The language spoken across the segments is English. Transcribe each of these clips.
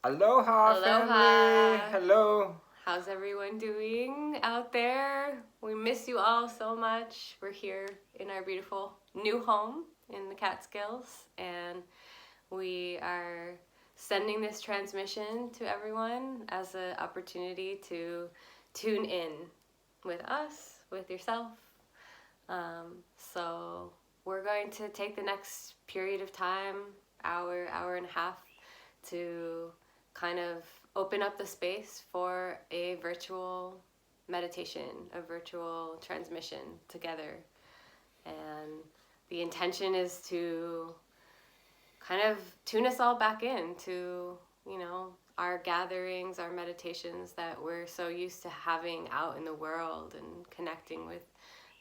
Aloha, family! Aloha! Hello! How's everyone doing out there? We miss you all so much. We're here in our beautiful new home in the Catskills, and we are sending this transmission to everyone as an opportunity to tune in with us, with yourself. So we're going to take the next period of time, hour and a half, to kind of open up the space for a virtual meditation, a virtual transmission together. And the intention is to kind of tune us all back in to, our gatherings, our meditations that we're so used to having out in the world and connecting with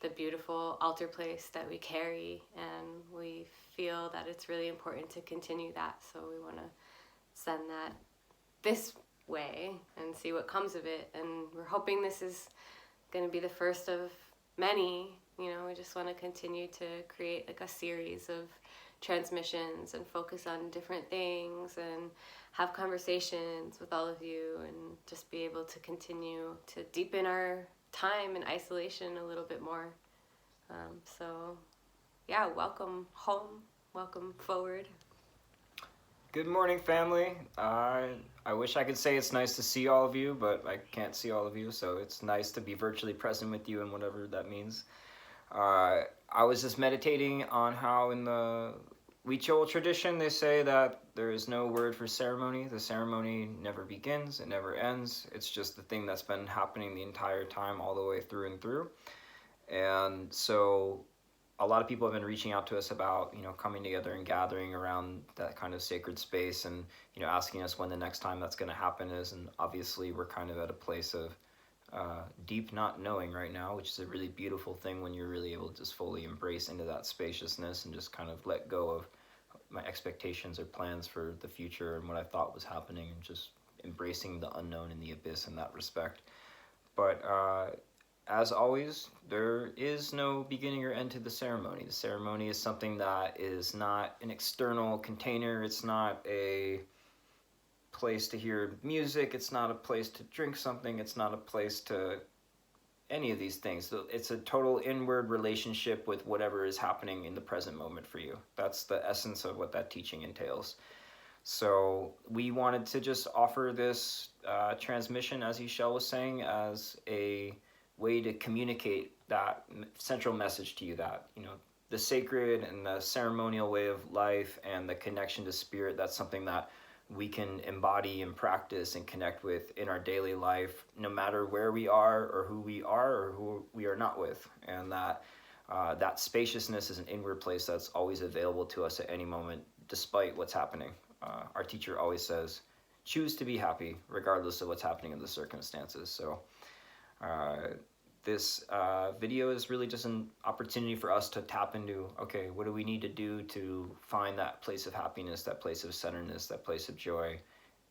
the beautiful altar place that we carry. And we feel that it's really important to continue that. So we want to send that this way and see what comes of it. And we're hoping this is going to be the first of many. We just want to continue to create like a series of transmissions and focus on different things and have conversations with all of you and just be able to continue to deepen our time in isolation a little bit more. So yeah, welcome home, welcome forward. Good morning, family. I wish I could say it's nice to see all of you, but I can't see all of you, so it's nice to be virtually present with you and whatever that means. I was just meditating on how in the Huichol tradition they say that there is no word for ceremony. The ceremony never begins, it never ends. It's just the thing that's been happening the entire time, all the way through and through. And so a lot of people have been reaching out to us about coming together and gathering around that kind of sacred space, and asking us when the next time that's going to happen is. And obviously we're kind of at a place of deep not knowing right now, which is a really beautiful thing when you're really able to just fully embrace into that spaciousness and just kind of let go of my expectations or plans for the future and what I thought was happening, and just embracing the unknown and the abyss in that respect. But as always, there is no beginning or end to the ceremony. The ceremony is something that is not an external container. It's not a place to hear music. It's not a place to drink something. It's not a place to any of these things. It's a total inward relationship with whatever is happening in the present moment for you. That's the essence of what that teaching entails. So we wanted to just offer this transmission, as Ishel was saying, as a way to communicate that central message to you, that the sacred and the ceremonial way of life and the connection to spirit, that's something that we can embody and practice and connect with in our daily life, no matter where we are or who we are not with. And that that spaciousness is an inward place that's always available to us at any moment, despite what's happening. Our teacher always says, choose to be happy regardless of what's happening in the circumstances. So this video is really just an opportunity for us to tap into, okay, what do we need to do to find that place of happiness, that place of centeredness, that place of joy,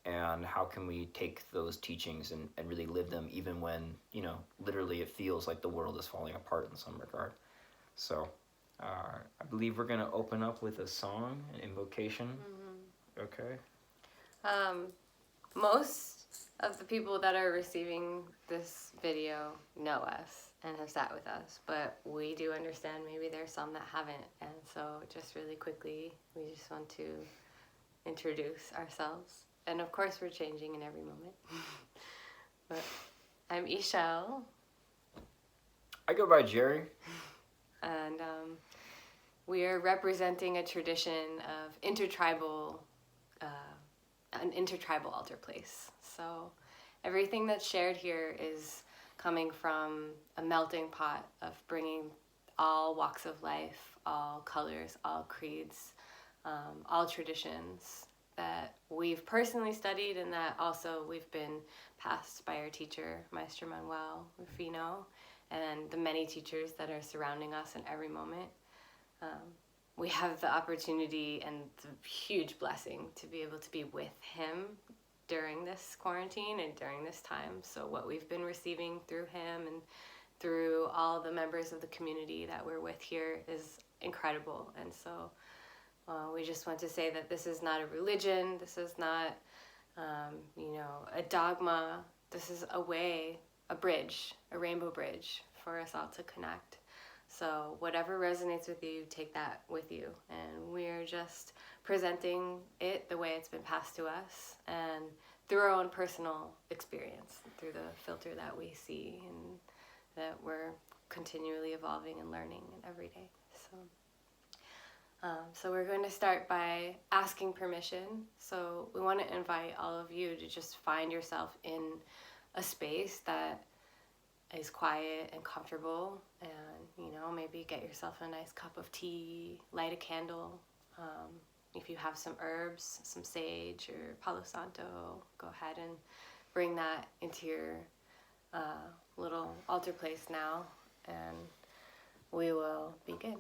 and how can we take those teachings and really live them even when, literally it feels like the world is falling apart in some regard. So I believe we're going to open up with a song, an invocation. Mm-hmm. Okay. Most of the people that are receiving this video know us and have sat with us, but we do understand maybe there's some that haven't. And so just really quickly, we just want to introduce ourselves. And of course we're changing in every moment. But I'm Ishel. I go by Jerry. And we are representing a tradition of an intertribal altar place. So everything that's shared here is coming from a melting pot of bringing all walks of life, all colors, all creeds, all traditions that we've personally studied and that also we've been passed by our teacher, Maestro Manuel Rufino, and the many teachers that are surrounding us in every moment. We have the opportunity and the huge blessing to be able to be with him during this quarantine and during this time. So what we've been receiving through him and through all the members of the community that we're with here is incredible. And so we just want to say that this is not a religion. This is not A dogma. This is a way, a bridge, a rainbow bridge for us all to connect. So whatever resonates with you, take that with you. And we're just presenting it the way it's been passed to us and through our own personal experience, through the filter that we see and that we're continually evolving and learning every day. So we're going to start by asking permission. So we want to invite all of you to just find yourself in a space that is quiet and comfortable, and maybe get yourself a nice cup of tea, light a candle. If you have some herbs, some sage or Palo Santo, go ahead and bring that into your little altar place now, and we will begin.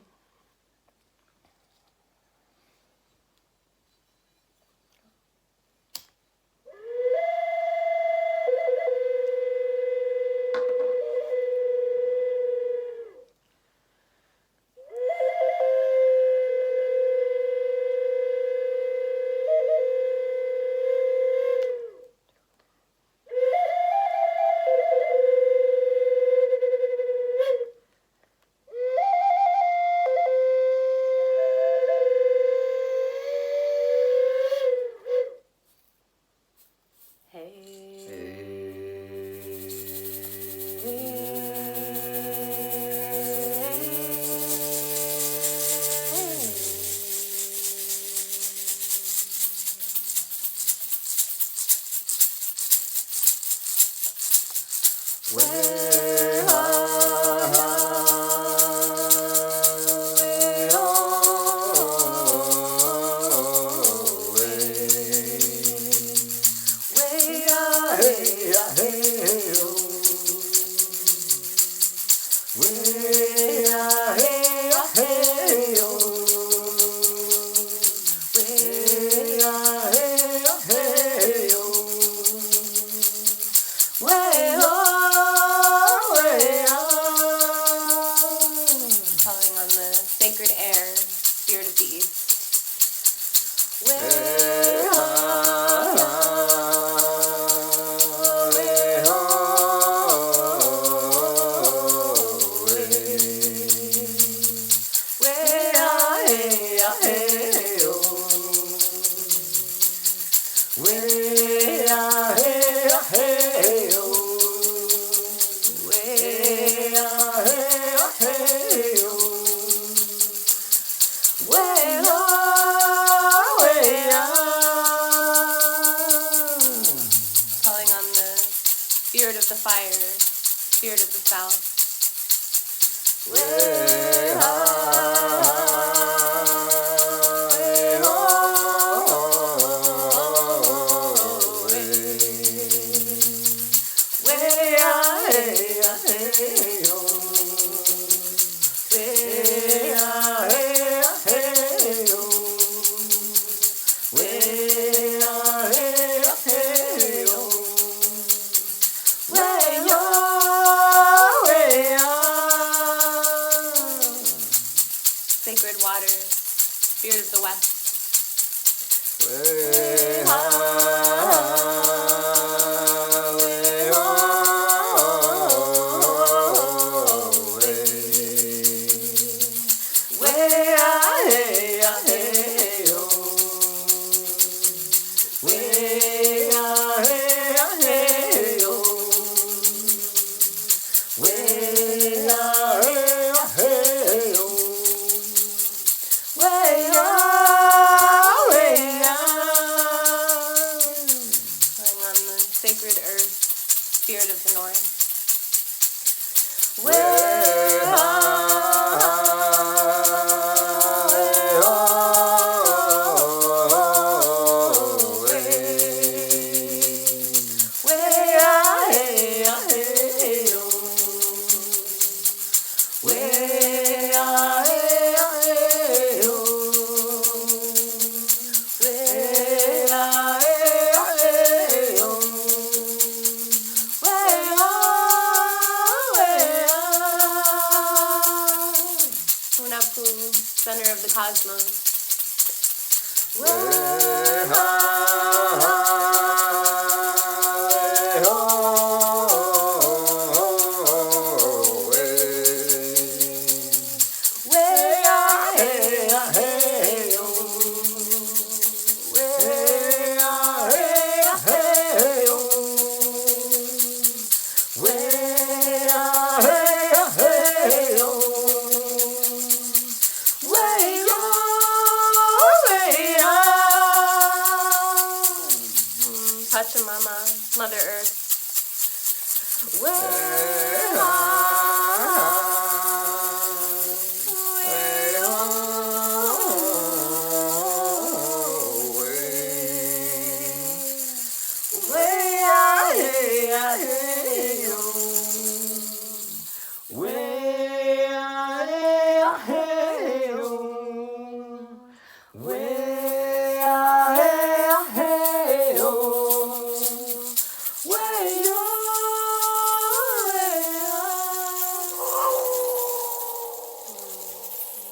to Mama, Mother Earth.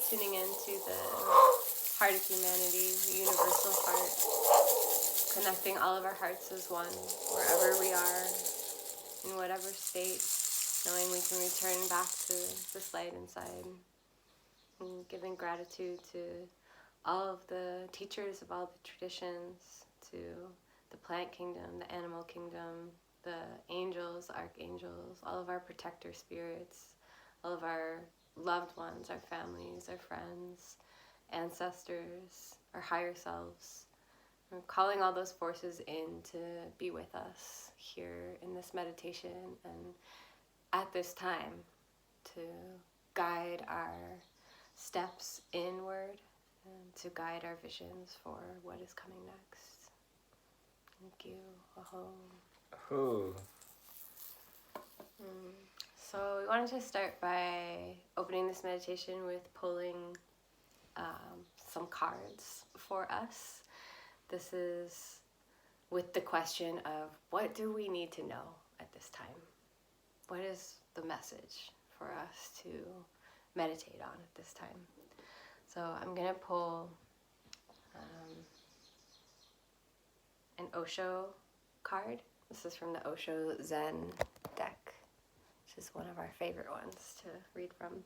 Tuning into the heart of humanity, the universal heart, connecting all of our hearts as one, wherever we are, in whatever state, knowing we can return back to this light inside, and giving gratitude to all of the teachers of all the traditions, to the plant kingdom, the animal kingdom, the angels, archangels, all of our protector spirits, all of our loved ones, our families, our friends, ancestors, our higher selves. We're calling all those forces in to be with us here in this meditation and at this time to guide our steps inward and to guide our visions for what is coming next. Thank you. Aho. Ooh. So we wanted to start by opening this meditation with pulling some cards for us. This is with the question of, what do we need to know at this time? What is the message for us to meditate on at this time? So I'm going to pull an Osho card. This is from the Osho Zen deck, which is one of our favorite ones to read from.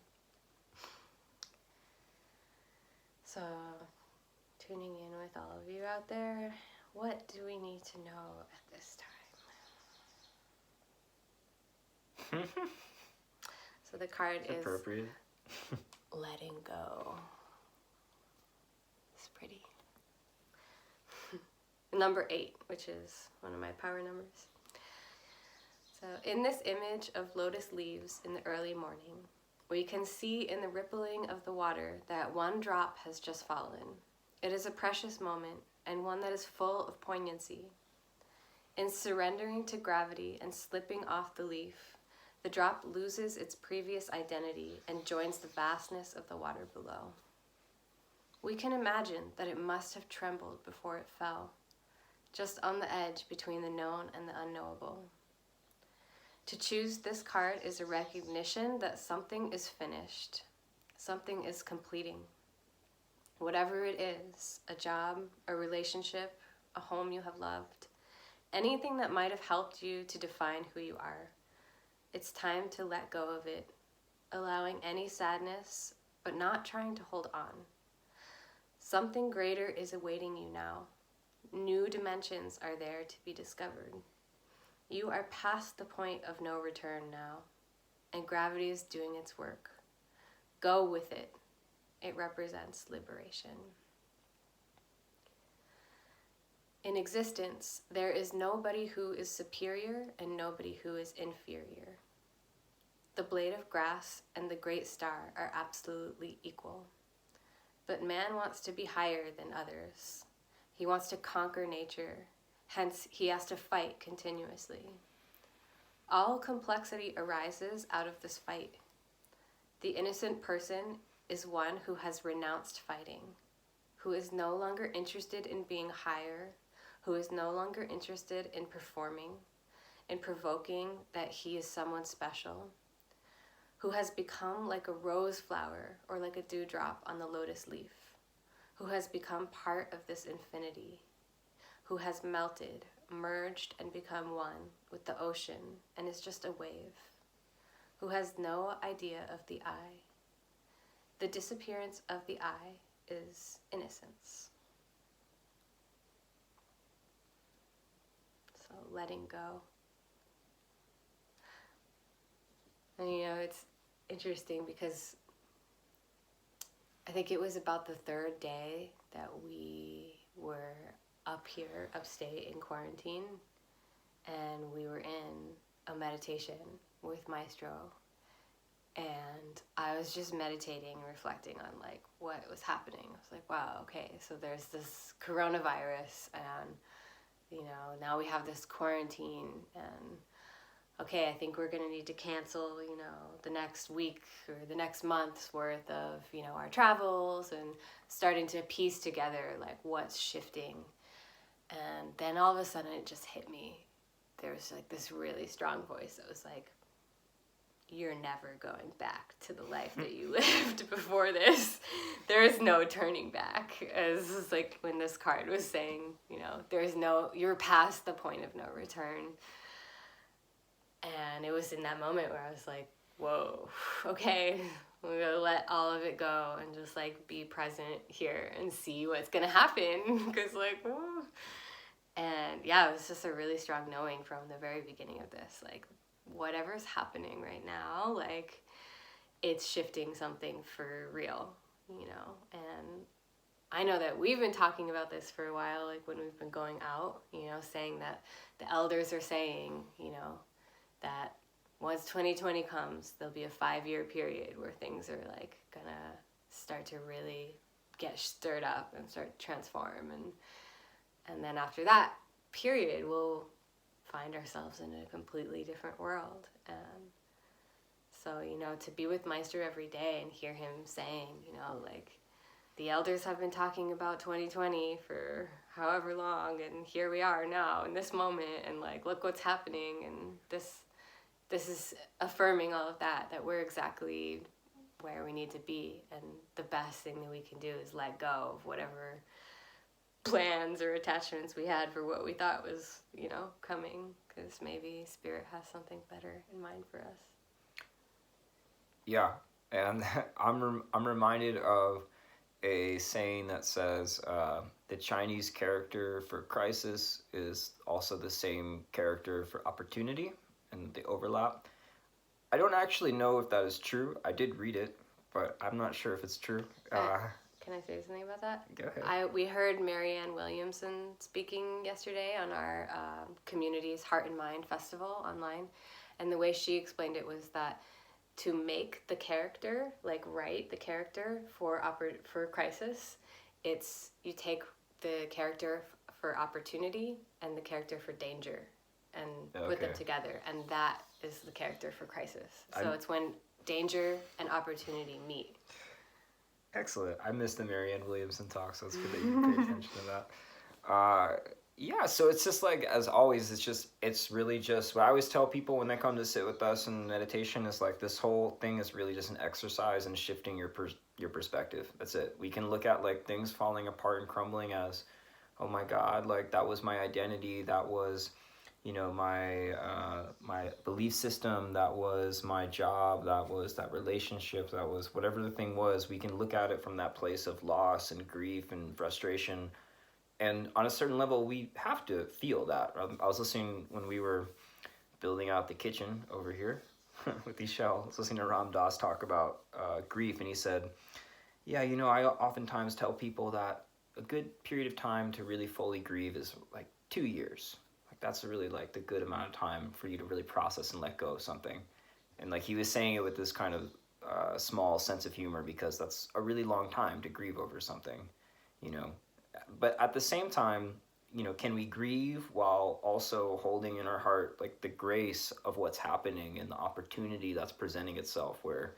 So, tuning in with all of you out there, what do we need to know at this time? So the card is appropriate. letting go. It's pretty. Number 8, which is one of my power numbers. So in this image of lotus leaves in the early morning, we can see in the rippling of the water that one drop has just fallen. It is a precious moment and one that is full of poignancy. In surrendering to gravity and slipping off the leaf, the drop loses its previous identity and joins the vastness of the water below. We can imagine that it must have trembled before it fell, just on the edge between the known and the unknowable. To choose this card is a recognition that something is finished, something is completing. Whatever it is, a job, a relationship, a home you have loved, anything that might have helped you to define who you are. It's time to let go of it, allowing any sadness, but not trying to hold on. Something greater is awaiting you now. New dimensions are there to be discovered. You are past the point of no return now, and gravity is doing its work. Go with it. It represents liberation. In existence, there is nobody who is superior and nobody who is inferior. The blade of grass and the great star are absolutely equal. But man wants to be higher than others. He wants to conquer nature. Hence, he has to fight continuously. All complexity arises out of this fight. The innocent person is one who has renounced fighting, who is no longer interested in being higher, who is no longer interested in performing, in provoking that he is someone special, who has become like a rose flower or like a dewdrop on the lotus leaf, who has become part of this infinity, who has melted, merged, and become one with the ocean and is just a wave, who has no idea of the I. The disappearance of the I is innocence. So letting go. And it's interesting because I think it was about the third day that we were up here, upstate in quarantine. and we were in a meditation with Maestro, and I was just meditating, reflecting on like what was happening. I was like, wow, okay, so there's this coronavirus, and now we have this quarantine, and okay, I think we're going to need to cancel, the next week or the next month's worth of, our travels, and starting to piece together like what's shifting. And then all of a sudden it just hit me. There was like this really strong voice that was like, you're never going back to the life that you lived before this. There is no turning back. As like when this card was saying, you're past the point of no return. And it was in that moment where I was like, whoa, okay, we're gonna let all of it go and just like be present here and see what's gonna happen. Because like, whoa. And yeah, it was just a really strong knowing from the very beginning of this, like whatever's happening right now, like it's shifting something for real, and I know that we've been talking about this for a while, like when we've been going out, saying that the elders are saying, that once 2020 comes, there'll be a 5-year period where things are like gonna start to really get stirred up and start to transform, and then after that period we'll find ourselves in a completely different world. And so to be with Meister every day and hear him saying, like the elders have been talking about 2020 for however long, and here we are now in this moment, and like look what's happening, and this is affirming all of that we're exactly where we need to be, and the best thing that we can do is let go of whatever plans or attachments we had for what we thought was, coming, because maybe Spirit has something better in mind for us. Yeah, and I'm reminded of a saying that says the Chinese character for crisis is also the same character for opportunity, and they overlap. I don't actually know if that is true. I did read it, but I'm not sure if it's true. Can I say something about that? Go ahead. We heard Marianne Williamson speaking yesterday on our community's Heart and Mind Festival online, and the way she explained it was that to make the character, like write the character for crisis, it's you take the character for opportunity and the character for danger, and put them together, and that is the character for crisis. So it's when danger and opportunity meet. Excellent. I missed the Marianne Williamson talk, so it's good that you paid attention to that. Yeah, so it's just like, as always, it's really just what I always tell people when they come to sit with us in meditation is like this whole thing is really just an exercise in shifting your perspective. That's it. We can look at like things falling apart and crumbling as, oh my God, like that was my identity, that was my belief system, that was my job, that was that relationship, that was whatever the thing was. We can look at it from that place of loss and grief and frustration, and on a certain level we have to feel that. I was listening when we were building out the kitchen over here with Ishel. I was listening to Ram Dass talk about grief, and he said, yeah, I oftentimes tell people that a good period of time to really fully grieve is like 2 years. That's really like the good amount of time for you to really process and let go of something. And like he was saying it with this kind of small sense of humor, because that's a really long time to grieve over something, But at the same time, can we grieve while also holding in our heart like the grace of what's happening and the opportunity that's presenting itself, where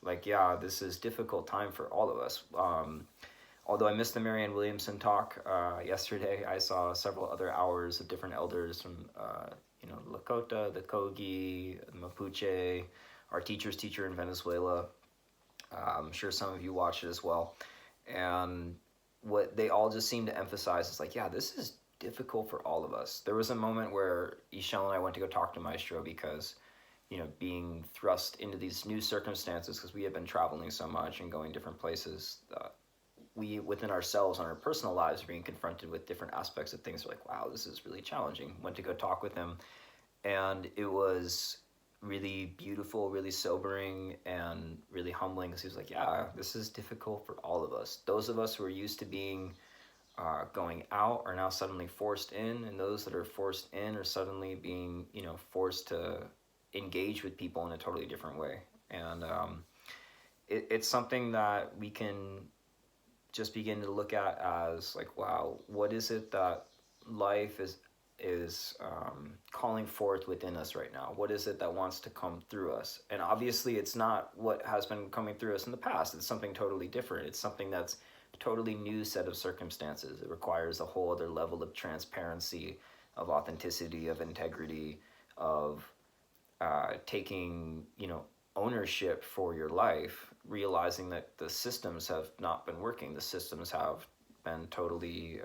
like, yeah, this is difficult time for all of us. Although I missed the Marianne Williamson talk yesterday, I saw several other hours of different elders from, Lakota, the Kogi, the Mapuche, our teacher's teacher in Venezuela. I'm sure some of you watched it as well. And what they all just seem to emphasize is like, yeah, this is difficult for all of us. There was a moment where Ishel and I went to go talk to Maestro because, being thrust into these new circumstances, because we had been traveling so much and going different places, we within ourselves on our personal lives are being confronted with different aspects of things. We're like, wow, this is really challenging. Went to go talk with him, and it was really beautiful, really sobering, and really humbling, because he was like, yeah, this is difficult for all of us. Those of us who are used to being going out are now suddenly forced in, and those that are forced in are suddenly being, forced to engage with people in a totally different way. And it's something that we can just begin to look at as like, wow, what is it that life is calling forth within us right now? What is it that wants to come through us? And obviously, it's not what has been coming through us in the past. It's something totally different. It's something that's a totally new set of circumstances. It requires a whole other level of transparency, of authenticity, of integrity, of taking, ownership for your life, realizing that the systems have not been working. The systems have been totally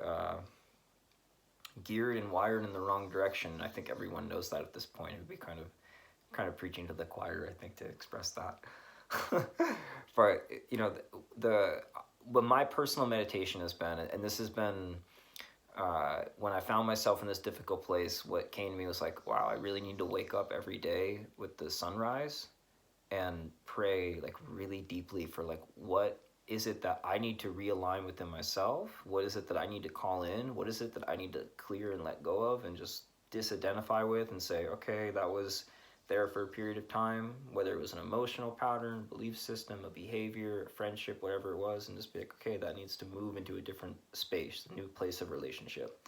geared and wired in the wrong direction. I think everyone knows that at this point. It would be kind of preaching to the choir, I think, to express that. But the what my personal meditation has been, and this has been when I found myself in this difficult place, what came to me was like, wow, I really need to wake up every day with the sunrise and pray like really deeply for like, what is it that I need to realign within myself? What is it that I need to call in? What is it that I need to clear and let go of and just disidentify with and say, okay, that was there for a period of time, whether it was an emotional pattern, belief system, a behavior, a friendship, whatever it was, and just be like, okay, that needs to move into a different space, a new place of relationship.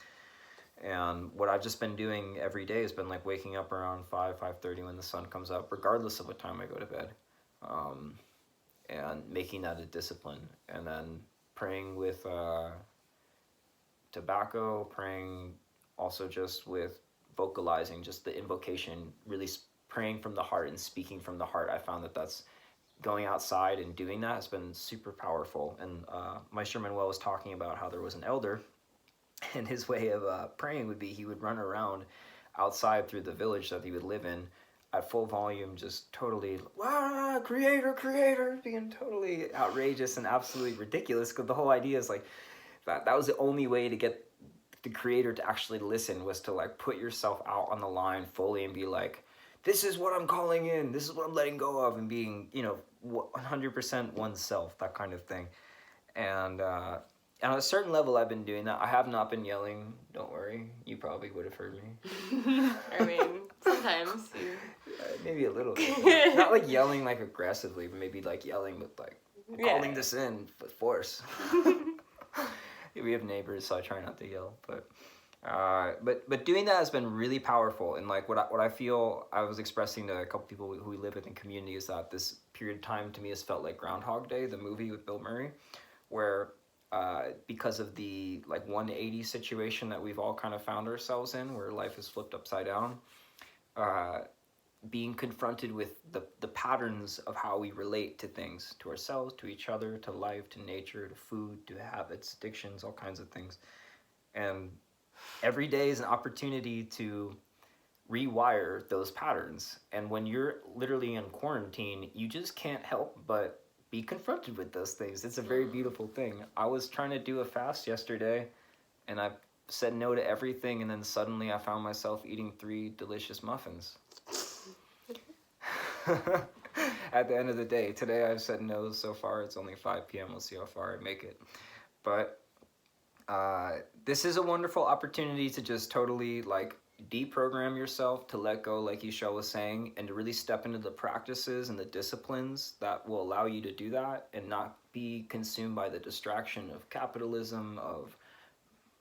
And what I've just been doing every day has been like waking up around 5:30 when the sun comes up, regardless of what time I go to bed, and making that a discipline. And then praying with tobacco, praying also just with vocalizing, just the invocation, really praying from the heart and speaking from the heart. I found that that's going outside and doing that has been super powerful. And Meister Manuel was talking about how there was an elder, and his way of praying would be he would run around outside through the village that he would live in at full volume, just totally, wow, creator, creator, being totally outrageous and absolutely ridiculous, because the whole idea is like that was the only way to get the creator to actually listen, was to like put yourself out on the line fully and be like, this is what I'm calling in, this is what I'm letting go of, and being 100% oneself, that kind of thing. And on a certain level, I've been doing that. I have not been yelling. Don't worry. You probably would have heard me. I mean, sometimes. Maybe a little bit. Not like yelling like aggressively, but maybe like yelling with like calling this in with force. We have neighbors, so I try not to yell. But doing that has been really powerful. And like what I feel I was expressing to a couple people who we live with in community is that this period of time to me has felt like Groundhog Day, the movie with Bill Murray, where because of the like 180 situation that we've all kind of found ourselves in, where life is flipped upside down, being confronted with the patterns of how we relate to things, to ourselves, to each other, to life, to nature, to food, to habits, addictions, all kinds of things. And every day is an opportunity to rewire those patterns. And when you're literally in quarantine, you just can't help but be confronted with those things. It's a very beautiful thing. I was trying to do a fast yesterday, and I said no to everything, and then suddenly I found myself eating 3 delicious muffins. At the end of the day, today I've said no so far. It's only 5 p.m. We'll see how far I make it. But this is a wonderful opportunity to just totally like deprogram yourself, to let go, like Yishel was saying, and to really step into the practices and the disciplines that will allow you to do that and not be consumed by the distraction of capitalism, of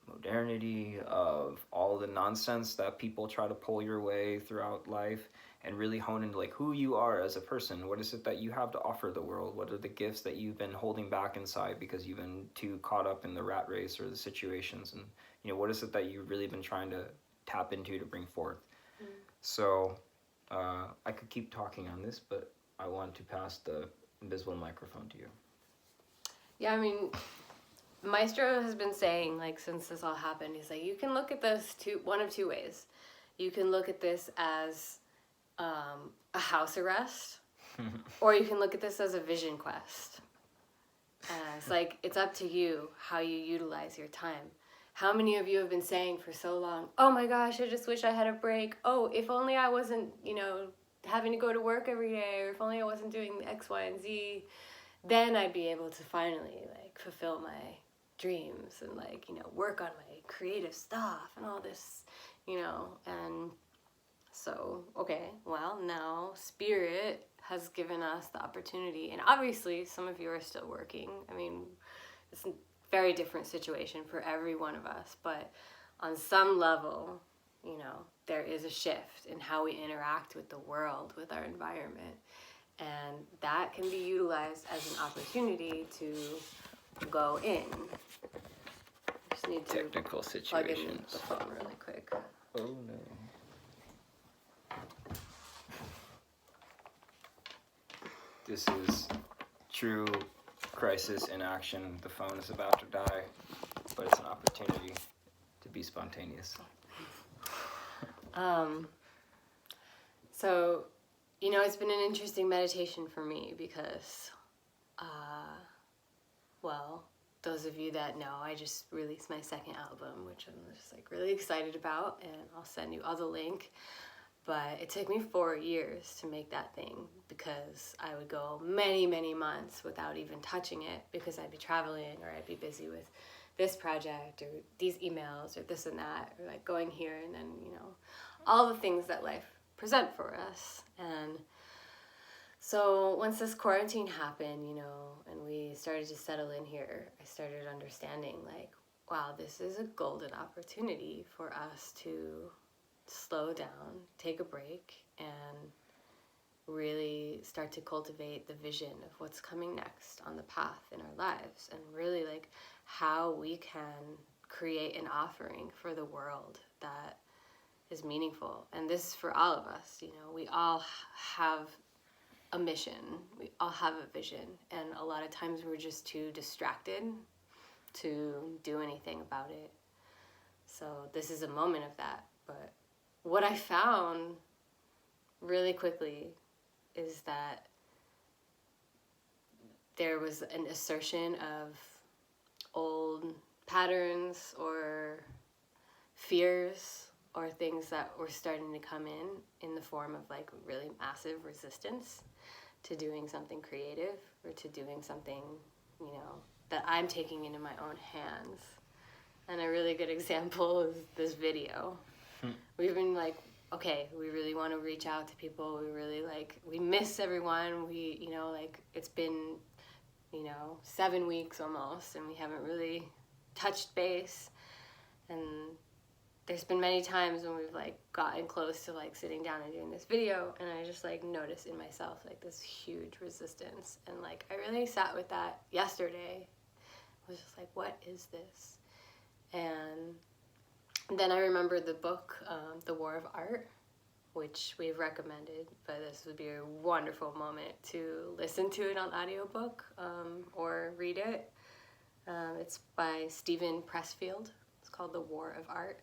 modernity, of all the nonsense that people try to pull your way throughout life, and really hone into like who you are as a person. What is it that you have to offer the world? What are the gifts that you've been holding back inside because you've been too caught up in the rat race or the situations? And what is it that you've really been trying to tap into to bring forth? So I could keep talking on this, but I want to pass the invisible microphone to you. Yeah, I mean, Maestro has been saying, like, since this all happened, he's like, you can look at this one of two ways. You can look at this as a house arrest, or you can look at this as a vision quest. It's like, it's up to you how you utilize your time. How many of you have been saying for so long, oh my gosh, I just wish I had a break. Oh, if only I wasn't, having to go to work every day, or if only I wasn't doing X, Y, and Z, then I'd be able to finally, like, fulfill dreams and like, you know, work on my creative stuff and all this, you know. And so, okay, well, now Spirit has given us the opportunity, and obviously some of you are still working. I mean, it's a very different situation for every one of us, but on some level, you know, there is a shift in how we interact with the world, with our environment, and that can be utilized as an opportunity to go in. Just need to Technical plug in situations. the phone really quick. Oh no. This is true crisis in action. The phone is about to die, but it's an opportunity to be spontaneous. So, you know, it's been an interesting meditation for me because, well, those of you that know, I just released my second album, which I'm just like really excited about, and I'll send you all the link. But it took me 4 years to make that thing because I would go many, many months without even touching it because I'd be traveling or I'd be busy with this project or these emails or this and that, or like going here and then, you know, all the things that life present for us. And so once this quarantine happened, you know, and we started to settle in here, I started understanding like, wow, this is a golden opportunity for us to slow down, take a break, and really start to cultivate the vision of what's coming next on the path in our lives, and really like how we can create an offering for the world that is meaningful. And this is for all of us, you know, we all have a mission, we all have a vision, and a lot of times we're just too distracted to do anything about it. So this is a moment of that. But what I found really quickly is that there was an assertion of old patterns or fears or things that were starting to come in the form of like really massive resistance to doing something creative or to doing something, you know, that I'm taking into my own hands. And a really good example is this video. We've been like, okay, we really want to reach out to people. We really like, we miss everyone. We, you know, like it's been, you know, 7 weeks almost, and we haven't really touched base. And there's been many times when we've like gotten close to like sitting down and doing this video, and I just like noticed in myself like this huge resistance. And like I really sat with that yesterday. I was just like, what is this? And then I remembered the book, The War of Art, which we've recommended, but this would be a wonderful moment to listen to it on audiobook or read it. It's by Stephen Pressfield. It's called The War of Art.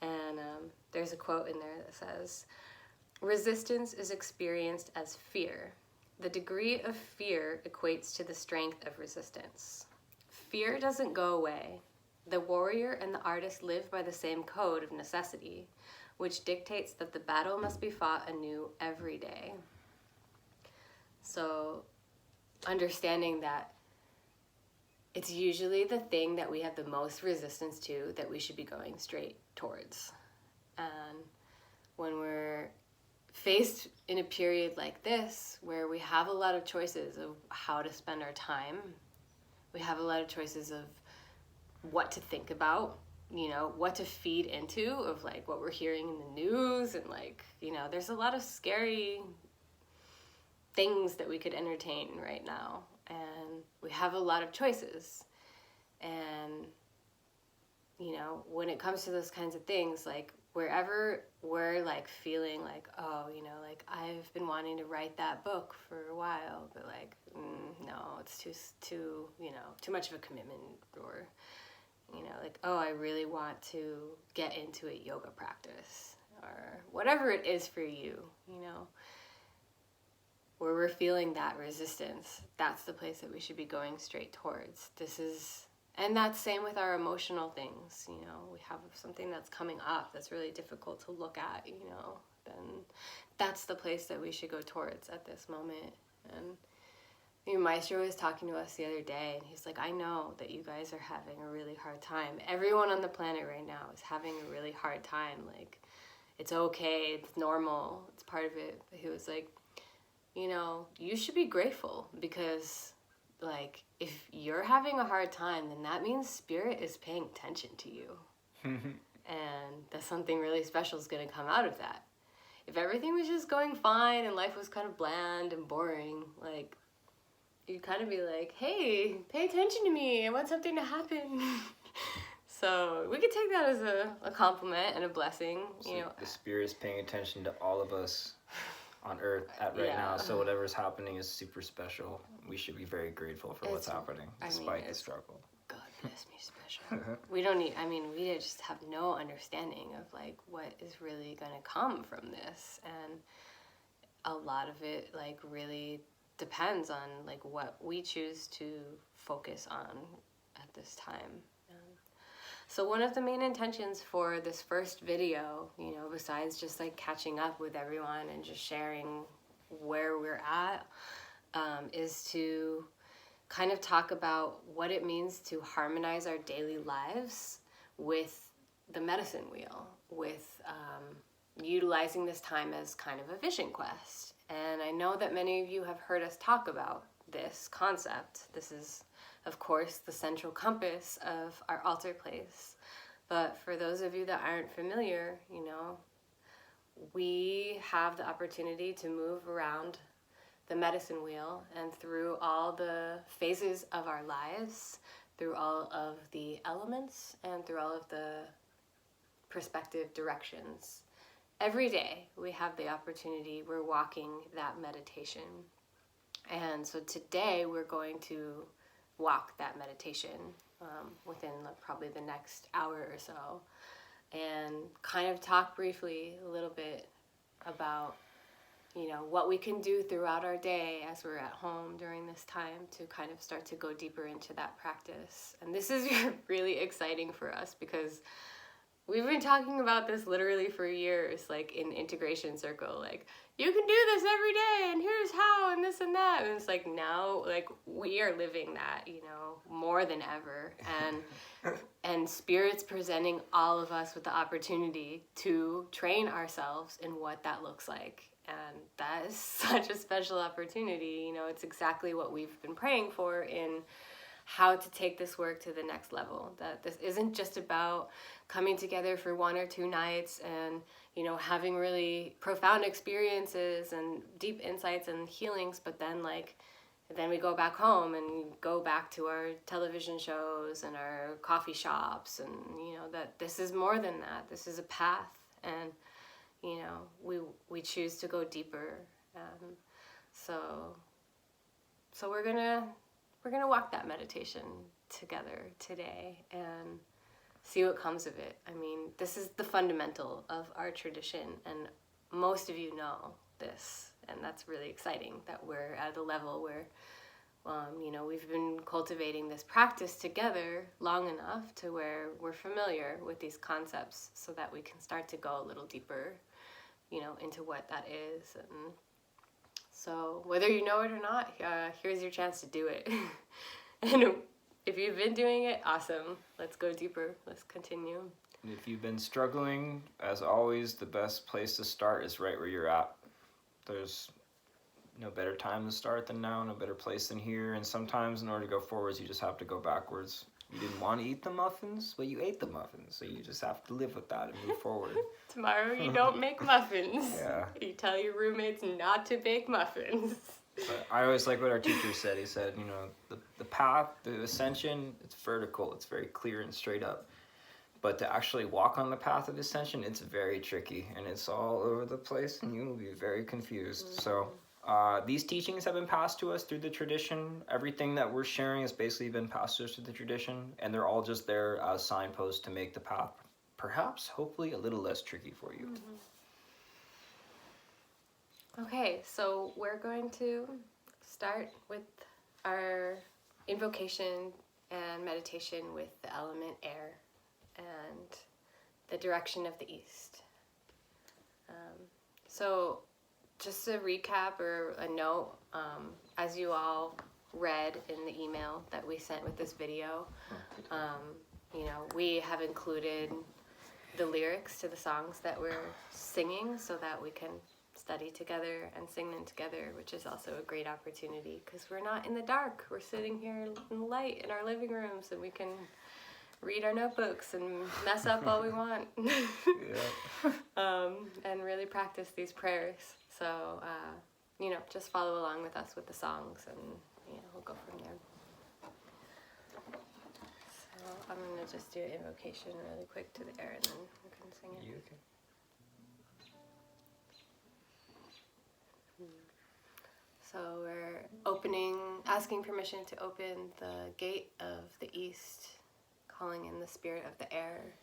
And there's a quote in there that says, "Resistance is experienced as fear. The degree of fear equates to the strength of resistance. Fear doesn't go away. The warrior and the artist live by the same code of necessity, which dictates that the battle must be fought anew every day." So, understanding that it's usually the thing that we have the most resistance to that we should be going straight towards. And when we're faced in a period like this, where we have a lot of choices of how to spend our time, we have a lot of choices of what to think about, you know, what to feed into of like what we're hearing in the news, and like, you know, there's a lot of scary things that we could entertain right now, and we have a lot of choices. And you know, when it comes to those kinds of things, like wherever we're like feeling like, oh, you know, like I've been wanting to write that book for a while, but like no, it's too you know, too much of a commitment, or you know, like, oh, I really want to get into a yoga practice, or whatever it is for you, you know, where we're feeling that resistance, that's the place that we should be going straight towards. And that's same with our emotional things, you know, we have something that's coming up that's really difficult to look at, you know, then that's the place that we should go towards at this moment. And Maestro was talking to us the other day, and he's like, I know that you guys are having a really hard time. Everyone on the planet right now is having a really hard time. Like, it's okay, it's normal, it's part of it. But he was like, you should be grateful because, like, if you're having a hard time, then that means Spirit is paying attention to you. And that something really special is going to come out of that. If everything was just going fine and life was kind of bland and boring, like, you'd kind of be like, hey, pay attention to me, I want something to happen. So we could take that as a compliment and a blessing. So the Spirit is paying attention to all of us on Earth right now, so whatever's happening is super special. We should be very grateful for what's happening, despite the struggle. God bless me special. We just have no understanding of, like, what is really going to come from this. And a lot of it, like, really depends on, like, what we choose to focus on at this time. So one of the main intentions for this first video, besides just, like, catching up with everyone and just sharing where we're at, is to kind of talk about what it means to harmonize our daily lives with the medicine wheel, with utilizing this time as kind of a vision quest. And I know that many of you have heard us talk about this concept. This is, of course, the central compass of our altar place. But for those of you that aren't familiar, we have the opportunity to move around the medicine wheel and through all the phases of our lives, through all of the elements, and through all of the perspective directions. Every day we have the opportunity, we're walking that meditation. And so today we're going to walk that meditation within probably the next hour or so, and kind of talk briefly a little bit about what we can do throughout our day as we're at home during this time to kind of start to go deeper into that practice. And this is really exciting for us because we've been talking about this literally for years, like in Integration Circle, like, you can do this every day and here's how and this and that. And it's like, now, like, we are living that, more than ever. And Spirit's presenting all of us with the opportunity to train ourselves in what that looks like. And that is such a special opportunity. It's exactly what we've been praying for in how to take this work to the next level. That this isn't just about coming together for 1 or 2 nights and, having really profound experiences and deep insights and healings, but then we go back home and go back to our television shows and our coffee shops, and, that this is more than that. This is a path, and, we choose to go deeper. So we're gonna walk that meditation together today and see what comes of it. I mean, this is the fundamental of our tradition, and most of you know this, and that's really exciting that we're at a level where, we've been cultivating this practice together long enough to where we're familiar with these concepts so that we can start to go a little deeper, into what that is. And so whether you know it or not, here's your chance to do it. And if you've been doing it, awesome. Let's go deeper. Let's continue. And if you've been struggling, as always, the best place to start is right where you're at. There's no better time to start than now, no better place than here. And sometimes in order to go forwards, you just have to go backwards. You didn't want to eat the muffins, but you ate the muffins. So you just have to live with that and move forward. Tomorrow you don't make muffins. Yeah. You tell your roommates not to bake muffins. But I always like what our teacher said. He said, the path, the ascension, it's vertical. It's very clear and straight up. But to actually walk on the path of ascension, it's very tricky. And it's all over the place, and you will be very confused. Mm-hmm. So these teachings have been passed to us through the tradition. Everything that we're sharing has basically been passed to us through the tradition. And they're all just there as signposts to make the path, perhaps, hopefully, a little less tricky for you. Mm-hmm. Okay, so we're going to start with our invocation and meditation with the element air and the direction of the east. So just a recap or a note, as you all read in the email that we sent with this video. You know, we have included the lyrics to the songs that we're singing so that we can study together and sing them together, which is also a great opportunity because we're not in the dark. We're sitting here in the light in our living rooms, and we can read our notebooks and mess up all we want. And really practice these prayers. So, you know, just follow along with us with the songs, and, you know, we'll go from there. So I'm going to just do an invocation really quick to the air, and then we can sing it. You okay? So we're asking permission to open the gate of the east, calling in the spirit of the air,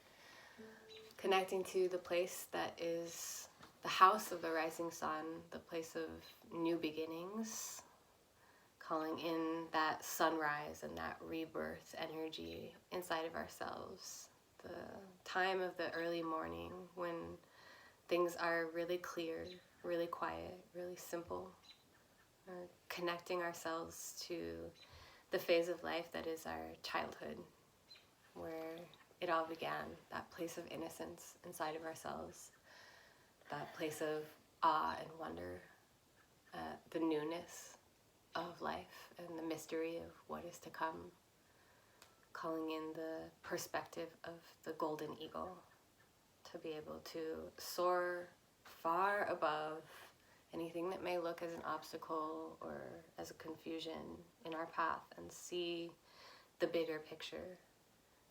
connecting to the place that is the house of the rising sun, the place of new beginnings, calling in that sunrise and that rebirth energy inside of ourselves, the time of the early morning when things are really clear, really quiet, really simple. Connecting ourselves to the phase of life that is our childhood, where it all began, that place of innocence inside of ourselves, that place of awe and wonder, the newness of life and the mystery of what is to come, calling in the perspective of the golden eagle to be able to soar far above anything that may look as an obstacle or as a confusion in our path, and see the bigger picture,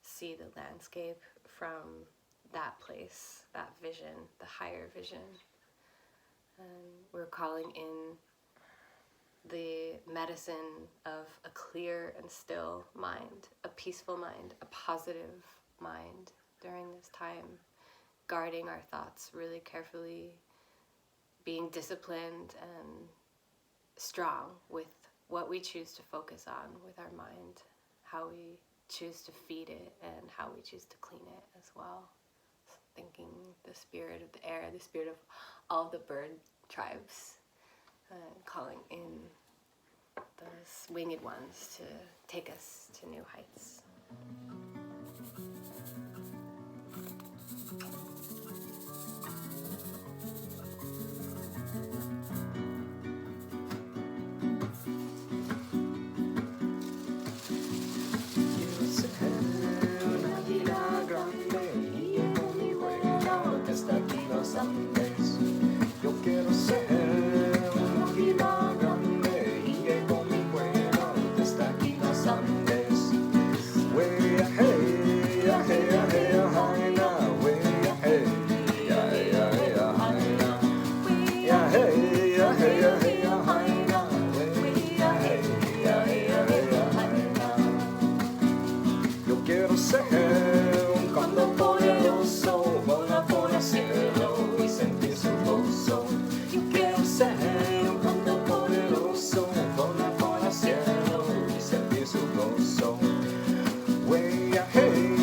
see the landscape from that place, that vision, the higher vision. And we're calling in the medicine of a clear and still mind, a peaceful mind, a positive mind during this time, guarding our thoughts really carefully, being disciplined and strong with what we choose to focus on with our mind, how we choose to feed it, and how we choose to clean it as well. So thinking the spirit of the air, the spirit of all the bird tribes, calling in those winged ones to take us to new heights. Yo quiero ser un águila grande y llevo mi vuelo desde aquí los Andes. Way hey, hey, hey, haina, way hey, hey, hey, haina, yeah, hey, hey, hey, haina, way hey, hey, hey, haina. Yo quiero ser un cóndor poderoso, volar por el cielo y sentir su gozo. Yo quiero ser un cóndor poderoso, volar por el cielo y sentir su gozo. Way hey,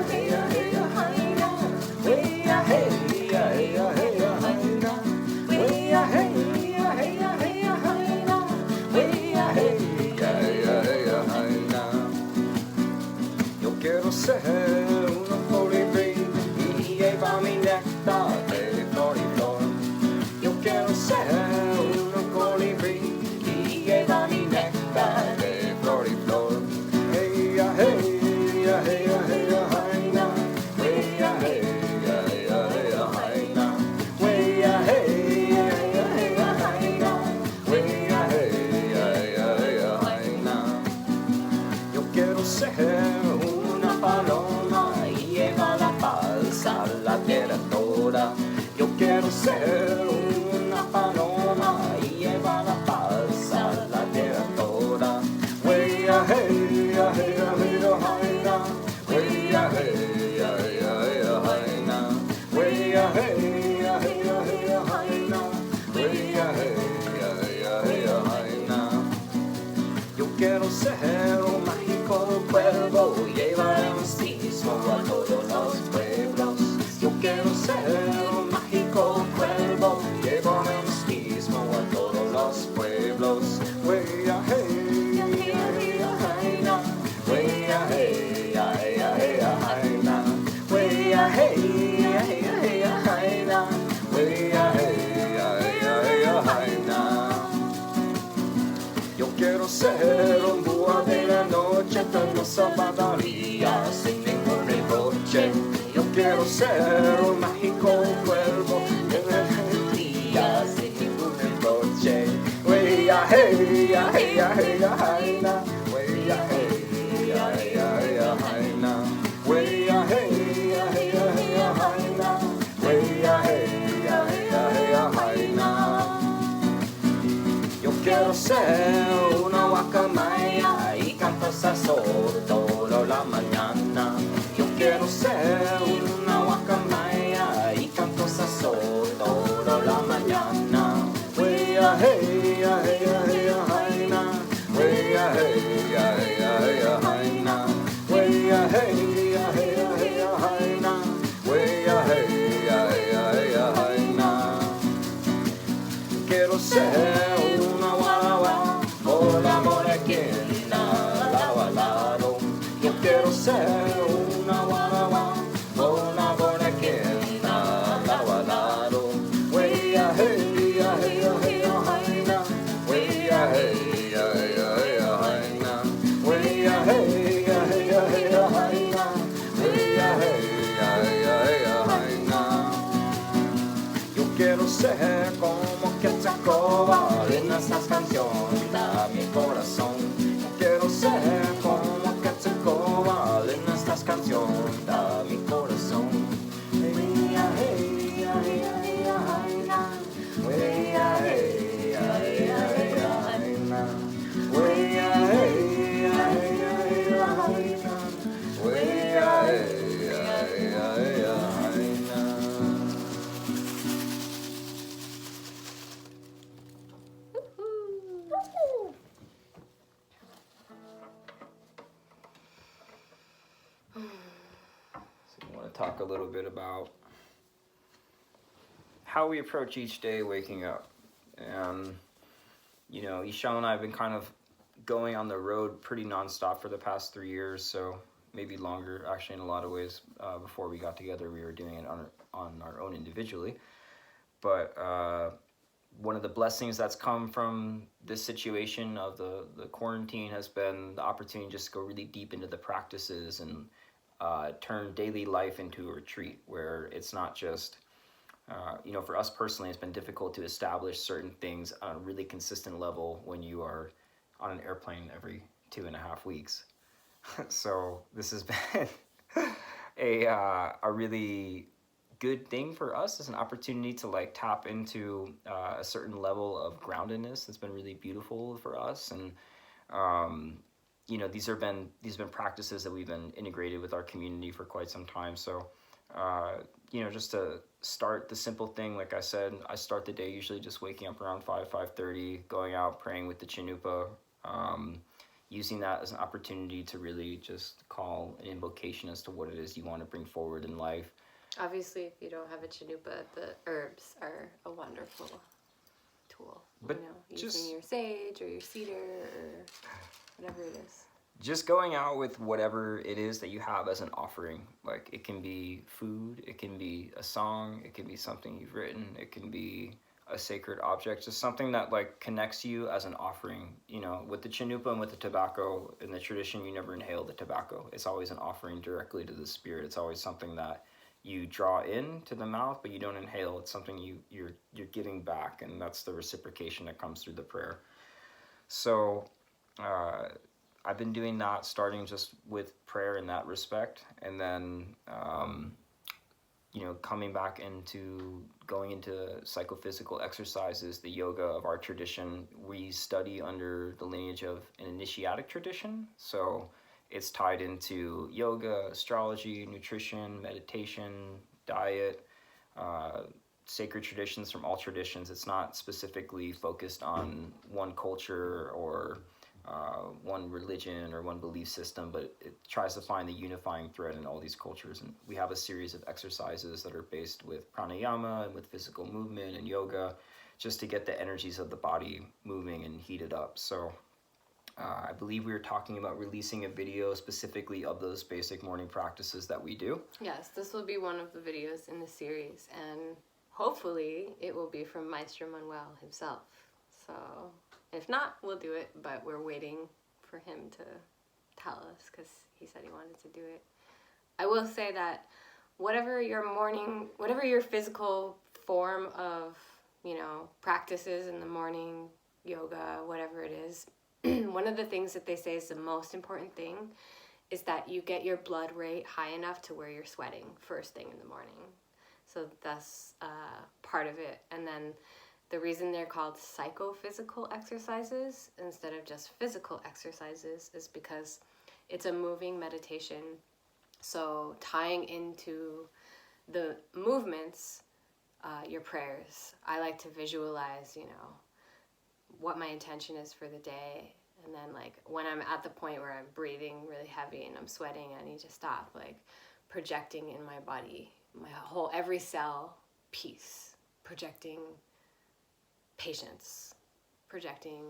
hey, hey, haina, way hey, hey, hey, haina, way hey, hey, hey, haina, way hey, hey, hey, haina. Yo quiero ser una colibrí y llevar mi néctar de flor y flor. Yo quiero ser una colibrí y llevar mi néctar de flor y flor. Hey, hey, hey, hey, haina, hey, hey, hey, haina, way hey, hey, haina, way hey, hey, haina. Yo quiero ser una paloma y llevar la paz a la tierra toda. Yo quiero ser una paloma y llevar la paz a la tierra toda. Way hey, hey, hey, haina, way hey, hey, hey, haina, way hey, hey, hey, haina, way hey, hey, hey, haina. Yo quiero ser un mágico cuervo y llevar el mestizo a todos los pueblos. Yo quiero ser un mágico cuervo, llevar el mestizo a todos los pueblos. Way hey, ser una guacamaya y canto sazón toda la mañana. Yo quiero ser una guacamaya y canto sazón toda la mañana. Wey a hey a hey a hey a hey na. Wey a hey a hey a hey a hey na. Wey a hey a hey a hey a hey na. Wey a hey a hey a hey a hey na. Quiero ser una guagua por la morequina, lado lado. Yo quiero ser una guagua por la morequina, lado lado. Wey a hey a hey a hey a hey na. Wey a hey a hey a hey a hey na. Wey a hey a hey a hey a hey na. Wey a hey a hey a hey a hey na. Yo quiero ser como Quetzalcóatl en estas canciones da mi corazón. Yo quiero ser como Quetzalcóatl en estas canciones da mi corazón. Wey a hey a hey a hey a hey na. Wey a hey a hey a hey a hey na. Wey a hey a hey a hey a hey na. Wey a hey a hey a hey a hey na. So I want to talk a little bit about how we approach each day waking up. And, you know, Ishal and I have been kind of going on the road pretty nonstop for the past 3 years, so maybe longer, actually, in a lot of ways. Before we got together, we were doing it on our own individually. But one of the blessings that's come from this situation of the quarantine has been the opportunity just to go really deep into the practices and turn daily life into a retreat where it's not just, you know, for us personally, it's been difficult to establish certain things on a really consistent level when you are on an airplane every 2.5 weeks. So this has been a really good thing for us as an opportunity to like tap into a certain level of groundedness that's been really beautiful for us. And you know, these have been practices that we've been integrated with our community for quite some time. So you know, just to start the simple thing, like I said, I start the day usually just waking up around 5:30, going out, praying with the Chinupa, using that as an opportunity to really just call an invocation as to what it is you want to bring forward in life. Obviously, if you don't have a Chinupa, the herbs are a wonderful tool. But you know, just using your sage or your cedar or whatever it is. Just going out with whatever it is that you have as an offering. Like, it can be food, it can be a song, it can be something you've written, it can be a sacred object, just something that like connects you as an offering. You know, with the Chinupa and with the tobacco, in the tradition, you never inhale the tobacco. It's always an offering directly to the spirit. It's always something that you draw in to the mouth, but you don't inhale. It's something you're giving back, and that's the reciprocation that comes through the prayer. So I've been doing that, starting just with prayer in that respect, and then you know, coming back into going into psychophysical exercises, the yoga of our tradition. We study under the lineage of an initiatic tradition, so it's tied into yoga, astrology, nutrition, meditation, diet, sacred traditions from all traditions. It's not specifically focused on one culture or one religion or one belief system, but it tries to find the unifying thread in all these cultures. And we have a series of exercises that are based with pranayama and with physical movement and yoga, just to get the energies of the body moving and heated up. So I believe we were talking about releasing a video specifically of those basic morning practices that we do. Yes, this will be one of the videos in the series, and hopefully it will be from Maestro Manuel himself. So if not, we'll do it, but we're waiting for him to tell us because he said he wanted to do it. I will say that whatever your physical form of, you know, practices in the morning, yoga, whatever it is, one of the things that they say is the most important thing is that you get your blood rate high enough to where you're sweating first thing in the morning. So that's part of it. And then the reason they're called psychophysical exercises instead of just physical exercises is because it's a moving meditation. So tying into the movements, your prayers, I like to visualize, what my intention is for the day. And then like when I'm at the point where I'm breathing really heavy and I'm sweating, I need to stop, like projecting in my body, every cell, peace, projecting patience, projecting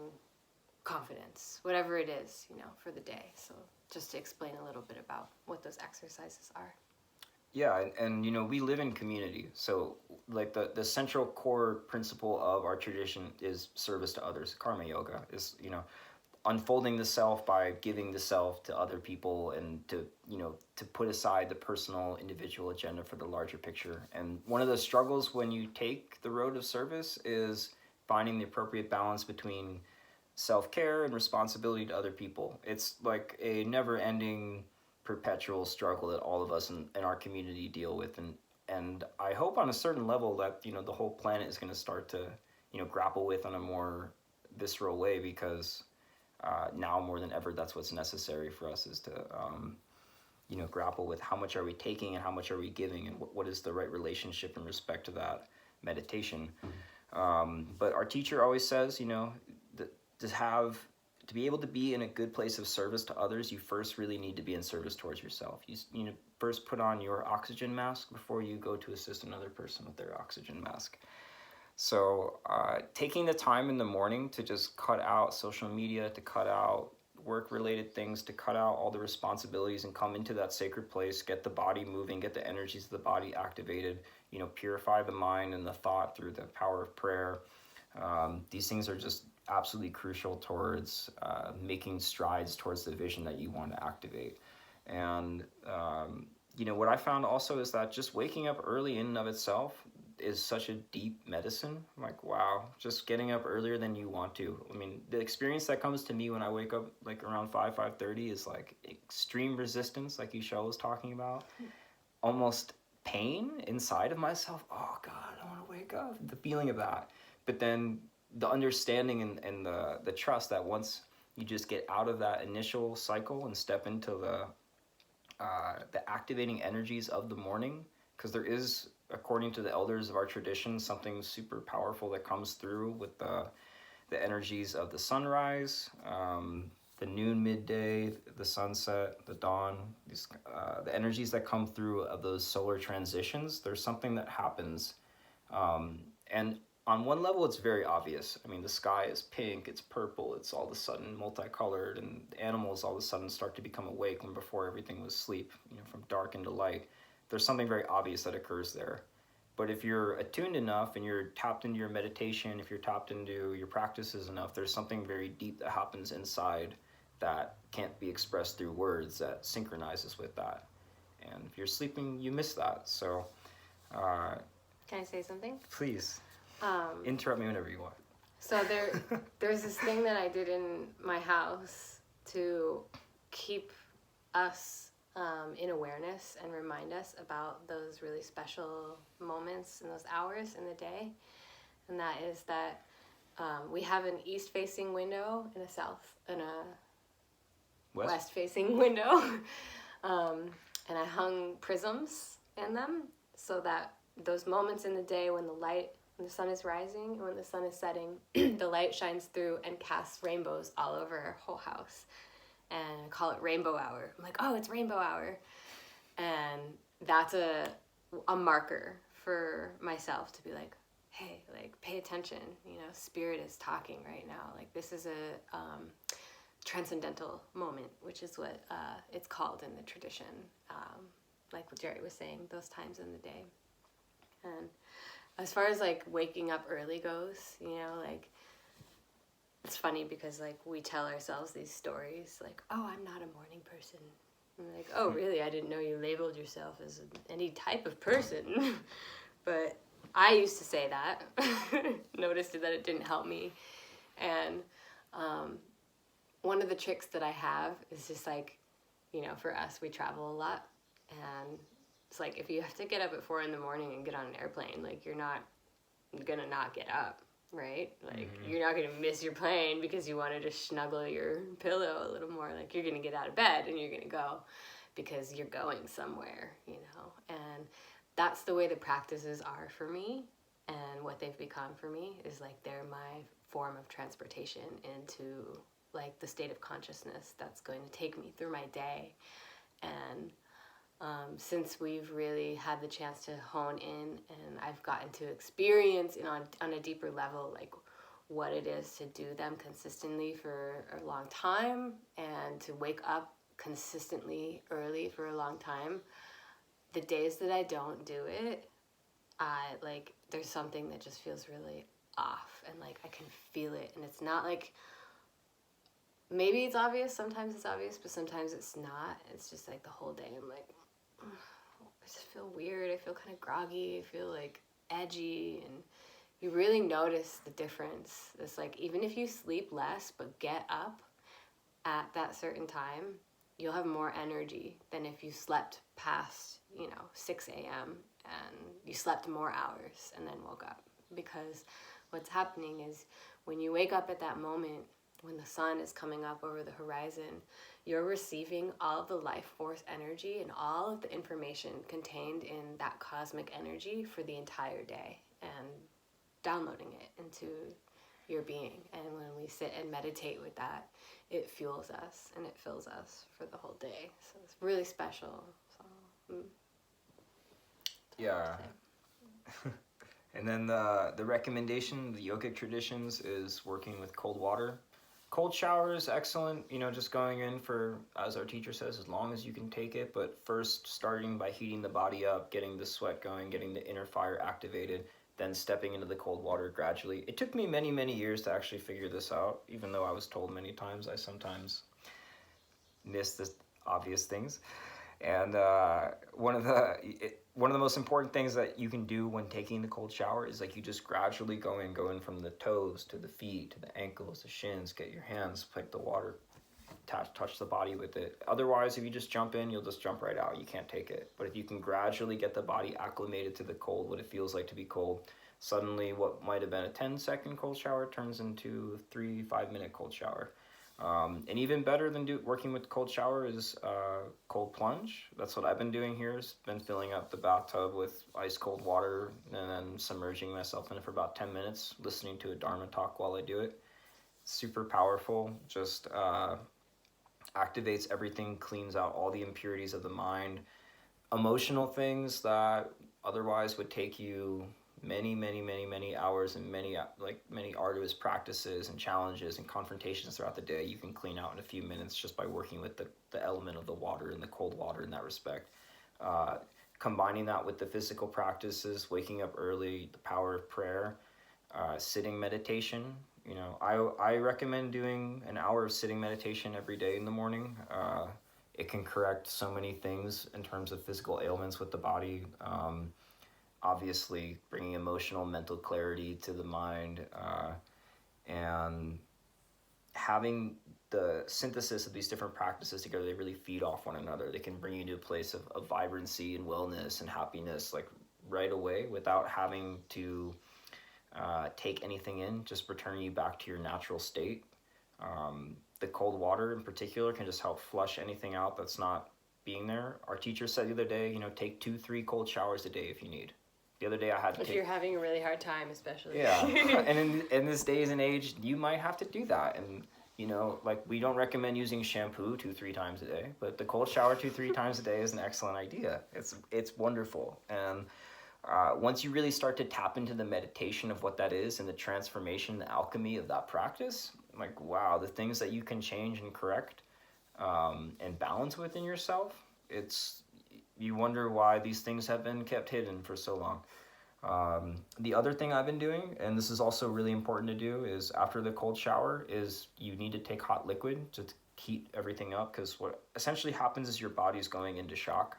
confidence, whatever it is, for the day. So just to explain a little bit about what those exercises are. Yeah, and we live in community, so like the central core principle of our tradition is service to others. Karma yoga is unfolding the self by giving the self to other people, and to put aside the personal individual agenda for the larger picture. And one of the struggles when you take the road of service is finding the appropriate balance between self-care and responsibility to other people. It's like a never-ending perpetual struggle that all of us in our community deal with, and I hope on a certain level that the whole planet is going to start to grapple with on a more visceral way, because now more than ever that's what's necessary for us, is to grapple with how much are we taking and how much are we giving, and what is the right relationship in respect to that meditation. But our teacher always says, to be able to be in a good place of service to others, you first really need to be in service towards yourself. You first put on your oxygen mask before you go to assist another person with their oxygen mask. So taking the time in the morning to just cut out social media, to cut out work-related things, to cut out all the responsibilities and come into that sacred place, get the body moving, get the energies of the body activated, purify the mind and the thought through the power of prayer. These things are just absolutely crucial towards making strides towards the vision that you want to activate. And what I found also is that just waking up early in and of itself is such a deep medicine. I'm like, wow, just getting up earlier than you want to. I mean, the experience that comes to me when I wake up like around 5:30 is like extreme resistance, like Ishel was talking about, almost pain inside of myself. Oh God, I want to wake up. The feeling of that. But then the understanding and the trust that once you just get out of that initial cycle and step into the activating energies of the morning, because there is, according to the elders of our tradition, something super powerful that comes through with the energies of the sunrise, the noon, midday, the sunset, the dawn, the energies that come through of those solar transitions. There's something that happens, and on one level, it's very obvious. I mean, the sky is pink, it's purple, it's all of a sudden multicolored, and the animals all of a sudden start to become awake when before everything was sleep, from dark into light. There's something very obvious that occurs there. But if you're attuned enough and you're tapped into your meditation, if you're tapped into your practices enough, there's something very deep that happens inside that can't be expressed through words that synchronizes with that. And if you're sleeping, you miss that. So, Can I say something? Please. Interrupt me whenever you want. So there's this thing that I did in my house to keep us in awareness and remind us about those really special moments and those hours in the day. And that is that we have an east-facing window and a west-facing window. And I hung prisms in them so that those moments in the day when the sun is rising and when the sun is setting, the light shines through and casts rainbows all over our whole house. And I call it rainbow hour. I'm like, oh, it's rainbow hour. And that's a marker for myself to be like, hey, like, pay attention. Spirit is talking right now. Like, this is a transcendental moment, which is what it's called in the tradition. Like what Jerry was saying, those times in the day. And as far as like waking up early goes, like, it's funny because like we tell ourselves these stories like, oh, I'm not a morning person. And like, oh, really? I didn't know you labeled yourself as any type of person. But I used to say that. Noticed that it didn't help me. And one of the tricks that I have is just like, for us, we travel a lot. And it's like, if you have to get up at 4 a.m. and get on an airplane, like, you're not gonna not get up. right? Like, you're not going to miss your plane because you wanted to snuggle your pillow a little more. Like, you're going to get out of bed and you're going to go because you're going somewhere, you know? And that's the way the practices are for me. And what they've become for me is like they're my form of transportation into like the state of consciousness that's going to take me through my day. And since we've really had the chance to hone in and I've gotten to experience on a deeper level like what it is to do them consistently for a long time and to wake up consistently early for a long time, the days that I don't do it, I like there's something that just feels really off and like I can feel it, and it's not like maybe it's obvious, sometimes it's obvious, but sometimes it's not. It's just like the whole day I'm like I just feel weird, I feel kind of groggy, I feel like edgy, and you really notice the difference. It's like even if you sleep less but get up at that certain time, you'll have more energy than if you slept past, 6 a.m. and you slept more hours and then woke up. Because what's happening is when you wake up at that moment, when the sun is coming up over the horizon, you're receiving all of the life force energy and all of the information contained in that cosmic energy for the entire day and downloading it into your being. And when we sit and meditate with that, it fuels us and it fills us for the whole day. So it's really special. So, yeah. And then the recommendation, the yogic traditions, is working with cold water. Cold shower is excellent, just going in for, as our teacher says, as long as you can take it, but first starting by heating the body up, getting the sweat going, getting the inner fire activated, then stepping into the cold water gradually. It took me many, many years to actually figure this out, even though I was told many times. I sometimes miss the obvious things. And one of the most important things that you can do when taking the cold shower is like you just gradually go in from the toes to the feet to the ankles, the shins, get your hands, pick the water, touch the body with it. Otherwise, if you just jump in, you'll just jump right out. You can't take it. But if you can gradually get the body acclimated to the cold, what it feels like to be cold, suddenly what might have been a 10-second cold shower turns into a 3-5-minute cold shower. And even better than working with cold shower is cold plunge. That's what I've been doing here. Is been filling up the bathtub with ice cold water and then submerging myself in it for about 10 minutes, listening to a Dharma talk while I do it. Super powerful. Just activates everything, cleans out all the impurities of the mind, emotional things that otherwise would take you many hours and many arduous practices and challenges and confrontations throughout the day. You can clean out in a few minutes just by working with the element of the water and the cold water in that respect. Combining that with the physical practices, waking up early, the power of prayer, sitting meditation. I recommend doing an hour of sitting meditation every day in the morning. It can correct so many things in terms of physical ailments with the body. Obviously, bringing emotional, mental clarity to the mind, and having the synthesis of these different practices together, they really feed off one another. They can bring you to a place of vibrancy and wellness and happiness, like right away, without having to take anything in, just returning you back to your natural state. The cold water in particular can just help flush anything out that's not being there. Our teacher said the other day, take 2-3 cold showers a day if you need. The other day I had to if you're having a really hard time, especially. Yeah, and in this days and age, you might have to do that. And, we don't recommend using shampoo 2-3 times a day, but the cold shower 2-3 times a day is an excellent idea. It's wonderful. And once you really start to tap into the meditation of what that is and the transformation, the alchemy of that practice, like, wow, the things that you can change and correct and balance within yourself, you wonder why these things have been kept hidden for so long. The other thing I've been doing, and this is also really important to do, is after the cold shower is you need to take hot liquid to heat everything up, because what essentially happens is your body's going into shock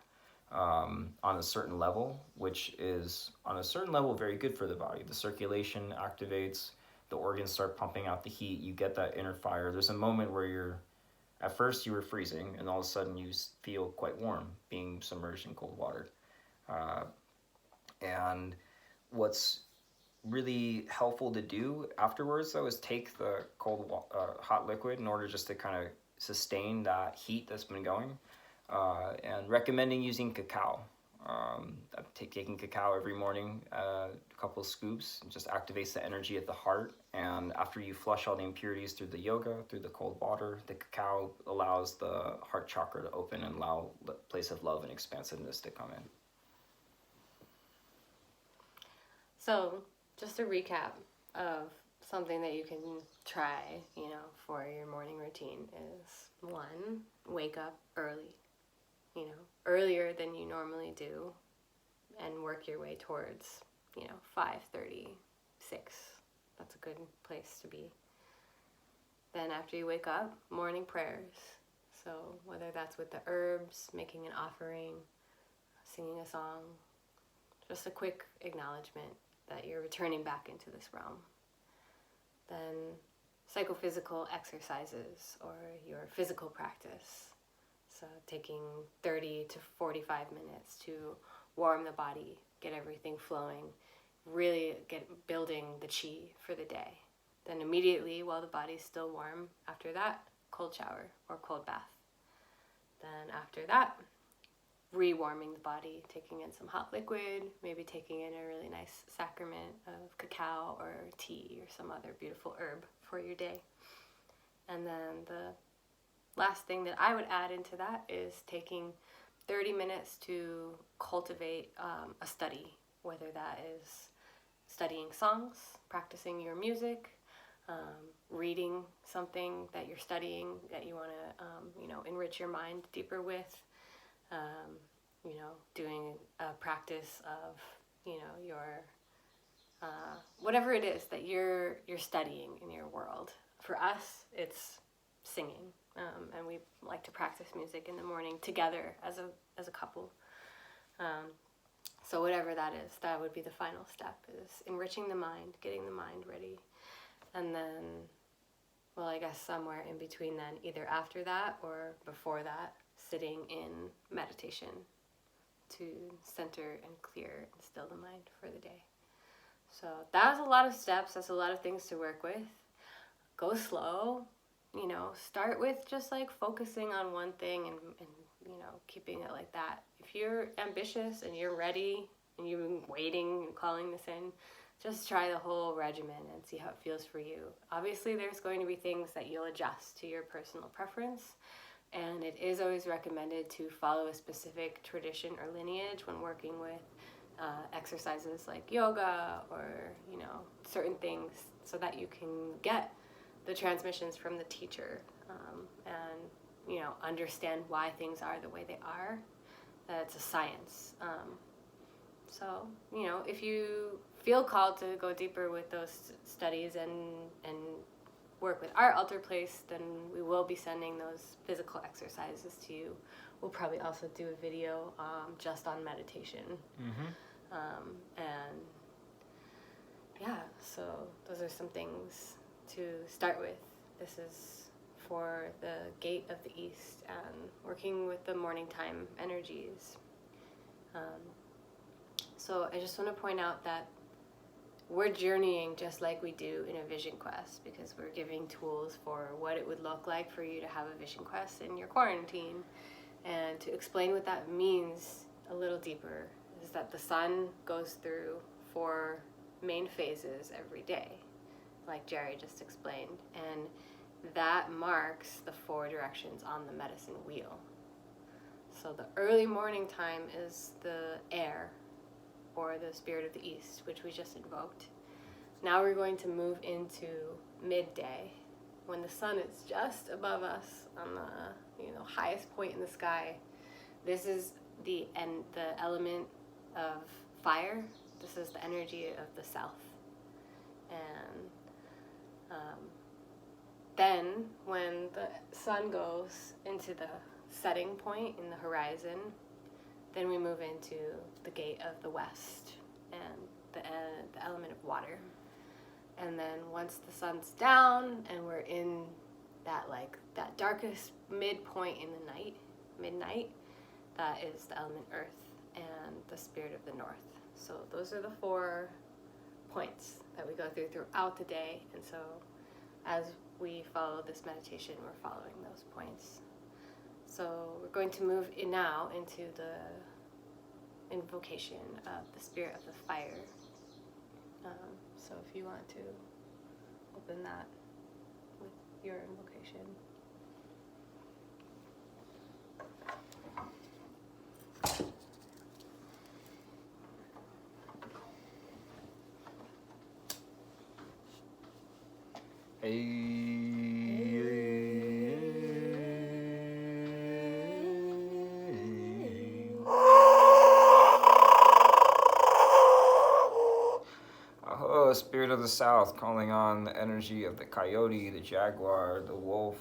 on a certain level, which is on a certain level very good for the body. The circulation activates, the organs start pumping out the heat, you get that inner fire. There's a moment where at first you were freezing, and all of a sudden you feel quite warm being submerged in cold water. And what's really helpful to do afterwards though is take the hot liquid in order just to kind of sustain that heat that's been going, and recommending using cacao. I'm taking cacao every morning, a couple of scoops. It just activates the energy of the heart, and after you flush all the impurities through the yoga, through the cold water, the cacao allows the heart chakra to open and allow the place of love and expansiveness to come in. So, just a recap of something that you can try, for your morning routine is 1, wake up early, earlier than you normally do, and work your way towards, 5:30, 6. That's a good place to be. Then after you wake up, morning prayers. So whether that's with the herbs, making an offering, singing a song, just a quick acknowledgement that you're returning back into this realm. Then psychophysical exercises or your physical practice. So taking 30 to 45 minutes to warm the body, get everything flowing, really get building the chi for the day. Then immediately, while the body's still warm, after that, cold shower or cold bath. Then after that, re-warming the body, taking in some hot liquid, maybe taking in a really nice sacrament of cacao or tea or some other beautiful herb for your day. And then the last thing that I would add into that is taking 30 minutes to cultivate a study, whether that is studying songs, practicing your music, reading something that you're studying that you want to, enrich your mind deeper with, doing a practice of, your whatever it is that you're studying in your world. For us, it's singing, and we like to practice music in the morning together as a couple. So whatever that is, that would be the final step, is enriching the mind, getting the mind ready. And then, well, I guess somewhere in between then, either after that or before that, sitting in meditation to center and clear and still the mind for the day. So that was a lot of steps. That's a lot of things to work with. Go slow. Start with just like focusing on one thing and keeping it like that. If you're ambitious and you're ready and you've been waiting and calling this in, just try the whole regimen and see how it feels for you. Obviously, there's going to be things that you'll adjust to your personal preference, and it is always recommended to follow a specific tradition or lineage when working with exercises like yoga or, certain things, so that you can get the transmissions from the teacher, and understand why things are the way they are. It's a science. So if you feel called to go deeper with those studies and work with our altar place, then we will be sending those physical exercises to you. We'll probably also do a video just on meditation. And yeah, so those are some things to start with. This is for the gate of the east and working with the morning time energies. So I just want to point out that we're journeying just like we do in a vision quest, because we're giving tools for what it would look like for you to have a vision quest in your quarantine. And to explain what that means a little deeper is that the sun goes through 4 main phases every day, like Jerry just explained, and that marks the 4 directions on the medicine wheel. So the early morning time is the air, or the spirit of the east, which we just invoked. Now we're going to move into midday, when the sun is just above us on the highest point in the sky. This is the element of fire. This is the energy of the south. And then when the sun goes into the setting point in the horizon, then we move into the gate of the west and the element of water. And then once the sun's down and we're in that darkest midpoint in the night, midnight, that is the element earth and the spirit of the north. So those are the 4 points that we go through throughout the day. And so as we follow this meditation, we're following those points. So we're going to move in now into the invocation of the spirit of the fire. So if you want to open that with your invocation. Oh, spirit of the south, calling on the energy of the coyote, the jaguar, the wolf,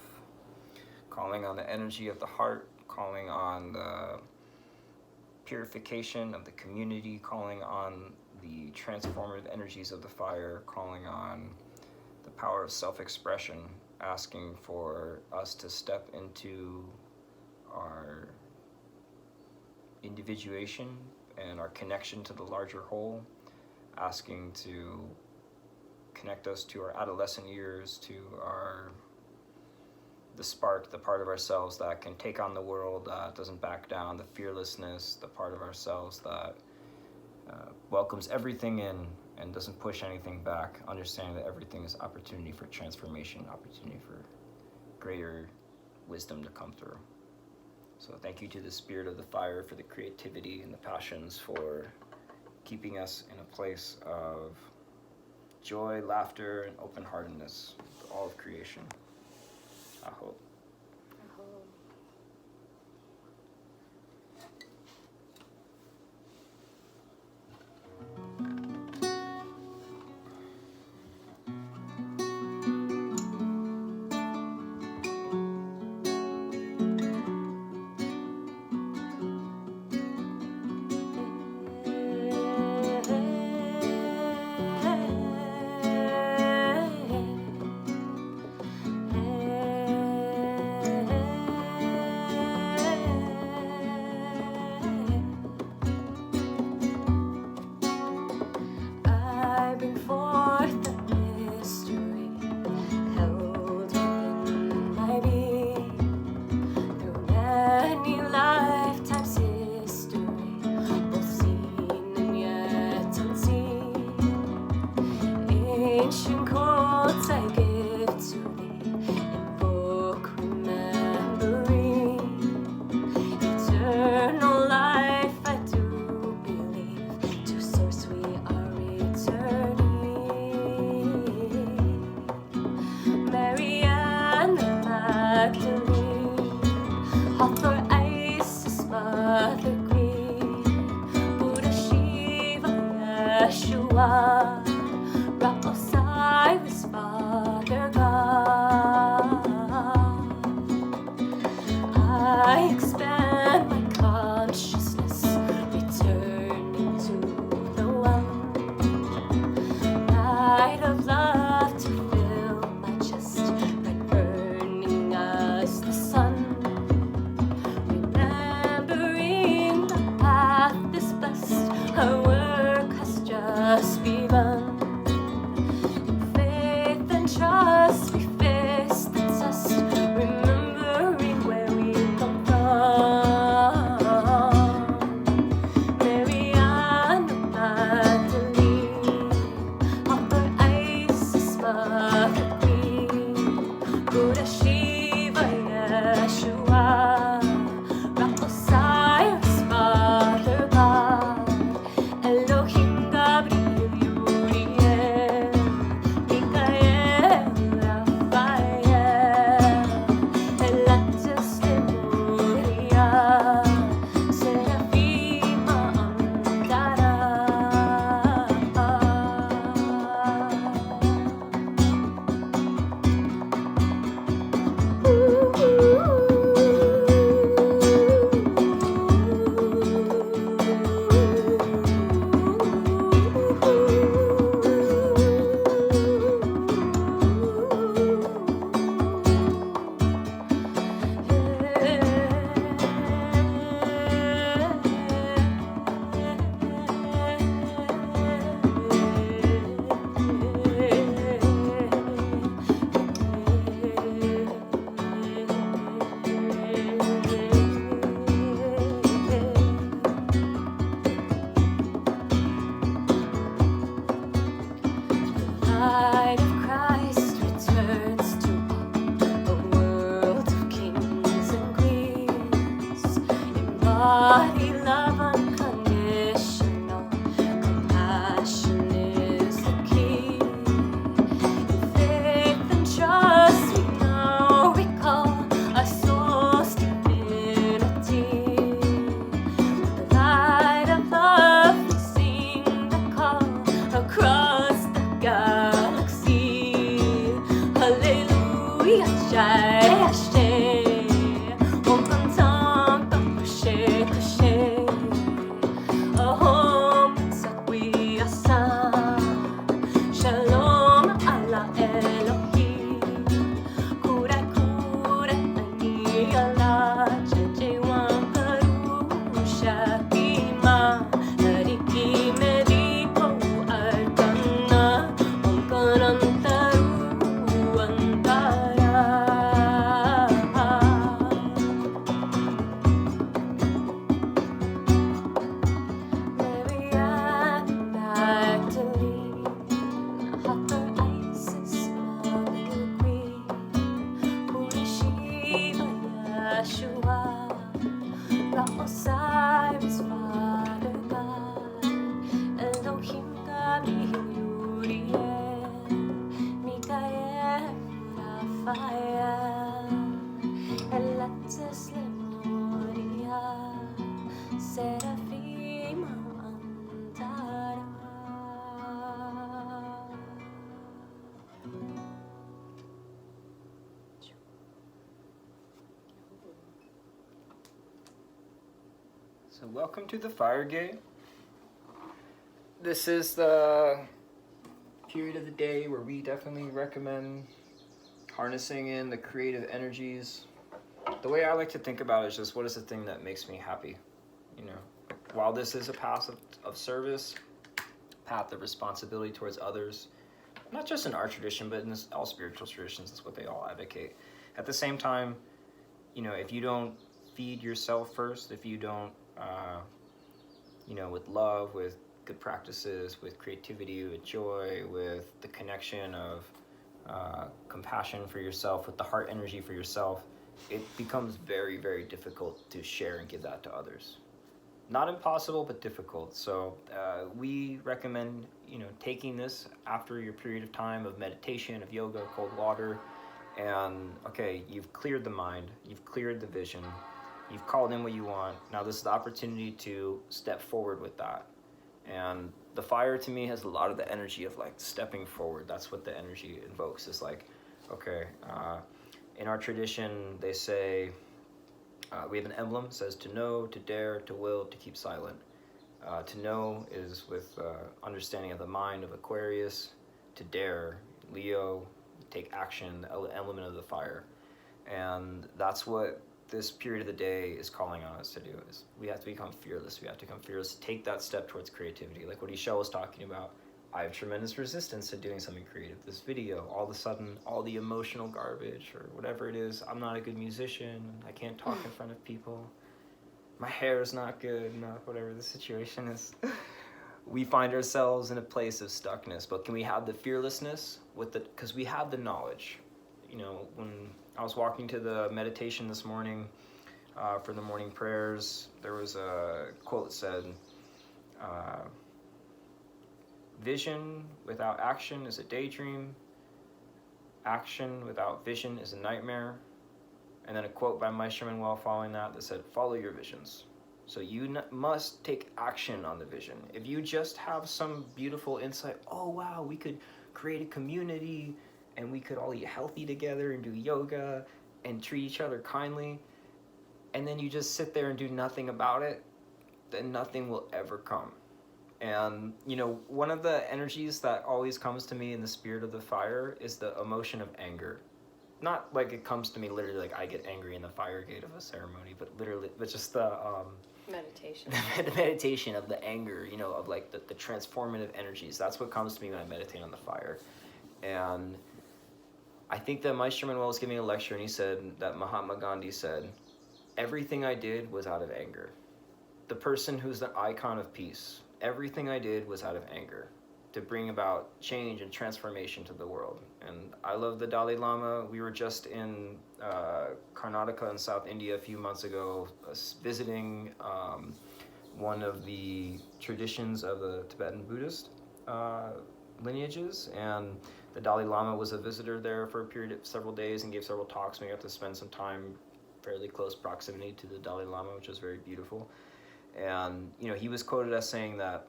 calling on the energy of the heart, calling on the purification of the community, calling on the transformative energies of the fire, calling on the power of self-expression, asking for us to step into our individuation and our connection to the larger whole, asking to connect us to our adolescent years, to the spark, the part of ourselves that can take on the world, that doesn't back down, the fearlessness, the part of ourselves that welcomes everything in and doesn't push anything back, understanding that everything is opportunity for transformation, opportunity for greater wisdom to come through. So thank you to the spirit of the fire for the creativity and the passions, for keeping us in a place of joy, laughter, and open-heartedness for all of creation. Aho. Shalom ala Elohim. Kurai kurai ani ala Jejewan Perusha Kima. Nariki Mediko Artana. Ongkaran Taru Antara. Maybe I'm back to leave. Hopper Isis, Mother Queen. Holy Shiva, Yeshua. La Osiris, Father God. Elohim, Gabriel, Mikael, Raphael. Elatis, Lemuria. Seraphim Antara. So welcome to the Fire Gate. This is the period of the day where we definitely recommend harnessing in the creative energies. The way I like to think about it is just what is the thing that makes me happy? You know, while this is a path of service, path of responsibility towards others, not just in our tradition, but in all spiritual traditions, that's what they all advocate. At the same time, you know, if you don't feed yourself first, if you don't, you know, with love, with good practices, with creativity, with joy, with the connection of compassion for yourself, with the heart energy for yourself, it becomes very, very difficult to share and give that to others. Not impossible, but difficult. So we recommend, you know, taking this after your period of time of meditation, of yoga, cold water, and okay, you've cleared the mind, you've cleared the vision, you've called in what you want. Now this is the opportunity to step forward with that. And the fire to me has a lot of the energy of like stepping forward. That's what the energy invokes, is like, okay, in our tradition, they say, we have an emblem that says to know, to dare, to will, to keep silent. To know is with understanding of the mind of Aquarius. To dare, Leo, take action, the element of the fire. And that's what this period of the day is calling on us to do, is we have to become fearless. We have to become fearless, take that step towards creativity. Like what Ishel was talking about, I have tremendous resistance to doing something creative. This video, all of a sudden, all the emotional garbage or whatever it is, I'm not a good musician, I can't talk in front of people, my hair is not good, not whatever the situation is. We find ourselves in a place of stuckness, but can we have the fearlessness with the, because we have the knowledge. You know, when I was walking to the meditation this morning for the morning prayers, there was a quote that said, vision without action is a daydream. Action without vision is a nightmare. And then a quote by Maestro Manuel following that said, follow your visions. So you must take action on the vision. If you just have some beautiful insight, oh wow, we could create a community and we could all eat healthy together and do yoga and treat each other kindly, and then you just sit there and do nothing about it, then nothing will ever come. And, you know, one of the energies that always comes to me in the spirit of the fire is the emotion of anger. Not like it comes to me literally like I get angry in the fire gate of a ceremony, but literally, but just the meditation. The meditation of the anger, you know, of like the transformative energies. That's what comes to me when I meditate on the fire. And I think that Maestro Manuel was giving a lecture and he said that Mahatma Gandhi said, everything I did was out of anger. The person who's the icon of peace, everything I did was out of anger to bring about change and transformation to the world. And I love the Dalai Lama. We were just in Karnataka in South India a few months ago, visiting one of the traditions of the Tibetan Buddhist lineages, and the Dalai Lama was a visitor there for a period of several days and gave several talks, and we got to spend some time fairly close proximity to the Dalai Lama, which was very beautiful. And, you know, he was quoted as saying that,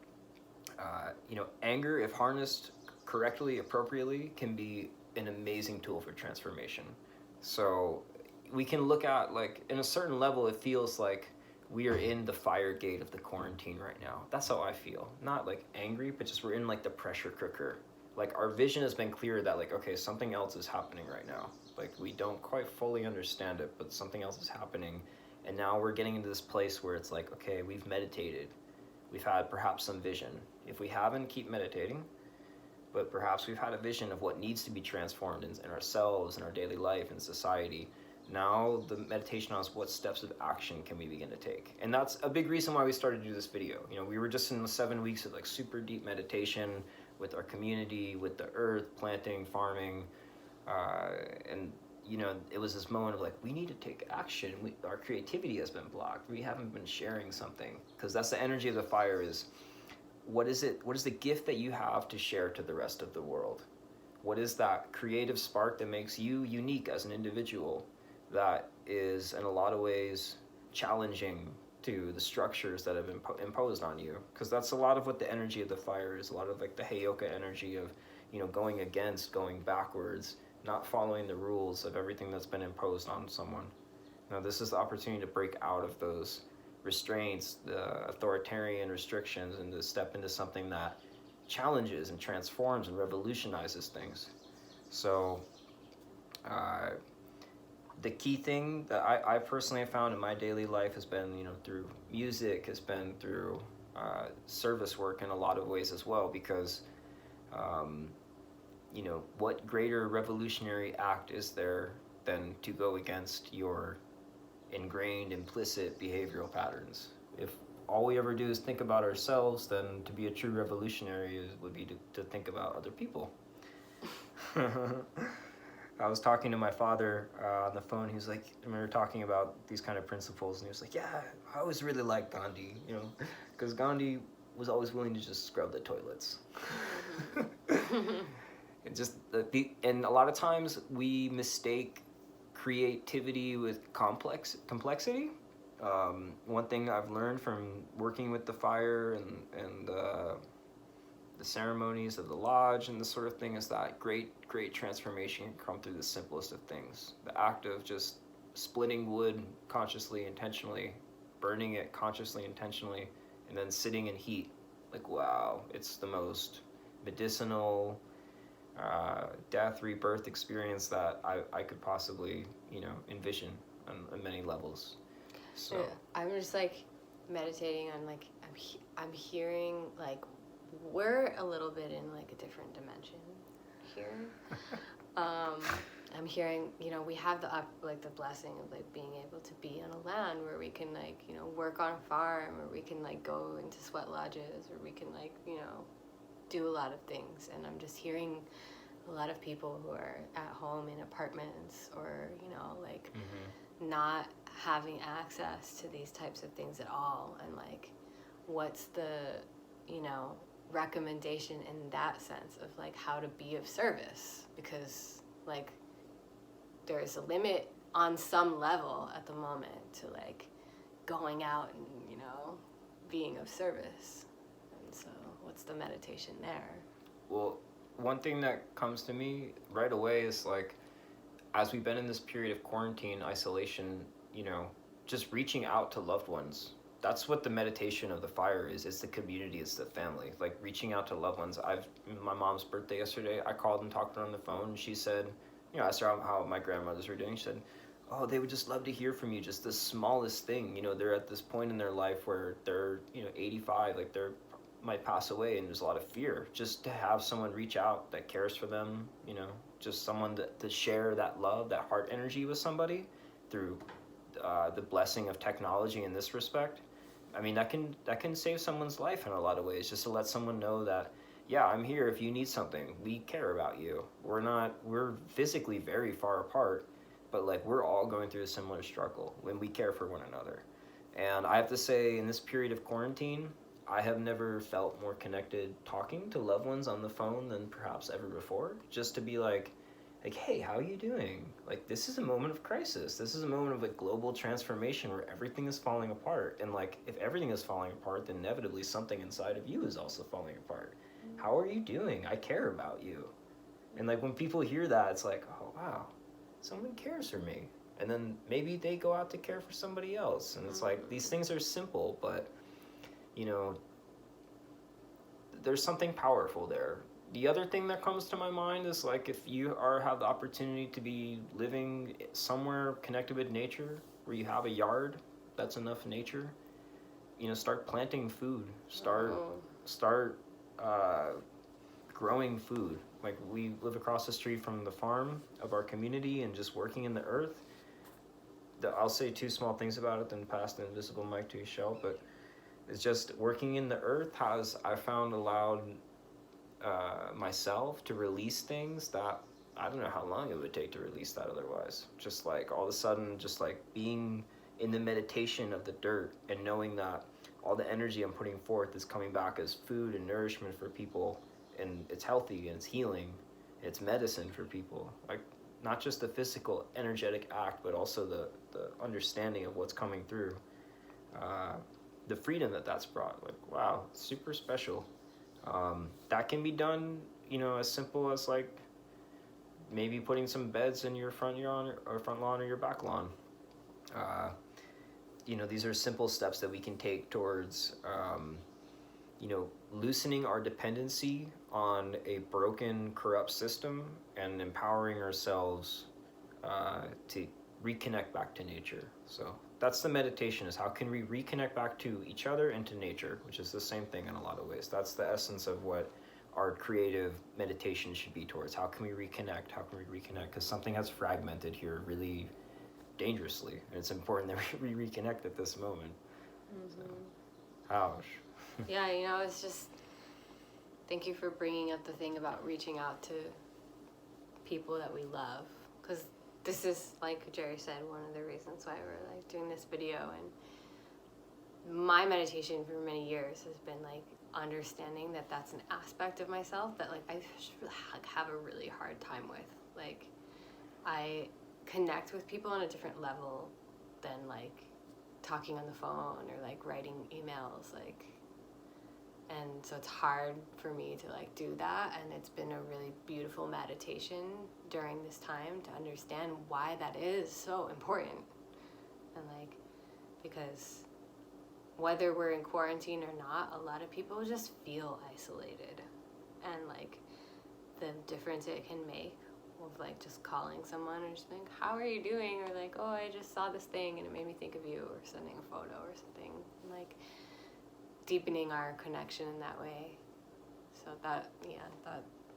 you know, anger, if harnessed correctly, appropriately, can be an amazing tool for transformation. So we can look at, like, in a certain level, it feels like we are in the fire gate of the quarantine right now. That's how I feel. Not like angry, but just we're in like the pressure cooker. like our vision has been clear that like, okay, something else is happening right now. Like we don't quite fully understand it, but something else is happening. And now we're getting into this place where it's like, okay, we've meditated. We've had perhaps some vision. If we haven't, keep meditating. But perhaps we've had a vision of what needs to be transformed in ourselves, in our daily life, in society. Now the meditation on is what steps of action can we begin to take. And that's a big reason why we started to do this video. You know, we were just in the 7 weeks of like super deep meditation with our community, with the earth, planting, farming, and you know, it was this moment of like, we need to take action. Our creativity has been blocked. We haven't been sharing something, because that's the energy of the fire. Is what is it? What is the gift that you have to share to the rest of the world? What is that creative spark that makes you unique as an individual, that is in a lot of ways challenging to the structures that have been imposed on you? Because that's a lot of what the energy of the fire is. A lot of like the Heyoka energy of, you know, going against, going backwards, not following the rules of everything that's been imposed on someone. Now this is the opportunity to break out of those restraints, the authoritarian restrictions, and to step into something that challenges and transforms and revolutionizes things. So the key thing that I personally have found in my daily life has been, you know, through music, has been through service work in a lot of ways as well, because you know, what greater revolutionary act is there than to go against your ingrained, implicit behavioral patterns? If all we ever do is think about ourselves, then to be a true revolutionary would be to think about other people. I was talking to my father on the phone. He was like, we were talking about these kind of principles, and he was like, yeah, I always really liked Gandhi, you know, because Gandhi was always willing to just scrub the toilets. It just and a lot of times we mistake creativity with complexity. One thing I've learned from working with the fire and the ceremonies of the lodge and this sort of thing is that great transformation can come through the simplest of things. The act of just splitting wood consciously, intentionally, burning it consciously, intentionally, and then sitting in heat. Like, wow, it's the most medicinal death, rebirth experience that I could possibly, you know, envision on many levels. So yeah, I'm just like meditating on like I'm hearing like we're a little bit in like a different dimension here. I'm hearing, you know, we have the blessing of like being able to be on a land where we can like, you know, work on a farm, or we can like go into sweat lodges, or we can like, you know, do a lot of things. And I'm just hearing a lot of people who are at home in apartments, or, you know, like not having access to these types of things at all. And like, what's the, you know, recommendation in that sense of like how to be of service? Because like there's a limit on some level at the moment to like going out and, you know, being of service. And so what's the meditation there? Well, one thing that comes to me right away is like, as we've been in this period of quarantine, isolation, you know, just reaching out to loved ones. That's what the meditation of the fire is. It's the community, it's the family. Like reaching out to loved ones. My mom's birthday yesterday, I called and talked to her on the phone, and she said, you know, I asked her how my grandmothers were doing. She said, oh, they would just love to hear from you, just the smallest thing. You know, they're at this point in their life where they're, you know, 85, like they're might pass away, and there's a lot of fear. Just to have someone reach out that cares for them, you know, just someone to share that love, that heart energy with somebody through the blessing of technology in this respect. I mean, that can save someone's life in a lot of ways, just to let someone know that, yeah, I'm here if you need something. We care about you. We're physically very far apart, but like we're all going through a similar struggle when we care for one another. And I have to say, in this period of quarantine, I have never felt more connected talking to loved ones on the phone than perhaps ever before. Just to be like, hey, how are you doing? Like, this is a moment of crisis. This is a moment of like global transformation where everything is falling apart. And like, if everything is falling apart, then inevitably something inside of you is also falling apart. How are you doing? I care about you. And like, when people hear that, it's like, oh, wow, someone cares for me. And then maybe they go out to care for somebody else. And it's like, these things are simple, but, you know, there's something powerful there. The other thing that comes to my mind is like if you have the opportunity to be living somewhere connected with nature, where you have a yard that's enough nature, start planting food. Start uh, growing food. Like we live across the street from the farm of our community, and just working in the earth. I'll say two small things about it, then pass the invisible mic to Michelle. But it's just working in the earth has, I found, allowed myself to release things that I don't know how long it would take to release that otherwise. Just like all of a sudden, just like being in the meditation of the dirt and knowing that all the energy I'm putting forth is coming back as food and nourishment for people, and it's healthy and it's healing, it's medicine for people. Like not just the physical energetic act, but also the understanding of what's coming through. The freedom that's brought, like wow, super special. That can be done, as simple as like maybe putting some beds in your front lawn or your back lawn. These are simple steps that we can take towards, loosening our dependency on a broken, corrupt system and empowering ourselves to reconnect back to nature. So that's the meditation, is how can we reconnect back to each other and to nature, which is the same thing in a lot of ways. That's the essence of what our creative meditation should be towards. How can we reconnect? Because something has fragmented here really dangerously, and it's important that we reconnect at this moment. So, ouch. Yeah, it's just, thank you for bringing up the thing about reaching out to people that we love, because this is, like Jerry said, one of the reasons why we're like doing this video. And my meditation for many years has been like understanding that that's an aspect of myself that like I have a really hard time with. Like I connect with people on a different level than like talking on the phone or like writing emails, like, and so it's hard for me to like do that. And it's been a really beautiful meditation during this time to understand why that is so important. And like, because whether we're in quarantine or not, a lot of people just feel isolated, and like the difference it can make of like just calling someone or just being, how are you doing? Or like, oh, I just saw this thing and it made me think of you, or sending a photo or something, and like deepening our connection in that way. So that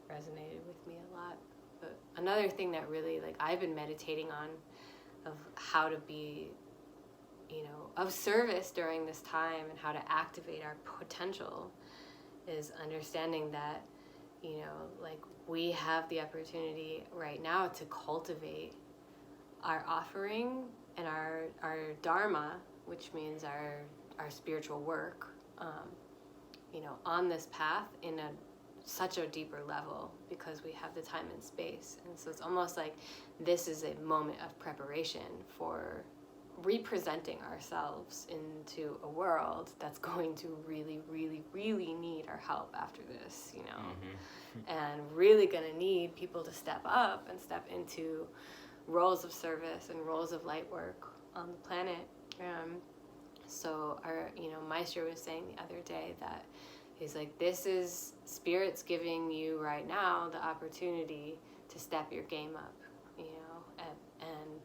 resonated with me a lot. But another thing that really like I've been meditating on of how to be, of service during this time and how to activate our potential is understanding that, like we have the opportunity right now to cultivate our offering and our dharma, which means our spiritual work, on this path in such a deeper level, because we have the time and space. And so it's almost like this is a moment of preparation for representing ourselves into a world that's going to really, really, really need our help after this, and really going to need people to step up and step into roles of service and roles of light work on the planet. So our, Maestro was saying the other day that he's like, this is Spirit's giving you right now the opportunity to step your game up, and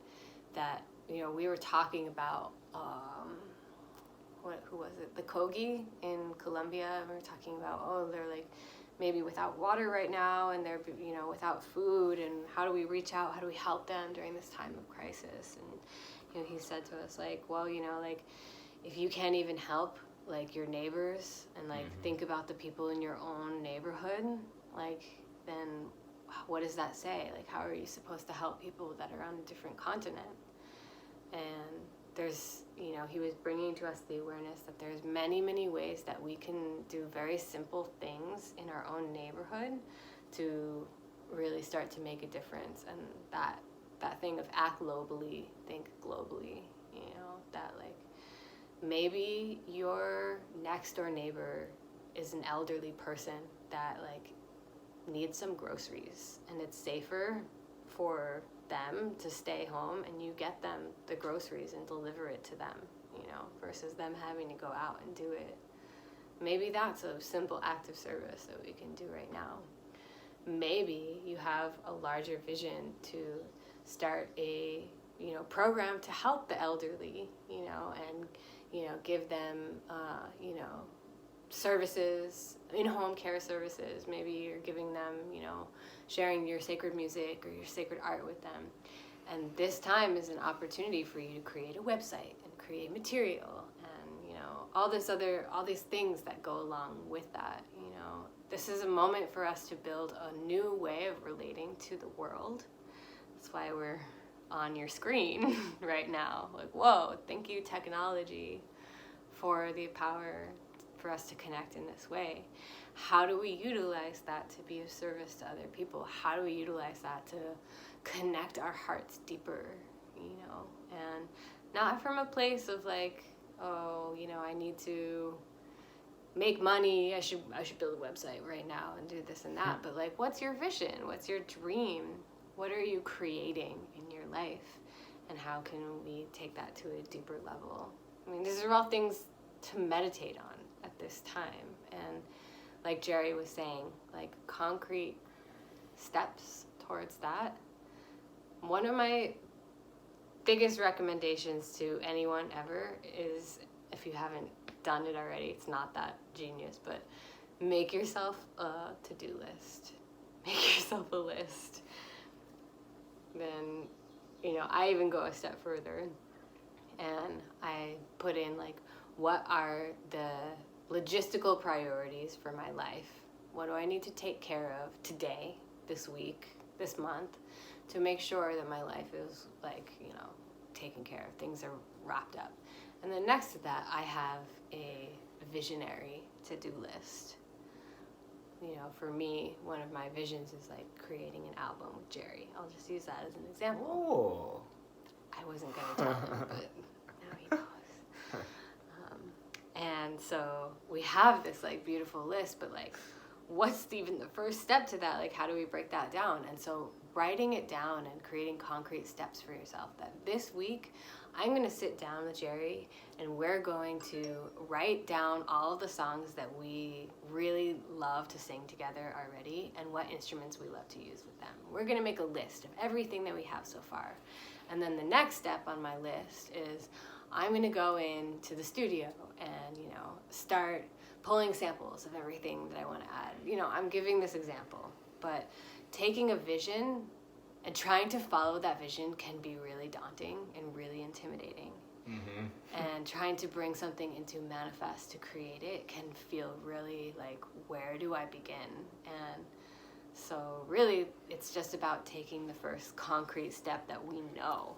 that, we were talking about, who was it? The Kogi in Colombia. We were talking about, they're like maybe without water right now, and they're, without food, and how do we reach out? How do we help them during this time of crisis? And, he said to us like, well, like if you can't even help like your neighbors and like think about the people in your own neighborhood, like then what does that say? Like how are you supposed to help people that are on a different continent? And there's, he was bringing to us the awareness that there's many, many ways that we can do very simple things in our own neighborhood to really start to make a difference. And that thing of act globally, think globally, that like maybe your next door neighbor is an elderly person that like needs some groceries, and it's safer for them to stay home and you get them the groceries and deliver it to them, versus them having to go out and do it. Maybe that's a simple act of service that we can do right now. maybe you have a larger vision to start a, program to help the elderly, and, give them, services, in-home care services. Maybe you're giving them, sharing your sacred music or your sacred art with them. And this time is an opportunity for you to create a website and create material and, all these things that go along with that. This is a moment for us to build a new way of relating to the world. That's why we're on your screen right now. Like, whoa, thank you, technology, for the power for us to connect in this way. How do we utilize that to be of service to other people? How do we utilize that to connect our hearts deeper, and not from a place of like, oh, I need to make money, I should build a website right now and do this and that. But like, what's your vision? What's your dream? What are you creating in your life? And how can we take that to a deeper level? I mean, these are all things to meditate on at this time. And like Jerry was saying, like concrete steps towards that. One of my biggest recommendations to anyone ever is, if you haven't done it already, it's not that genius, but make yourself a to-do list. Make yourself a list. Then, I even go a step further and I put in like, what are the logistical priorities for my life? What do I need to take care of today, this week, this month, to make sure that my life is like, taken care of, things are wrapped up. And then next to that, I have a visionary to-do list. For me, one of my visions is like creating an album with Jerry. I'll just use that as an example. Oh. I wasn't going to tell him, but now he knows. And so we have this like beautiful list, but like, what's even the first step to that? Like, how do we break that down? And so writing it down and creating concrete steps for yourself, that this week I'm going to sit down with Jerry and we're going to write down all of the songs that we really love to sing together already and what instruments we love to use with them. We're going to make a list of everything that we have so far. And then the next step on my list is I'm going to go into the studio and, start pulling samples of everything that I want to add. I'm giving this example, but taking a vision and trying to follow that vision can be really daunting and really intimidating. Mm-hmm. And trying to bring something into manifest to create it can feel really like, where do I begin? And so really, it's just about taking the first concrete step that we know.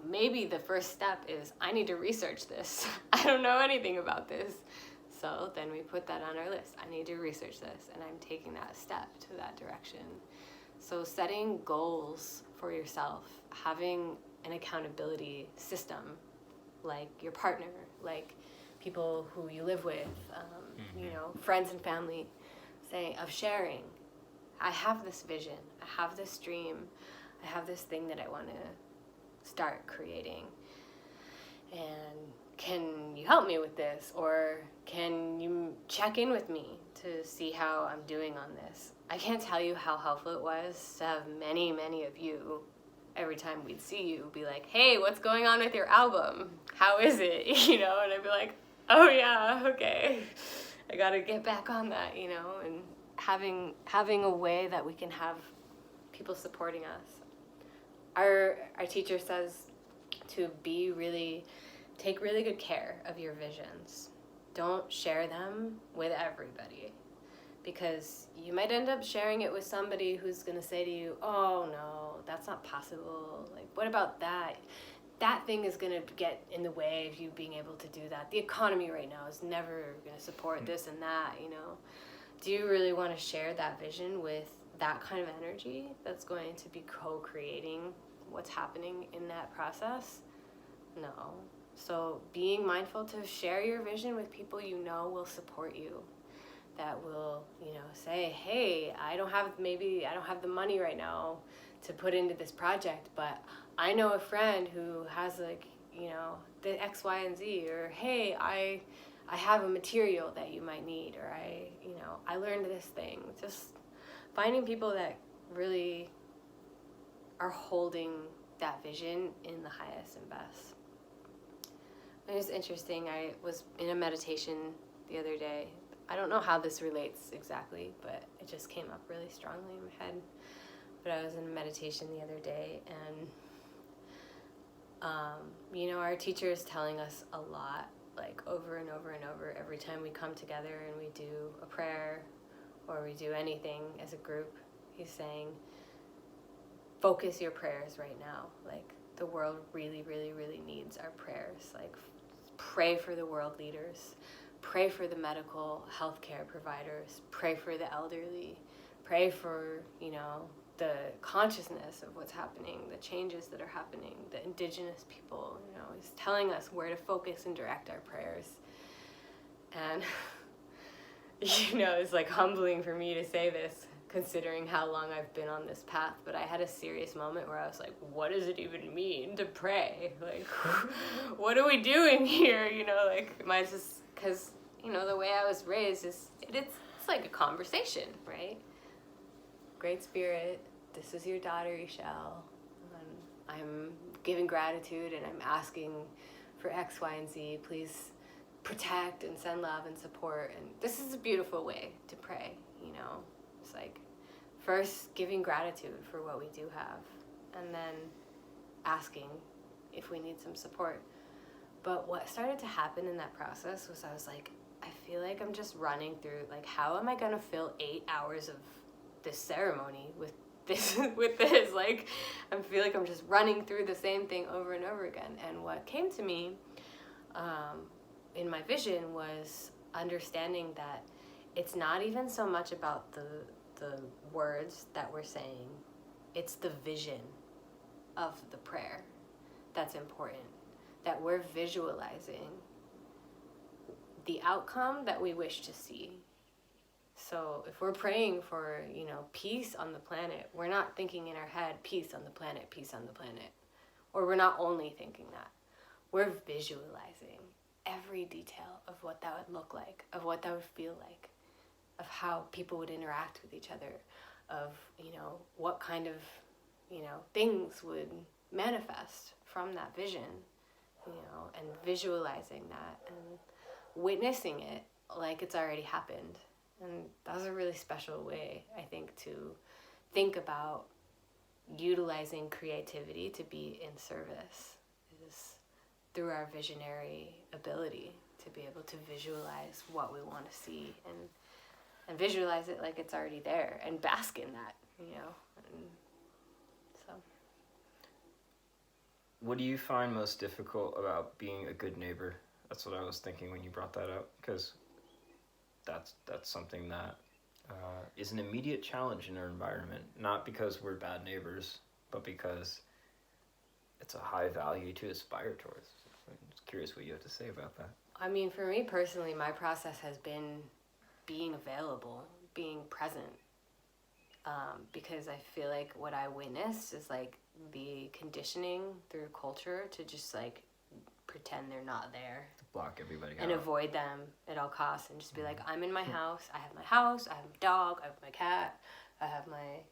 Maybe the first step is, I need to research this. I don't know anything about this. So then we put that on our list. I need to research this, and I'm taking that step to that direction. So setting goals for yourself, having an accountability system, like your partner, like people who you live with, friends and family, of sharing. I have this vision. I have this dream. I have this thing that I want to start creating. And can you help me with this? Or can you check in with me to see how I'm doing on this? I can't tell you how helpful it was to have many, many of you, every time we'd see you, be like, hey, what's going on with your album? How is it? And I'd be like, oh yeah, okay. I gotta get back on that, and having a way that we can have people supporting us. Our teacher says to take really good care of your visions. Don't share them with everybody, because you might end up sharing it with somebody who's going to say to you, oh no, that's not possible. Like, what about that? That thing is going to get in the way of you being able to do that. The economy right now is never going to support this and that, Do you really want to share that vision with that kind of energy that's going to be co-creating what's happening in that process? No. So being mindful to share your vision with people will support you, that will, say, hey, I don't have the money right now to put into this project, but I know a friend who has the X, Y, and Z, or hey, I have a material that you might need, or I learned this thing. Just finding people that really are holding that vision in the highest and best. It was interesting. I was in a meditation the other day. I don't know how this relates exactly, but it just came up really strongly in my head. But I was in a meditation the other day, and our teacher is telling us a lot, like over and over and over, every time we come together and we do a prayer or we do anything as a group. He's saying, focus your prayers right now. Like, the world really, really, really needs our prayers. Like, pray for the world leaders, pray for the medical healthcare providers, pray for the elderly, pray for, the consciousness of what's happening, the changes that are happening, the indigenous people. He's telling us where to focus and direct our prayers. And, it's like humbling for me to say this, considering how long I've been on this path, but I had a serious moment where I was like, what does it even mean to pray? Like, what are we doing here? Am I just, because, the way I was raised is, it's like a conversation, right? Great Spirit, this is your daughter, Ishel. I'm giving gratitude and I'm asking for X, Y, and Z. Please protect and send love and support. And this is a beautiful way to pray, It's like, first giving gratitude for what we do have, and then asking if we need some support. But what started to happen in that process was I was like, I feel like I'm just running through, like, how am I going to fill 8 hours of this ceremony with this? Like, I feel like I'm just running through the same thing over and over again. And what came to me in my vision was understanding that it's not even so much about the words that we're saying, it's the vision of the prayer that's important, that we're visualizing the outcome that we wish to see. So if we're praying for, peace on the planet, we're not thinking in our head, peace on the planet, peace on the planet. Or we're not only thinking that. We're visualizing every detail of what that would look like, of what that would feel like, of how people would interact with each other, of, what kind of, things would manifest from that vision, and visualizing that and witnessing it like it's already happened. And that's a really special way, I think, to think about utilizing creativity to be in service, is through our visionary ability to be able to visualize what we want to see and visualize it like it's already there and bask in that, And so. What do you find most difficult about being a good neighbor? That's what I was thinking when you brought that up, because that's something that is an immediate challenge in our environment, not because we're bad neighbors, but because it's a high value to aspire towards. I'm just curious what you have to say about that. I mean, for me personally, my process has been being available, being present, because I feel like what I witnessed is like the conditioning through culture to just like pretend they're not there. To block everybody out. And avoid them at all costs and just be like, I'm in my house, I have my house, I have a dog, I have my cat, I have my,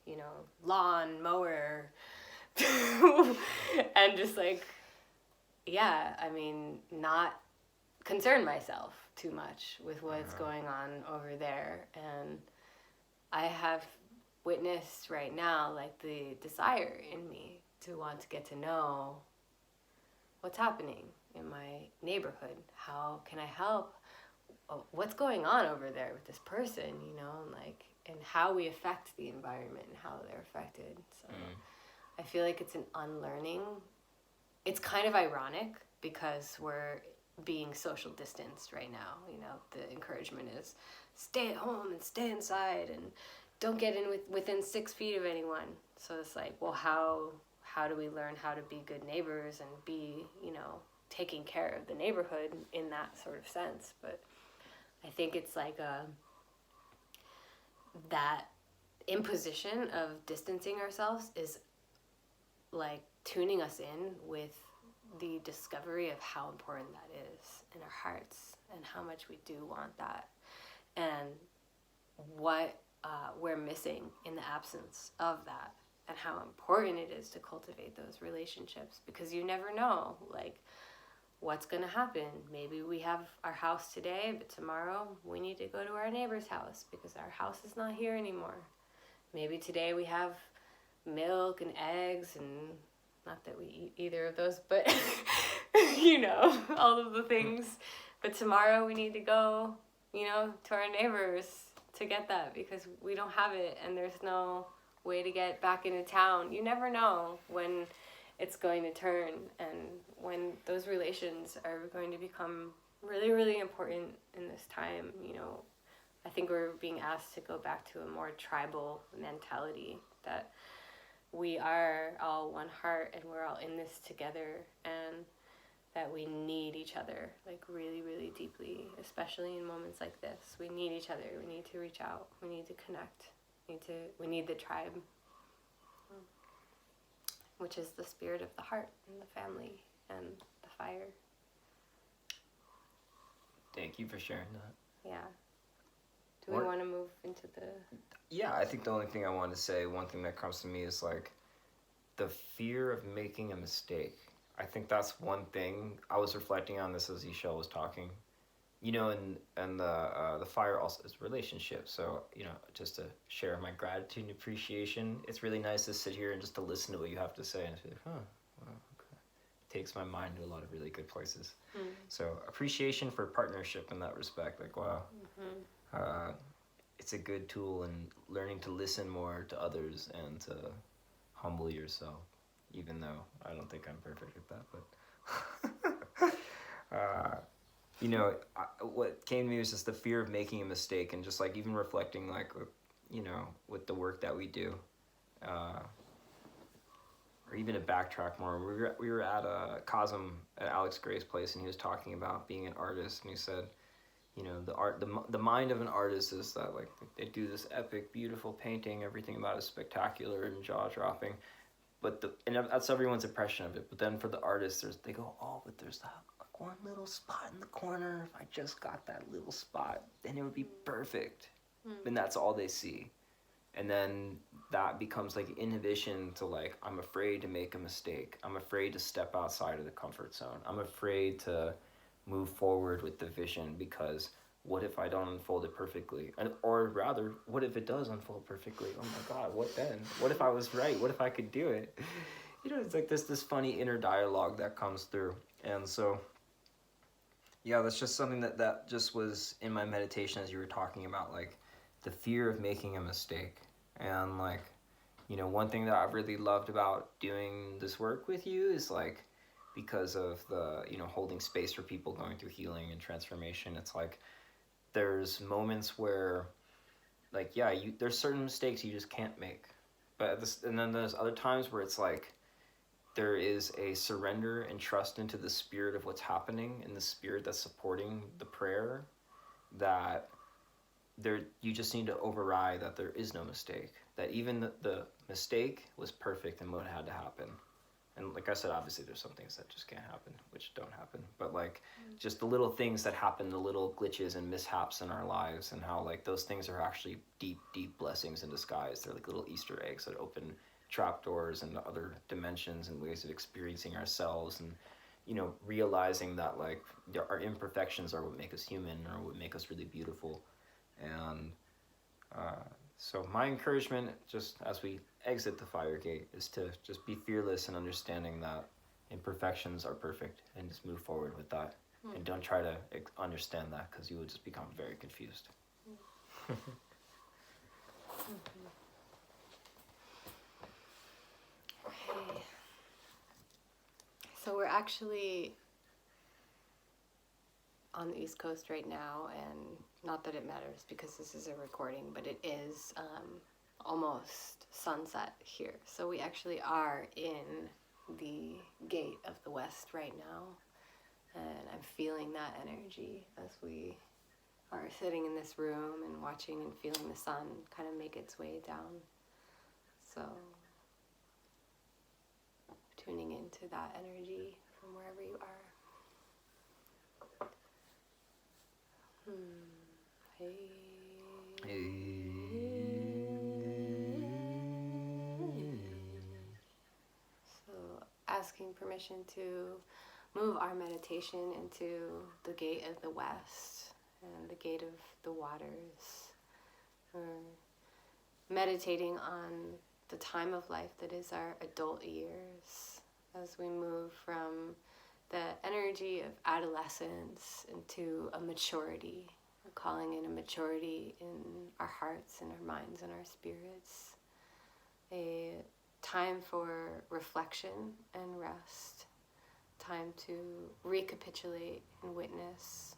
lawn mower. And just like, not concern myself too much with what's going on over there. And I have witnessed right now, like, the desire in me to want to get to know what's happening in my neighborhood. How can I help? What's going on over there with this person, and how we affect the environment and how they're affected. So I feel like it's an unlearning. It's kind of ironic because we're being social distanced right now. The encouragement is stay at home and stay inside and don't get in within 6 feet of anyone. So it's like, well, how do we learn how to be good neighbors and be, taking care of the neighborhood in that sort of sense? But I think it's like that imposition of distancing ourselves is like tuning us in with the discovery of how important that is in our hearts and how much we do want that, and what we're missing in the absence of that, and how important it is to cultivate those relationships, because you never know, like, what's going to happen. Maybe we have our house today, but tomorrow we need to go to our neighbor's house because our house is not here anymore. Maybe today we have milk and eggs, and not that we eat either of those, but you know, all of the things. But tomorrow we need to go, you know, to our neighbors to get that because we don't have it, and there's no way to get back into town. You never know when it's going to turn, and when those relations are going to become really, really important in this time. You know, I think we're being asked to go back to a more tribal mentality, that we are all one heart and we're all in this together, and that we need each other, like, really, really deeply, especially in moments like this. We need each other. We need to reach out. We need to connect. We need the tribe, which is the spirit of the heart and the family and the fire. Thank you for sharing that. Yeah. Do we want to move into the... Yeah, I think the only thing I wanted to say, one thing that comes to me is, like, the fear of making a mistake. I think that's one thing. I was reflecting on this as Ishel was talking. You know, and the fire also is relationships. So, you know, just to share my gratitude and appreciation, it's really nice to sit here and just to listen to what you have to say and be like, well, okay. It takes my mind to a lot of really good places. Mm-hmm. So appreciation for partnership in that respect. Like, wow, it's a good tool in learning to listen more to others and to humble yourself, even though I don't think I'm perfect at that, but you know, what came to me was just the fear of making a mistake, and just, like, even reflecting, like, you know, with the work that we do, or even to backtrack more, we were at Cosm at Alex Gray's place, and he was talking about being an artist, and he said, you know, the mind of an artist is that, like, they do this epic, beautiful painting, everything about it is spectacular and jaw-dropping, but that's everyone's impression of it. But then for the artist, they go, oh, but there's that, like, one little spot in the corner. If I just got that little spot, then it would be perfect. And that's all they see. And then that becomes, like, inhibition to, like, I'm afraid to make a mistake. I'm afraid to step outside of the comfort zone. I'm afraid to move forward with the vision, because what if I don't unfold it perfectly? Or rather, what if it does unfold perfectly? Oh my God, what then? What if I was right? What if I could do it? You know, it's like this funny inner dialogue that comes through. And so, yeah, that's just something that just was in my meditation as you were talking about, like, the fear of making a mistake. And, like, you know, one thing that I've really loved about doing this work with you is, like, because of the, you know, holding space for people going through healing and transformation, it's like there's moments where, like, yeah, there's certain mistakes you just can't make, and then there's other times where it's like there is a surrender and trust into the spirit of what's happening and the spirit that's supporting the prayer, that you just need to override that there is no mistake, that even the mistake was perfect in what had to happen. And like I said, obviously there's some things that just can't happen, which don't happen. But, like, just the little things that happen, the little glitches and mishaps in our lives, and how, like, those things are actually deep, deep blessings in disguise. They're like little Easter eggs that open trapdoors into other dimensions and ways of experiencing ourselves, and, you know, realizing that, like, our imperfections are what make us human, or what make us really beautiful. And so my encouragement, just as we exit the fire gate, is to just be fearless in understanding that imperfections are perfect, and just move forward with that. And don't try to understand that, because you will just become very confused. Okay. So we're actually on the East Coast right now, and not that it matters because this is a recording, but it is almost sunset here. So we actually are in the gate of the West right now, and I'm feeling that energy as we are sitting in this room and watching and feeling the sun kind of make its way down. So tuning into that energy from wherever you are. Hey. Hey. asking permission to move our meditation into the gate of the West and the gate of the waters. We're meditating on the time of life that is our adult years as we move from the energy of adolescence into a maturity. We're calling in a maturity in our hearts and our minds and our spirits. A time for reflection and rest. Time to recapitulate and witness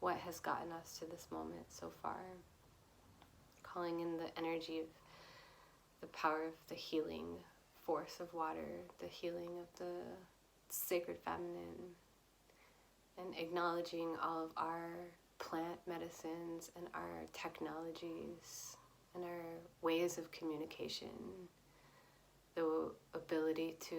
what has gotten us to this moment so far. Calling in the energy of the power of the healing force of water, the healing of the sacred feminine, and acknowledging all of our plant medicines and our technologies and our ways of communication, the ability to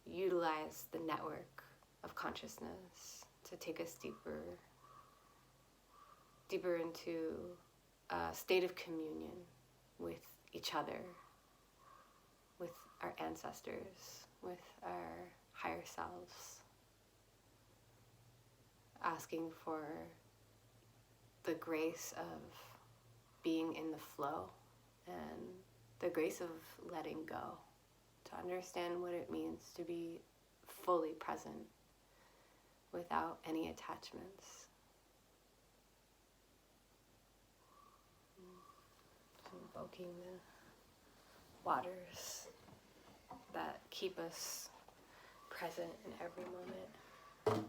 utilize the network of consciousness to take us deeper into a state of communion with each other, with our ancestors, with our higher selves, asking for the grace of being in the flow and the grace of letting go, to understand what it means to be fully present without any attachments. Invoking the waters that keep us present in every moment.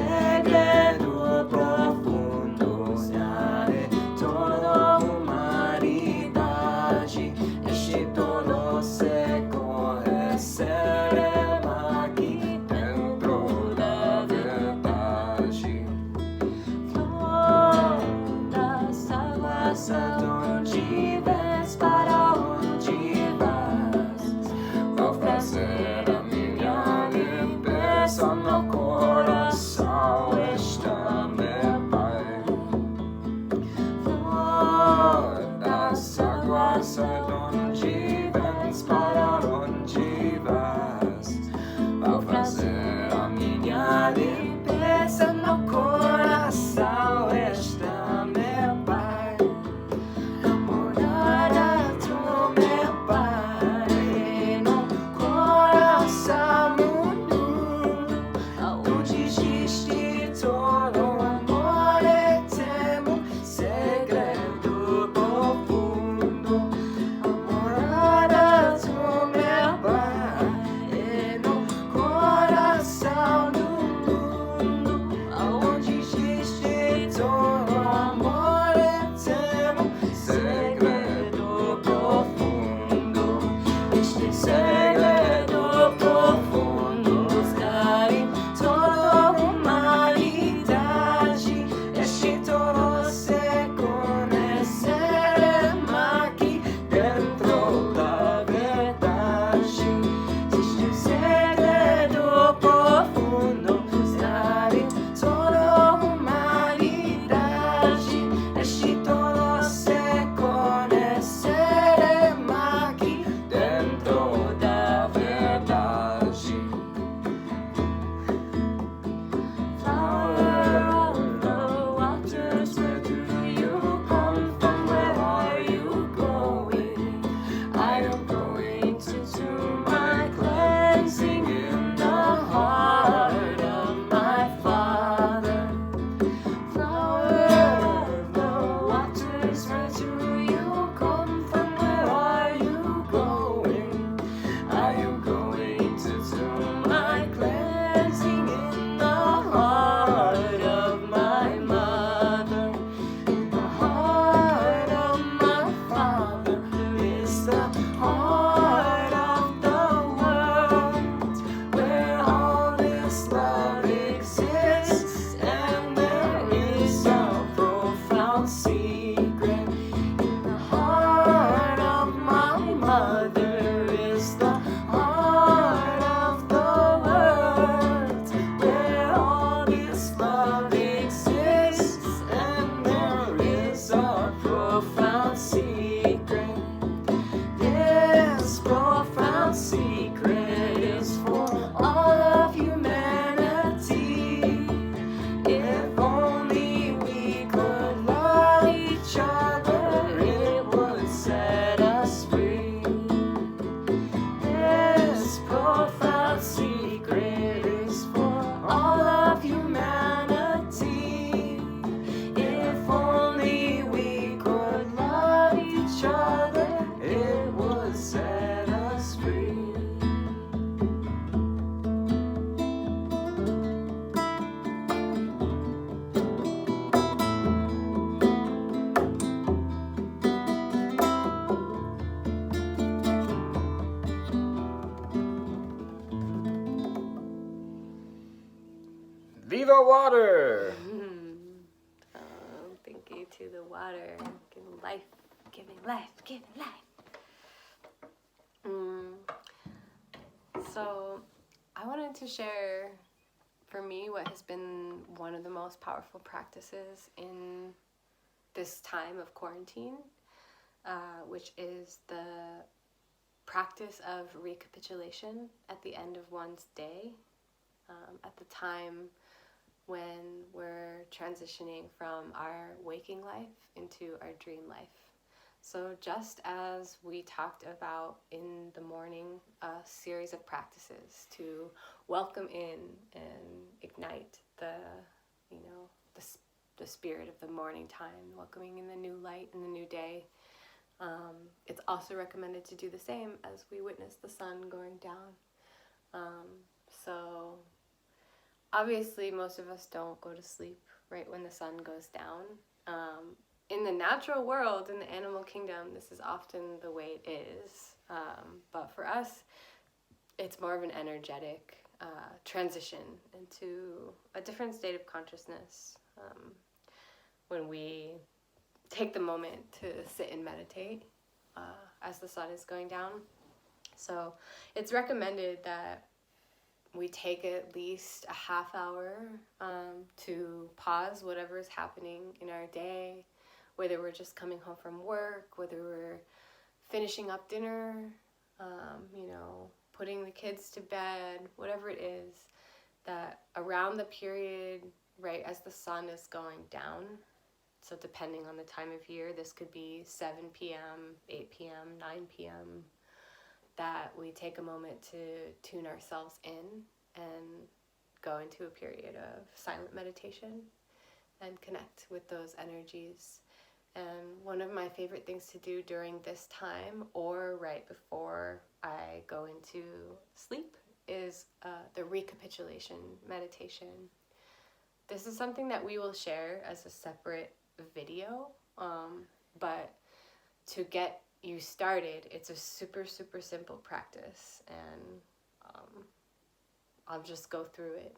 Segredo the water. Thank you to the water, giving life, giving life, giving life. So I wanted to share, for me, what has been one of the most powerful practices in this time of quarantine, which is the practice of recapitulation at the end of one's day, at the time when we're transitioning from our waking life into our dream life. So just as we talked about in the morning, a series of practices to welcome in and ignite the spirit of the morning time, welcoming in the new light and the new day. It's also recommended to do the same as we witness the sun going down. So obviously most of us don't go to sleep right when the sun goes down. In the natural world, in the animal kingdom, this is often the way it is. But for us, it's more of an energetic transition into a different state of consciousness when we take the moment to sit and meditate as the sun is going down. So it's recommended that we take at least a half hour to pause whatever is happening in our day, whether we're just coming home from work, whether we're finishing up dinner, putting the kids to bed, whatever it is, that around the period, right as the sun is going down, so depending on the time of year, this could be 7 p.m., 8 p.m., 9 p.m., that we take a moment to tune ourselves in and go into a period of silent meditation and connect with those energies. And one of my favorite things to do during this time or right before I go into sleep is the recapitulation meditation. This is something that we will share as a separate video, but to get you started, it's a super, super simple practice, and I'll just go through it.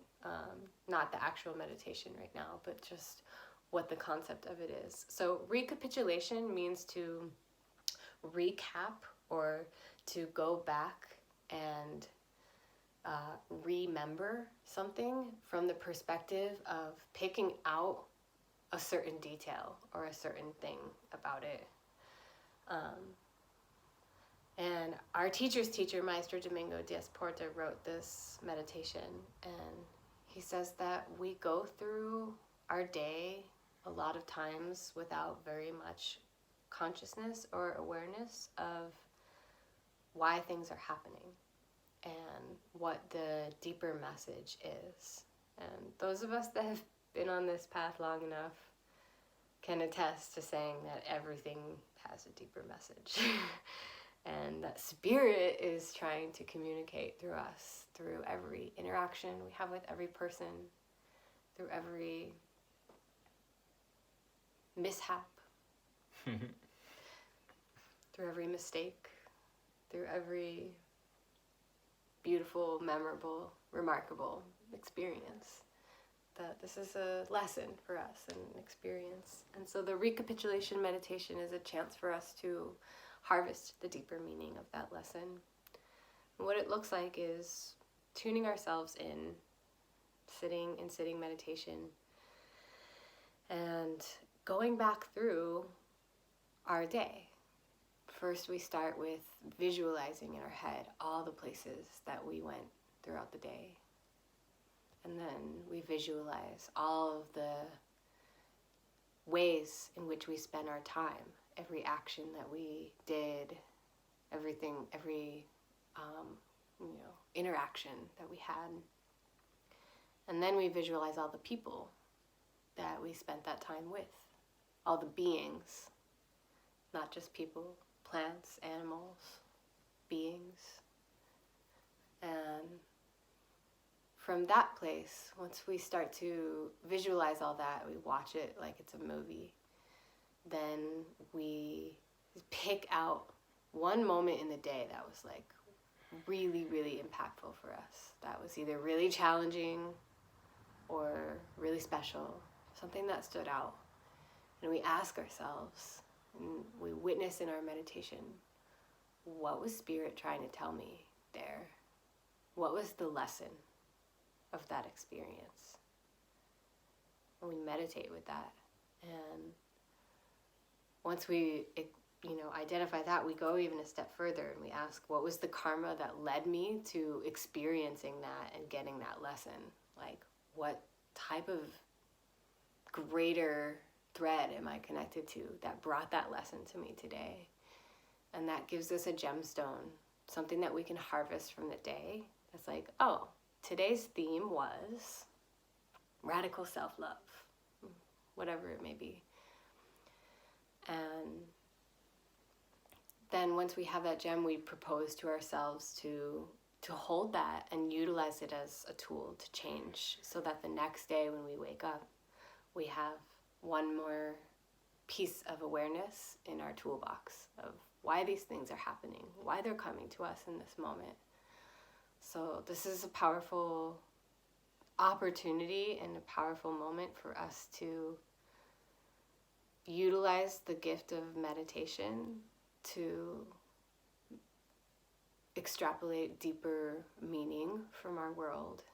Not the actual meditation right now, but just what the concept of it is. So recapitulation means to recap or to go back and remember something from the perspective of picking out a certain detail or a certain thing about it. And our teacher's teacher, Maestro Domingo Diaz Porta, wrote this meditation, and he says that we go through our day a lot of times without very much consciousness or awareness of why things are happening and what the deeper message is. And those of us that have been on this path long enough can attest to saying that everything has a deeper message. And that spirit is trying to communicate through us, through every interaction we have with every person, through every mishap, through every mistake, through every beautiful, memorable, remarkable experience. That this is a lesson for us, an experience. And so the recapitulation meditation is a chance for us to harvest the deeper meaning of that lesson. And what it looks like is tuning ourselves in, sitting in sitting meditation, and going back through our day. First, we start with visualizing in our head all the places that we went throughout the day. And then we visualize all of the ways in which we spend our time, every action that we did, everything, every interaction that we had. And then we visualize all the people that we spent that time with, all the beings, not just people, plants, animals, beings. And from that place, once we start to visualize all that, we watch it like it's a movie, then we pick out one moment in the day that was like really, really impactful for us. That was either really challenging or really special, something that stood out. And we ask ourselves, and we witness in our meditation, what was Spirit trying to tell me there? What was the lesson of that experience? And we meditate with that. And once we, identify that, we go even a step further and we ask, what was the karma that led me to experiencing that and getting that lesson? Like, what type of greater thread am I connected to that brought that lesson to me today? And that gives us a gemstone, something that we can harvest from the day. It's like, oh, today's theme was radical self-love, whatever it may be. And then once we have that gem, we propose to ourselves to hold that and utilize it as a tool to change, so that the next day when we wake up, we have one more piece of awareness in our toolbox of why these things are happening, why they're coming to us in this moment. So this is a powerful opportunity and a powerful moment for us to utilize the gift of meditation to extrapolate deeper meaning from our world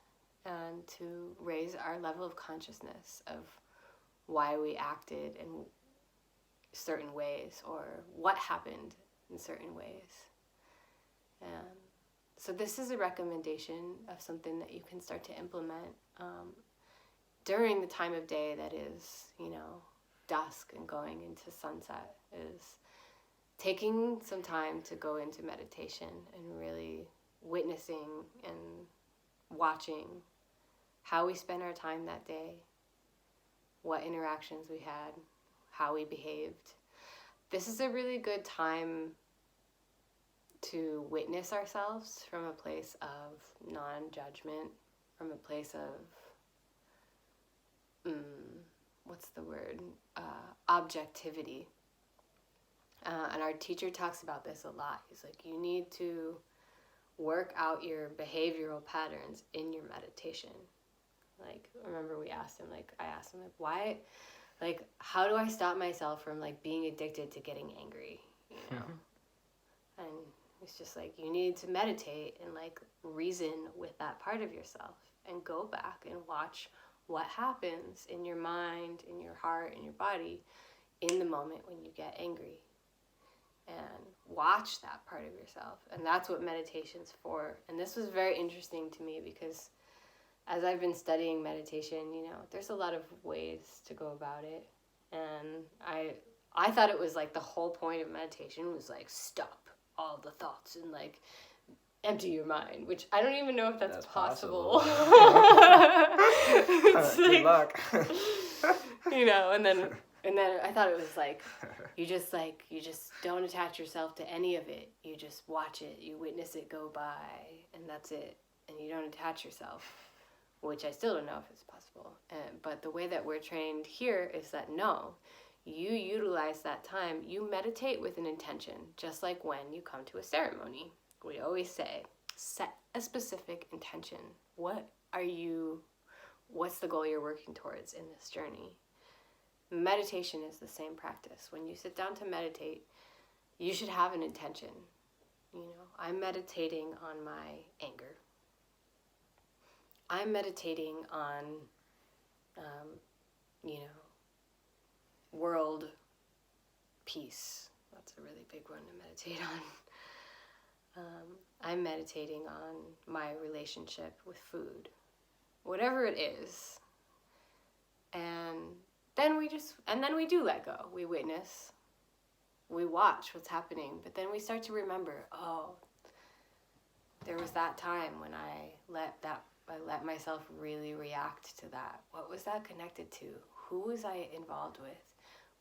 and to raise our level of consciousness of why we acted in certain ways or what happened in certain ways. And so this is a recommendation of something that you can start to implement during the time of day that is, dusk and going into sunset, is taking some time to go into meditation and really witnessing and watching how we spent our time that day, what interactions we had, how we behaved. This is a really good time to witness ourselves from a place of non-judgment, from a place of, objectivity. And our teacher talks about this a lot. He's like, you need to work out your behavioral patterns in your meditation. Like, remember I asked him, why, how do I stop myself from, being addicted to getting angry, And it's just like, you need to meditate and, reason with that part of yourself and go back and watch what happens in your mind, in your heart, in your body in the moment when you get angry. And watch that part of yourself. And that's what meditation's for. And this was very interesting to me because as I've been studying meditation, there's a lot of ways to go about it. And I thought it was the whole point of meditation was stop all the thoughts and empty your mind, which I don't even know if that's possible. It's Good luck. And then I thought it was you just don't attach yourself to any of it. You just watch it, you witness it go by, and that's it. And you don't attach yourself, which I still don't know if it's possible. But the way that we're trained here is that no, you utilize that time, you meditate with an intention, just like when you come to a ceremony. We always say, set a specific intention. What's the goal you're working towards in this journey? Meditation is the same practice. When you sit down to meditate, you should have an intention. I'm meditating on my anger. I'm meditating on, world peace. That's a really big one to meditate on. I'm meditating on my relationship with food, whatever it is. And then we do let go. We witness, we watch what's happening, but then we start to remember, oh, there was that time when I let myself really react to that. What was that connected to? Who was I involved with?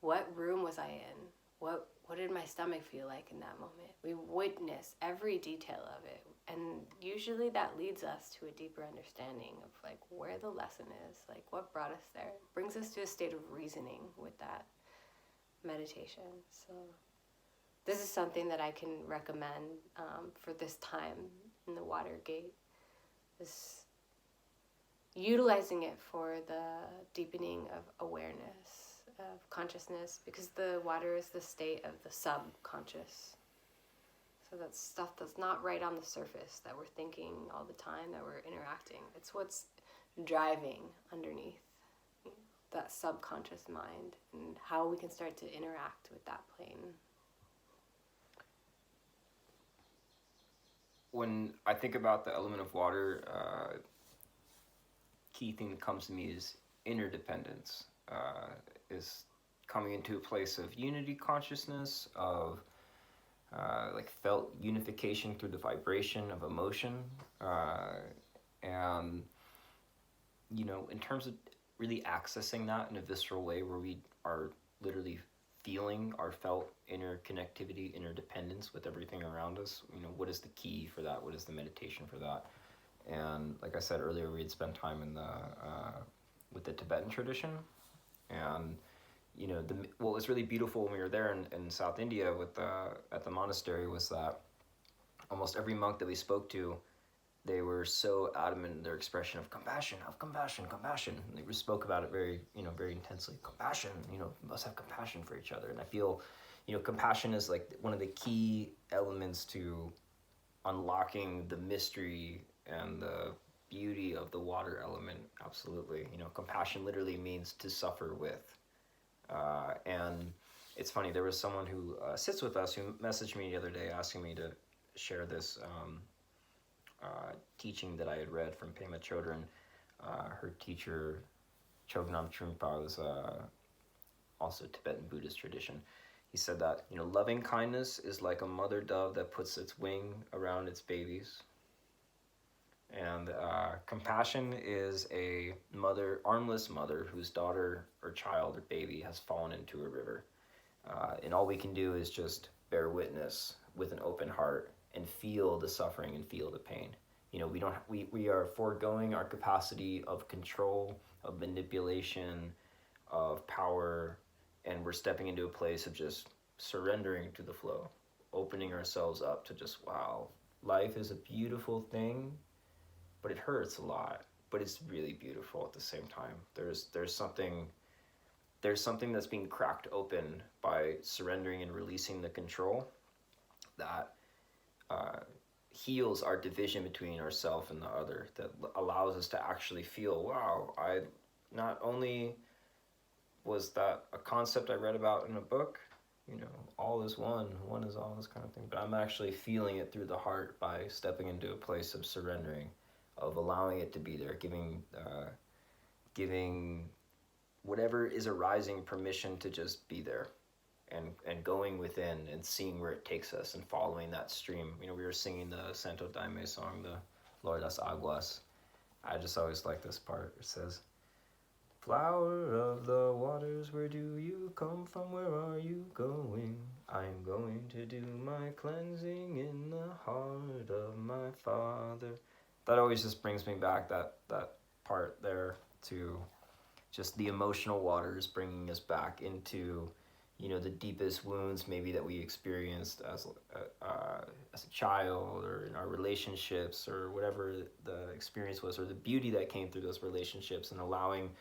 What room was I in? What did my stomach feel like in that moment? We witness every detail of it. And usually that leads us to a deeper understanding of where the lesson is, what brought us there. It brings us to a state of reasoning with that meditation. So this is something that I can recommend for this time in the Watergate. utilizing it for the deepening of awareness, of consciousness, because the water is the state of the subconscious. So that's stuff that's not right on the surface that we're thinking all the time, that we're interacting. It's what's driving underneath that subconscious mind, and how we can start to interact with that plane. When I think about the element of water, key thing that comes to me is interdependence, is coming into a place of unity consciousness, of like felt unification through the vibration of emotion, and in terms of really accessing that in a visceral way, where we are literally feeling our felt interconnectivity, interdependence with everything around us. What is the key for that? What is the meditation for that? And like I said earlier, we had spent time in the with the Tibetan tradition, and what was really beautiful when we were there in South India with at the monastery was that almost every monk that we spoke to, they were so adamant in their expression of compassion, compassion. And they spoke about it very, very intensely. Compassion, we must have compassion for each other. And I feel, compassion is like one of the key elements to unlocking the mystery and the beauty of the water element. Absolutely. Compassion literally means to suffer with. And it's funny, there was someone who sits with us who messaged me the other day asking me to share this teaching that I had read from Pema Chodron. Her teacher, Chognam Trungpa, was also Tibetan Buddhist tradition. He said that, loving kindness is like a mother dove that puts its wing around its babies. And compassion is a armless mother whose daughter or child or baby has fallen into a river. And all we can do is just bear witness with an open heart and feel the suffering and feel the pain. We are foregoing our capacity of control, of manipulation, of power, and we're stepping into a place of just surrendering to the flow, opening ourselves up to just, wow, life is a beautiful thing, but it hurts a lot, but it's really beautiful at the same time. There's something that's being cracked open by surrendering and releasing the control that heals our division between ourself and the other, that allows us to actually feel, wow, I not only was that a concept I read about in a book, all is one is all, this kind of thing, but I'm actually feeling it through the heart by stepping into a place of surrendering, of allowing it to be there, giving whatever is arising permission to just be there. And going within and seeing where it takes us and following that stream. We were singing the Santo Daime song, the Lord das Aguas. I just always like this part. It says, flower of the waters, where do you come from? Where are you going? I'm going to do my cleansing in the heart of my Father. That always just brings me back, that part there, to just the emotional waters bringing us back into the deepest wounds maybe that we experienced as a child, or in our relationships, or whatever the experience was, or the beauty that came through those relationships, and allowing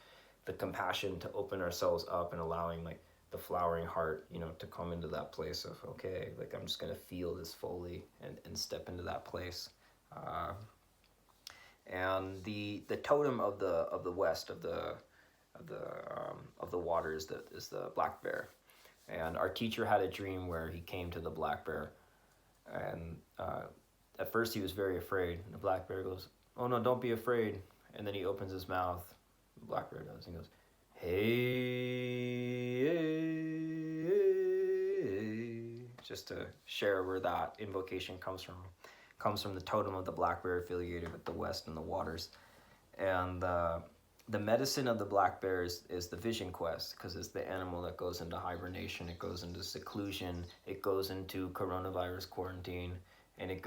the compassion to open ourselves up, and allowing like the flowering heart, to come into that place of, okay, like I'm just gonna feel this fully and step into that place. And the totem of the west of the water is the black bear. And our teacher had a dream where he came to the black bear, and at first he was very afraid. And the black bear goes, "Oh no, don't be afraid." And then he opens his mouth. The black bear does. And he goes, "Hey, hey, hey," just to share where that invocation comes from. Comes from the totem of the black bear affiliated with the west and the waters. And the medicine of the black bear is the vision quest, because it's the animal that goes into hibernation, it goes into seclusion, it goes into coronavirus quarantine, and it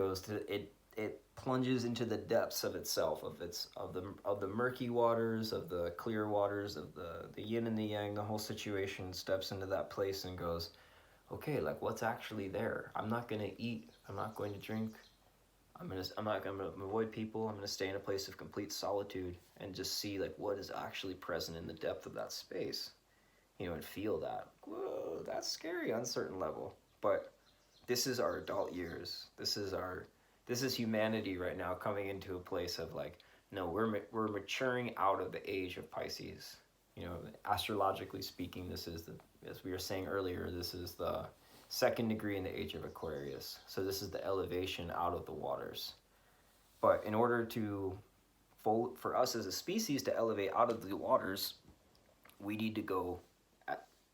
plunges into the depths of itself, of the murky waters, of the clear waters, of the yin and the yang. The whole situation steps into that place and goes, okay, like what's actually there? I'm not going to eat, I'm not going to drink, I'm not gonna avoid people. I'm gonna stay in a place of complete solitude and just see like what is actually present in the depth of that space, and feel that. Whoa, that's scary on a certain level. But this is our adult years. This is humanity right now coming into a place of like, no, we're maturing out of the age of Pisces. Astrologically speaking, this is as we were saying earlier, this is the second degree in the age of Aquarius. So this is the elevation out of the waters. But in order for us as a species to elevate out of the waters, we need to go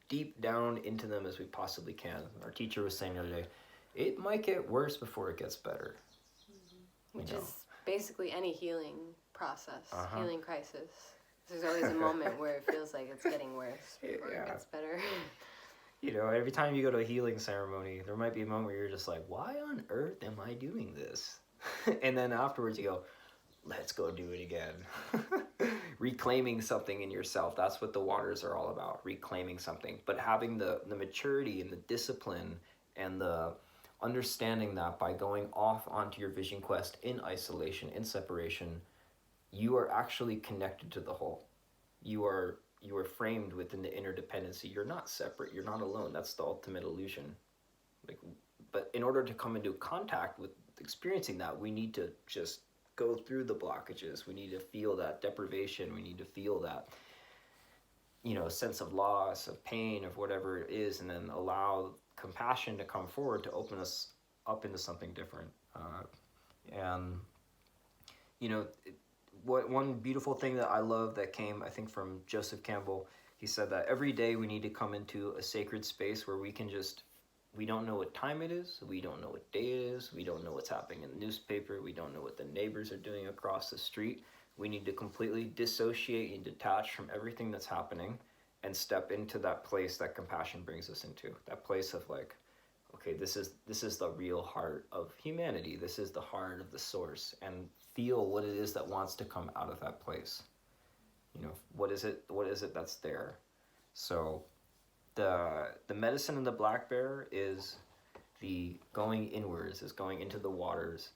deep down into them as we possibly can. Our teacher was saying the other day, it might get worse before it gets better. Which is basically any healing process, healing crisis. There's always a moment where it feels like it's getting worse before it gets better. Every time you go to a healing ceremony, there might be a moment where you're just like, why on earth am I doing this? And then afterwards you go, let's go do it again. Reclaiming something in yourself. That's what the waters are all about, reclaiming something. But having the maturity and the discipline and the understanding that by going off onto your vision quest in isolation, in separation, you are actually connected to the whole. You are framed within the interdependency. You're not separate. You're not alone. That's the ultimate illusion. But in order to come into contact with experiencing that, we need to just go through the blockages. We need to feel that deprivation. We need to feel that, sense of loss, of pain, of whatever it is, and then allow compassion to come forward to open us up into something different. One beautiful thing that I love that came, I think, from Joseph Campbell, he said that every day we need to come into a sacred space where we don't know what time it is, we don't know what day it is, we don't know what's happening in the newspaper, we don't know what the neighbors are doing across the street. We need to completely dissociate and detach from everything that's happening and step into that place that compassion brings us into. That place of like, okay, this is the real heart of humanity. This is the heart of the source, and feel what it is that wants to come out of that place. What is it that's there? So the medicine in the black bear is the going inwards, is going into the waters,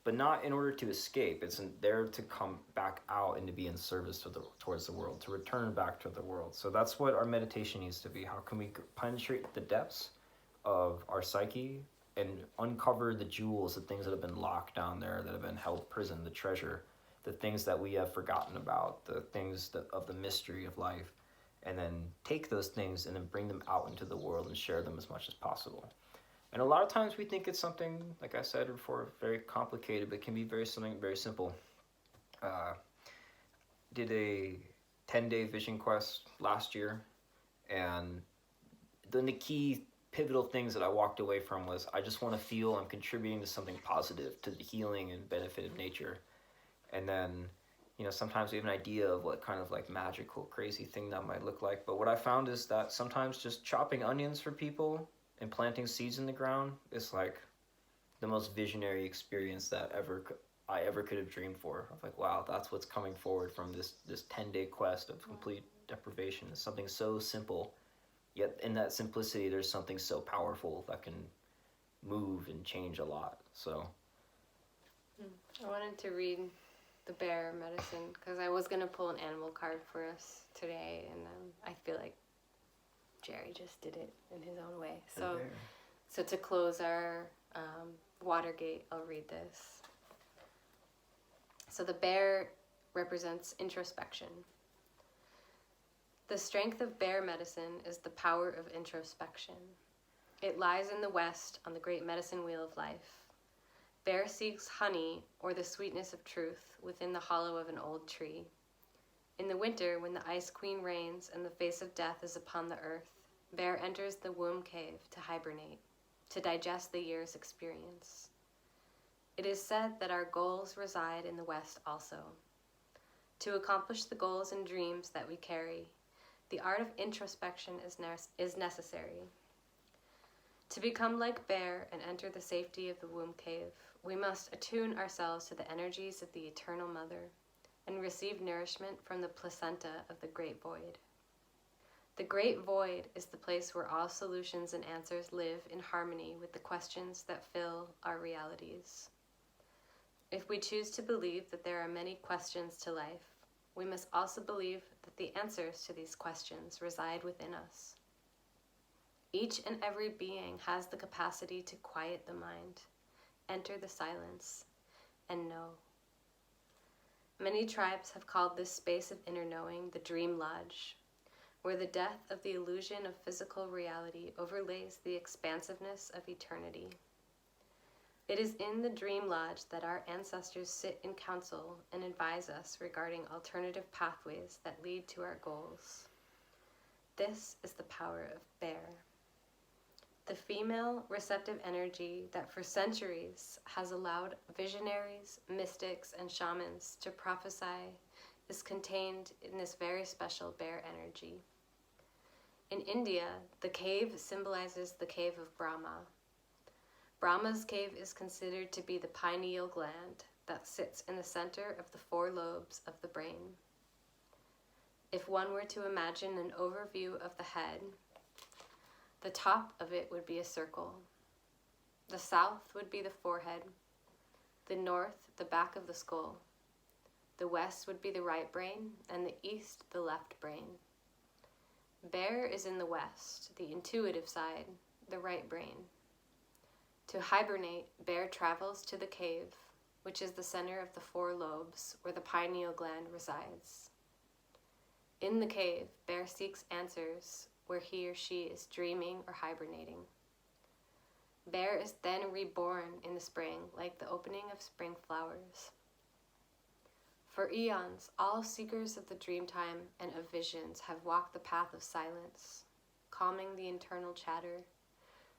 but not in order to escape. It's there to come back out and to be in service towards the world, to return back to the world. So that's what our meditation needs to be. How can we penetrate the depths of our psyche and uncover the jewels, the things that have been locked down there, that have been held prison, the treasure, the things that we have forgotten about, the things of the mystery of life, and then take those things and then bring them out into the world and share them as much as possible. And a lot of times we think it's something, like I said before, very complicated, but it can be something very simple. Did a 10-day vision quest last year, and then the key pivotal things that I walked away from was I just want to feel I'm contributing to something positive, to the healing and benefit of nature. And then, sometimes we have an idea of what kind of like magical, crazy thing that might look like. But what I found is that sometimes just chopping onions for people and planting seeds in the ground is like the most visionary experience that I ever could have dreamed for. I'm like, wow, that's what's coming forward from this 10-day quest of complete deprivation. It's something so simple. Yet in that simplicity, there's something so powerful that can move and change a lot. So I wanted to read the bear medicine because I was going to pull an animal card for us today, and I feel like Jerry just did it in his own way. So to close our Watergate, I'll read this. So the bear represents introspection. The strength of bear medicine is the power of introspection. It lies in the west on the great medicine wheel of life. Bear seeks honey or the sweetness of truth within the hollow of an old tree. In the winter, when the ice queen reigns and the face of death is upon the earth, bear enters the womb cave to hibernate, to digest the year's experience. It is said that our goals reside in the west also. To accomplish the goals and dreams that we carry, the art of introspection is necessary. To become like bear and enter the safety of the womb cave, we must attune ourselves to the energies of the eternal mother and receive nourishment from the placenta of the great void. The great void is the place where all solutions and answers live in harmony with the questions that fill our realities. If we choose to believe that there are many questions to life, we must also believe that the answers to these questions reside within us. Each and every being has the capacity to quiet the mind, enter the silence, and know. Many tribes have called this space of inner knowing the Dream Lodge, where the death of the illusion of physical reality overlays the expansiveness of eternity. It is in the Dream Lodge that our ancestors sit in council and advise us regarding alternative pathways that lead to our goals. This is the power of Bear. The female receptive energy that for centuries has allowed visionaries, mystics, and shamans to prophesy is contained in this very special bear energy. In India, the cave symbolizes the cave of Brahma. Brahma's cave is considered to be the pineal gland that sits in the center of the 4 lobes of the brain. If one were to imagine an overview of the head, the top of it would be a circle. The south would be the forehead, the north, the back of the skull. The west would be the right brain, and the east, the left brain. Bear is in the west, the intuitive side, the right brain. To hibernate, Bear travels to the cave, which is the center of the 4 lobes, where the pineal gland resides. In the cave, Bear seeks answers where he or she is dreaming or hibernating. Bear is then reborn in the spring, like the opening of spring flowers. For eons, all seekers of the dreamtime and of visions have walked the path of silence, calming the internal chatter,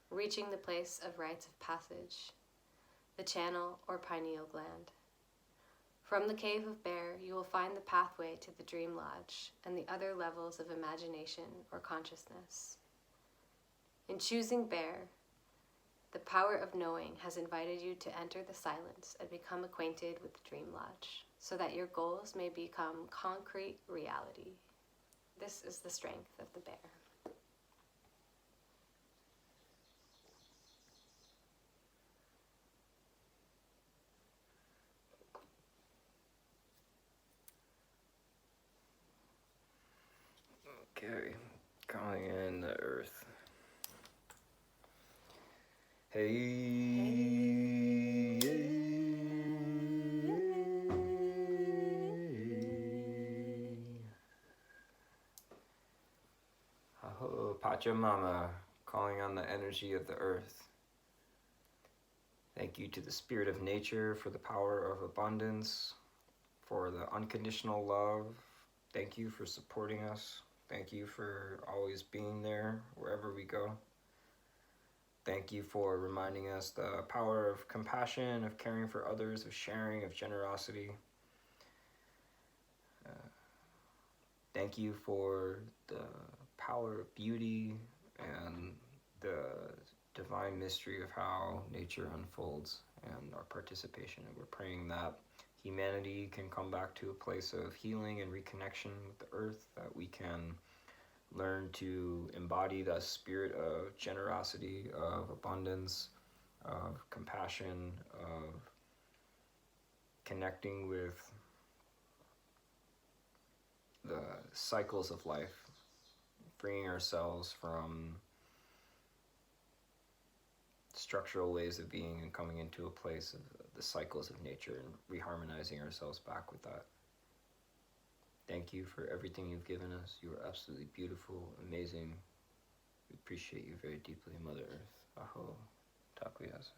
reaching the place of rites of passage, the channel or pineal gland. From the cave of Bear, you will find the pathway to the Dream Lodge and the other levels of imagination or consciousness. In choosing Bear, the power of knowing has invited you to enter the silence and become acquainted with the Dream Lodge, so that your goals may become concrete reality. This is the strength of the bear. Okay, calling in the earth. Hey. Aho, Pachamama, calling on the energy of the earth. Thank you to the spirit of nature for the power of abundance, for the unconditional love. Thank you for supporting us. Thank you for always being there wherever we go. Thank you for reminding us the power of compassion, of caring for others, of sharing, of generosity. Thank you for the power of beauty and the divine mystery of how nature unfolds and our participation. And we're praying that humanity can come back to a place of healing and reconnection with the earth, that we can learn to embody the spirit of generosity, of abundance, of compassion, of connecting with the cycles of life, freeing ourselves from structural ways of being and coming into a place of the cycles of nature and reharmonizing ourselves back with that. Thank you for everything you've given us. You are absolutely beautiful, amazing. We appreciate you very deeply, Mother Earth. Aho, Takuyasa.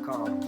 Calm.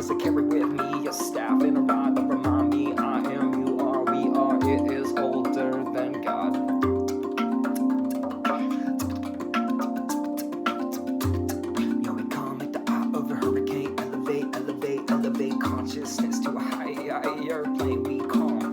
cause I carry with me a staff and a rod to remind me I am, you are, we are, it is older than God. Yo, we come like the eye of a hurricane. Elevate, elevate, elevate consciousness to a higher plane. We calm.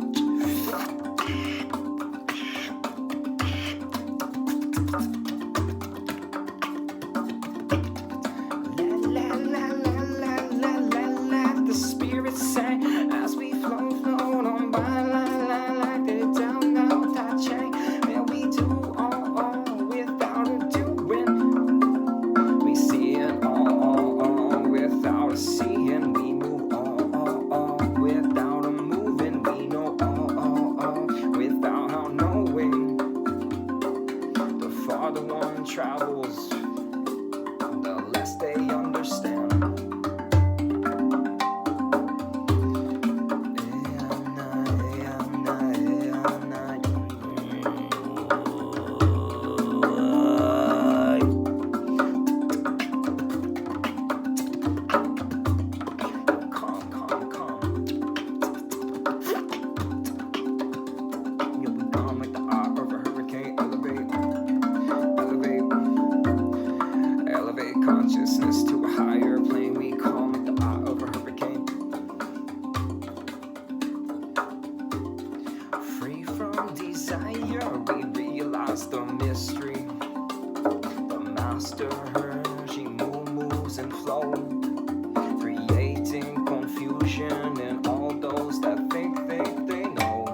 The spirit sang as we float on by like the down that chain. And we do all without a doing. We see it all without a seeing. We move all without a moving. We know all without knowing. The farther one travels, the less they understand. Consciousness to a higher plane. We calm at the eye of a hurricane. Free from desire, we realize the mystery. The master, she moves and flow, creating confusion in all those that think they know.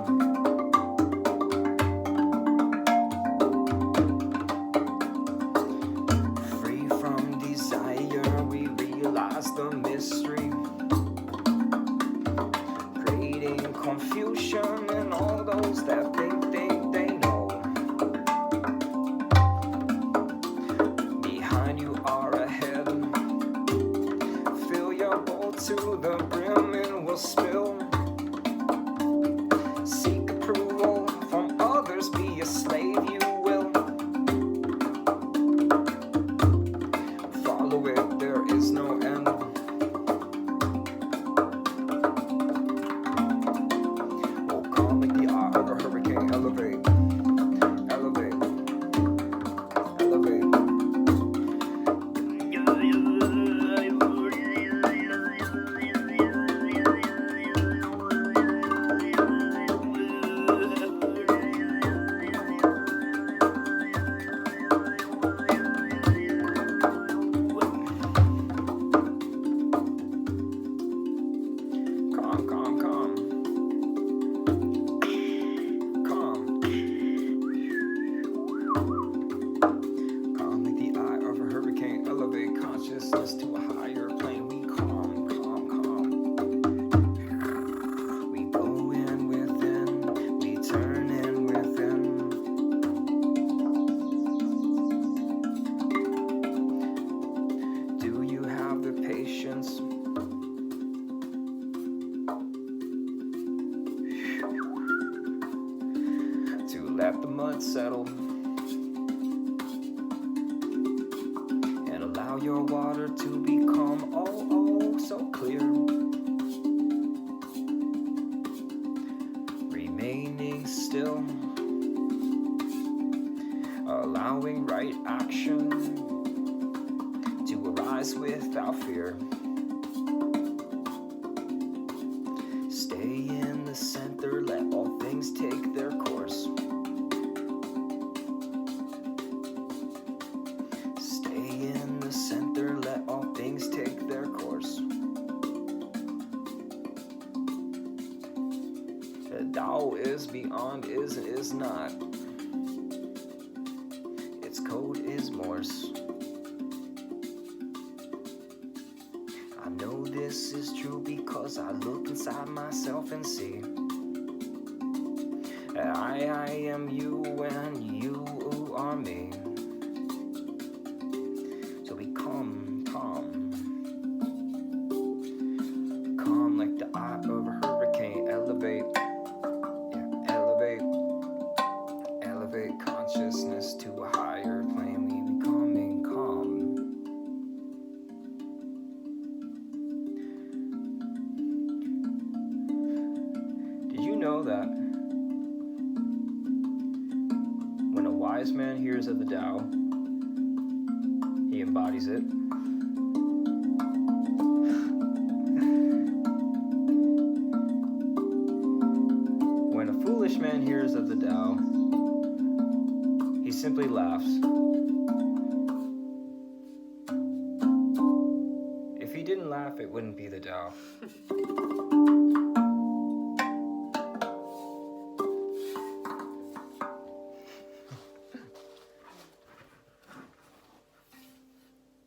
Free from desire, we realize the mystery, creating confusion in all those that think they know. Behind you are ahead. Fill your bowl to the brim and we'll spill. Seek approval from others, be a slave you will. Follow it, there is no end. Oh, calm like the eye of a hurricane. Elevate, elevate, elevate. Calm, calm, calm. Calm. Calm like the eye of a hurricane. Elevate consciousness to a higher plane. We calm, calm, calm. We go in within. We turn in within. Do you have the patience? To let the mud settle and allow your water to become oh so clear, remaining still, allowing right action to arise without fear. Stay in the center, let all things take their course. Stay in the center, let all things take their course. The Tao is beyond is and is not. Its code is Morse. I know this is true because I look inside myself and see I am you and you are me. So we calm, calm like the eye of a hurricane. Elevate, yeah, elevate consciousness to a higher plane. We becoming calm. wise man hears of the Tao, he embodies it. When a foolish man hears of the Tao, he simply laughs. If he didn't laugh, it wouldn't be the Tao.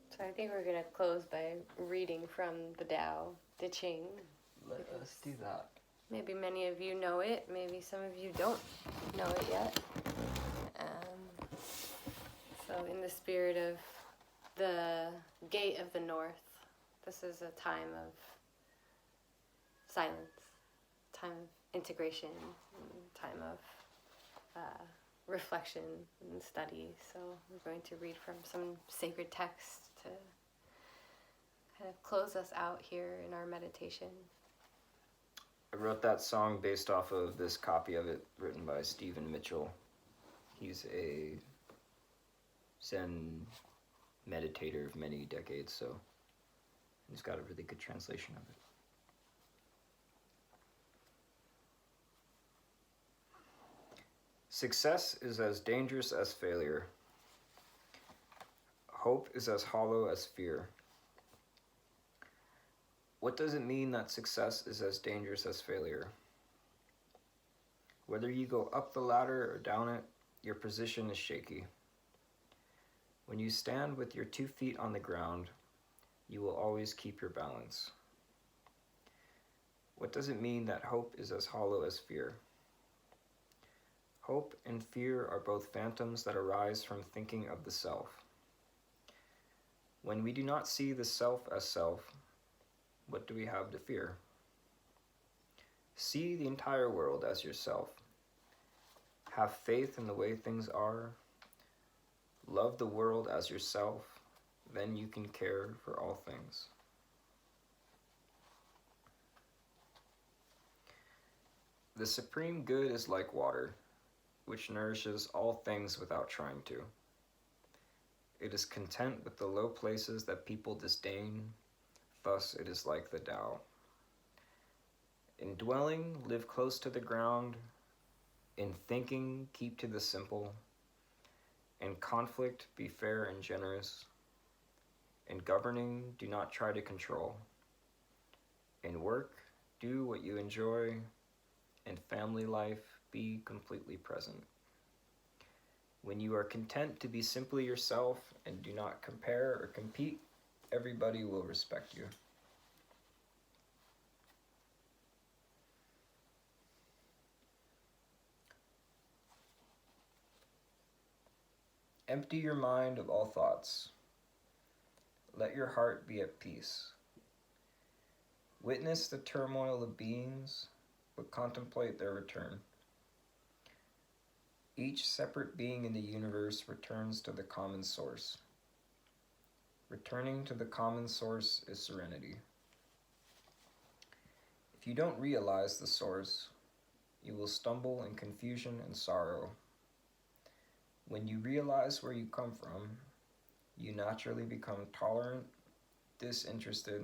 So I think we're going to close by reading from the Tao Te Ching. Let us do that. Maybe many of you know it, maybe some of you don't know it yet. So in the spirit of the Gate of the North, this is a time of silence, time of integration, time of reflection and study. So we're going to read from some sacred text to kind of close us out here in our meditation. I wrote that song based off of this copy of it written by Stephen Mitchell. He's a Zen meditator of many decades, so he's got a really good translation of it. Success is as dangerous as failure. Hope is as hollow as fear. What does it mean that success is as dangerous as failure? Whether you go up the ladder or down it, your position is shaky. When you stand with your 2 feet on the ground, you will always keep your balance. What does it mean that hope is as hollow as fear? Hope and fear are both phantoms that arise from thinking of the self. When we do not see the self as self, what do we have to fear? See the entire world as yourself. Have faith in the way things are. Love the world as yourself. Then you can care for all things. The supreme good is like water, which nourishes all things without trying to. It is content with the low places that people disdain. Thus it is like the Tao. In dwelling, live close to the ground. In thinking, keep to the simple. In conflict, be fair and generous. In governing, do not try to control. In work, do what you enjoy. In family life, be completely present. When you are content to be simply yourself and do not compare or compete, everybody will respect you. Empty your mind of all thoughts. Let your heart be at peace. Witness the turmoil of beings, but contemplate their return. Each separate being in the universe returns to the common source. Returning to the common source is serenity. If you don't realize the source, you will stumble in confusion and sorrow. When you realize where you come from, you naturally become tolerant, disinterested,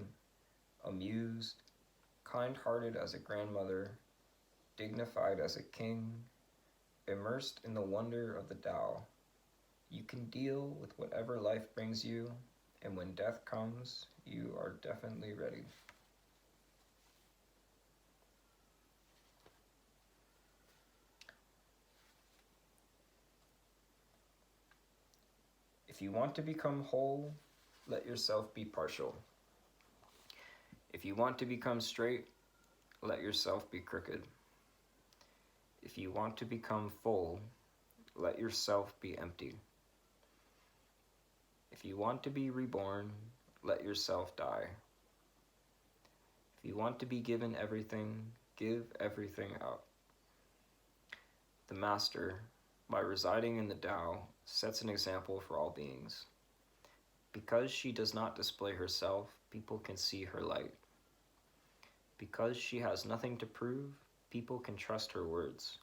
amused, kind-hearted as a grandmother, dignified as a king, immersed in the wonder of the Tao. You can deal with whatever life brings you, and when death comes, you are definitely ready. If you want to become whole, let yourself be partial. If you want to become straight, let yourself be crooked. If you want to become full, let yourself be empty. If you want to be reborn, let yourself die. If you want to be given everything, give everything up. The Master, by residing in the Tao, sets an example for all beings. Because she does not display herself, people can see her light. Because she has nothing to prove, people can trust her words.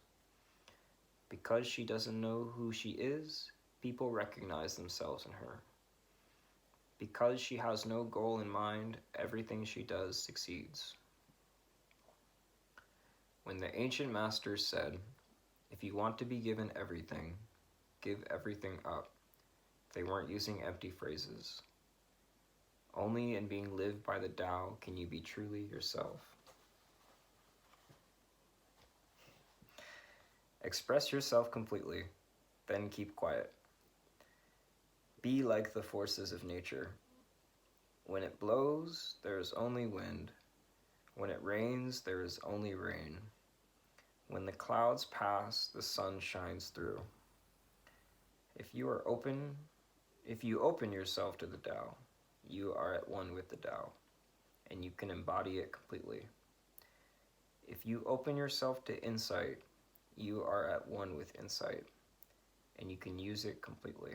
Because she doesn't know who she is, people recognize themselves in her. Because she has no goal in mind, everything she does succeeds. When the ancient masters said, if you want to be given everything, give everything up, they weren't using empty phrases. Only in being lived by the Tao can you be truly yourself. Express yourself completely, then keep quiet. Be like the forces of nature. When it blows, there is only wind. When it rains, there is only rain. When the clouds pass, the sun shines through. If you open yourself to the Tao, you are at one with the Tao, and you can embody it completely. If you open yourself to insight, you are at one with insight, and you can use it completely.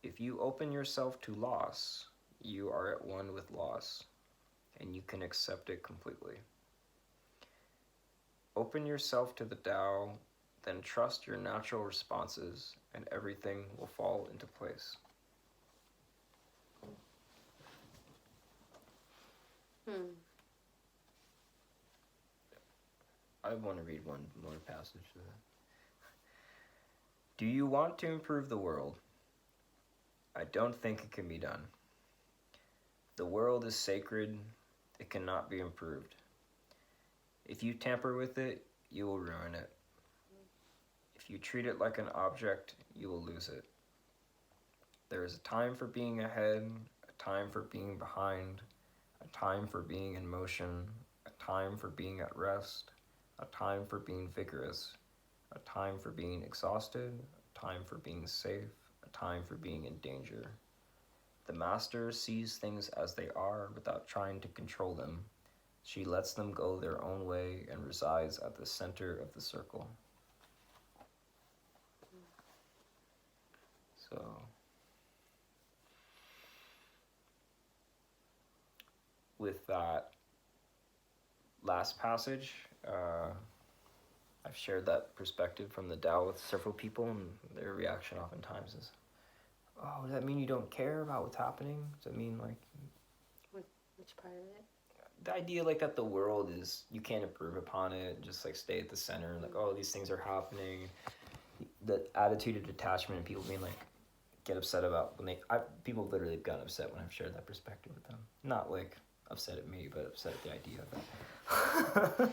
If you open yourself to loss, you are at one with loss, and you can accept it completely. Open yourself to the Tao, then trust your natural responses, and everything will fall into place. I want to read one more passage to that. Do you want to improve the world? I don't think it can be done. The world is sacred. It cannot be improved. If you tamper with it, you will ruin it. If you treat it like an object, you will lose it. There is a time for being ahead, a time for being behind, a time for being in motion, a time for being at rest, a time for being vigorous, a time for being exhausted, a time for being safe, a time for being in danger. The master sees things as they are without trying to control them. She lets them go their own way and resides at the center of the circle. So, with that last passage, I've shared that perspective from the Tao with several people, and their reaction oftentimes is, oh, does that mean you don't care about what's happening? Does that mean, like... Which part of it? The idea, like, that the world is, you can't improve upon it, just, like, stay at the center, like, oh, these things are happening. The attitude of detachment and people being, like, get upset about when people literally have gotten upset when I've shared that perspective with them. Not, like, upset at me, but upset at the idea of that.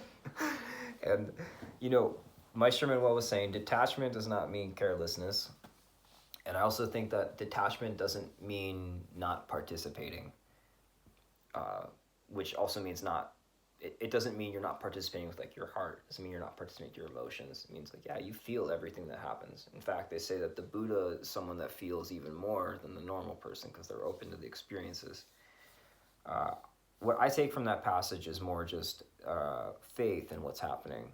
And, you know, Maestro Manuel was saying detachment does not mean carelessness. And I also think that detachment doesn't mean not participating, which also means it doesn't mean you're not participating with, like, your heart. It doesn't mean you're not participating with your emotions. It means, like, yeah, you feel everything that happens. In fact, they say that the Buddha is someone that feels even more than the normal person because they're open to the experiences. What I take from that passage is more just faith in what's happening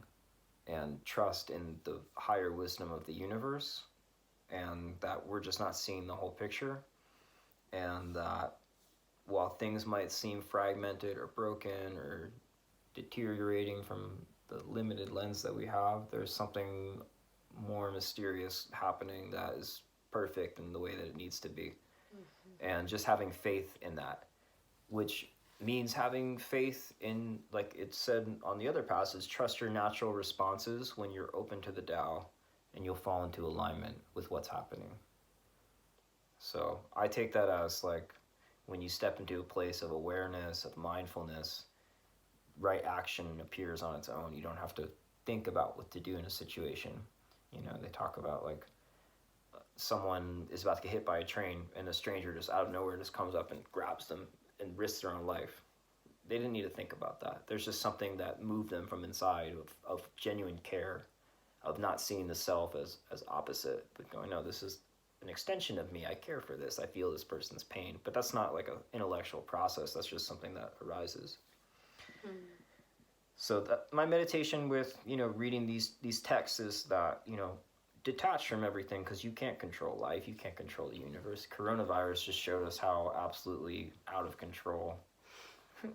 and trust in the higher wisdom of the universe, and that we're just not seeing the whole picture, and that while things might seem fragmented or broken or deteriorating from the limited lens that we have, there's something more mysterious happening that is perfect in the way that it needs to be. Mm-hmm. And just having faith in that, which means having faith in, like it said on the other passage, trust your natural responses when you're open to the Tao, and you'll fall into alignment with what's happening. So I take that as, like, when you step into a place of awareness, of mindfulness, right action appears on its own. You don't have to think about what to do in a situation. You know, they talk about, like, someone is about to get hit by a train and a stranger just out of nowhere just comes up and grabs them and risks their own life. They didn't need to think about that. There's just something that moved them from inside of genuine care, of not seeing the self as opposite, but going, no, this is an extension of me. I care for this. I feel this person's pain. But that's not like an intellectual process. That's just something that arises. Mm. So my meditation with, you know, reading these texts is that, you know, detach from everything, because you can't control life. You can't control the universe. Coronavirus just showed us how absolutely out of control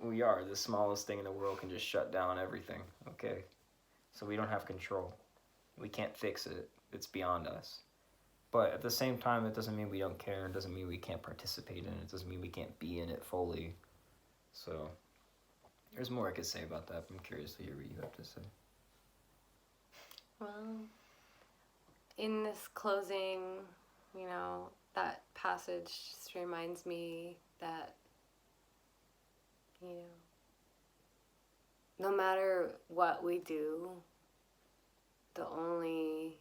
we are. The smallest thing in the world can just shut down everything. Okay. So we don't have control. We can't fix it. It's beyond us. But at the same time, it doesn't mean we don't care. It doesn't mean we can't participate in it. It doesn't mean we can't be in it fully. So there's more I could say about that. I'm curious to hear what you have to say. Well, in this closing, that passage just reminds me that, no matter what we do, the only,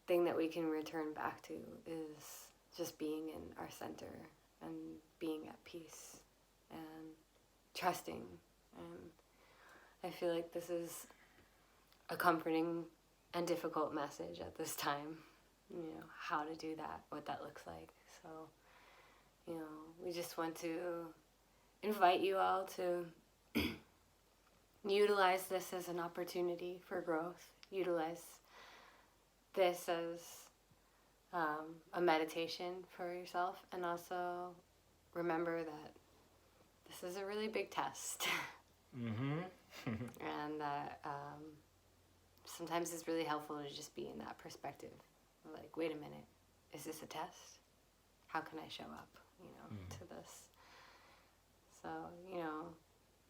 thing that we can return back to is just being in our center and being at peace and trusting. And I feel like this is a comforting and difficult message at this time, how to do that, what that looks like. So, we just want to invite you all to utilize this as an opportunity for growth. Utilize this as a meditation for yourself, and also remember that this is a really big test. Mm-hmm. And that sometimes it's really helpful to just be in that perspective. Like, wait a minute, is this a test? How can I show up, to this? So,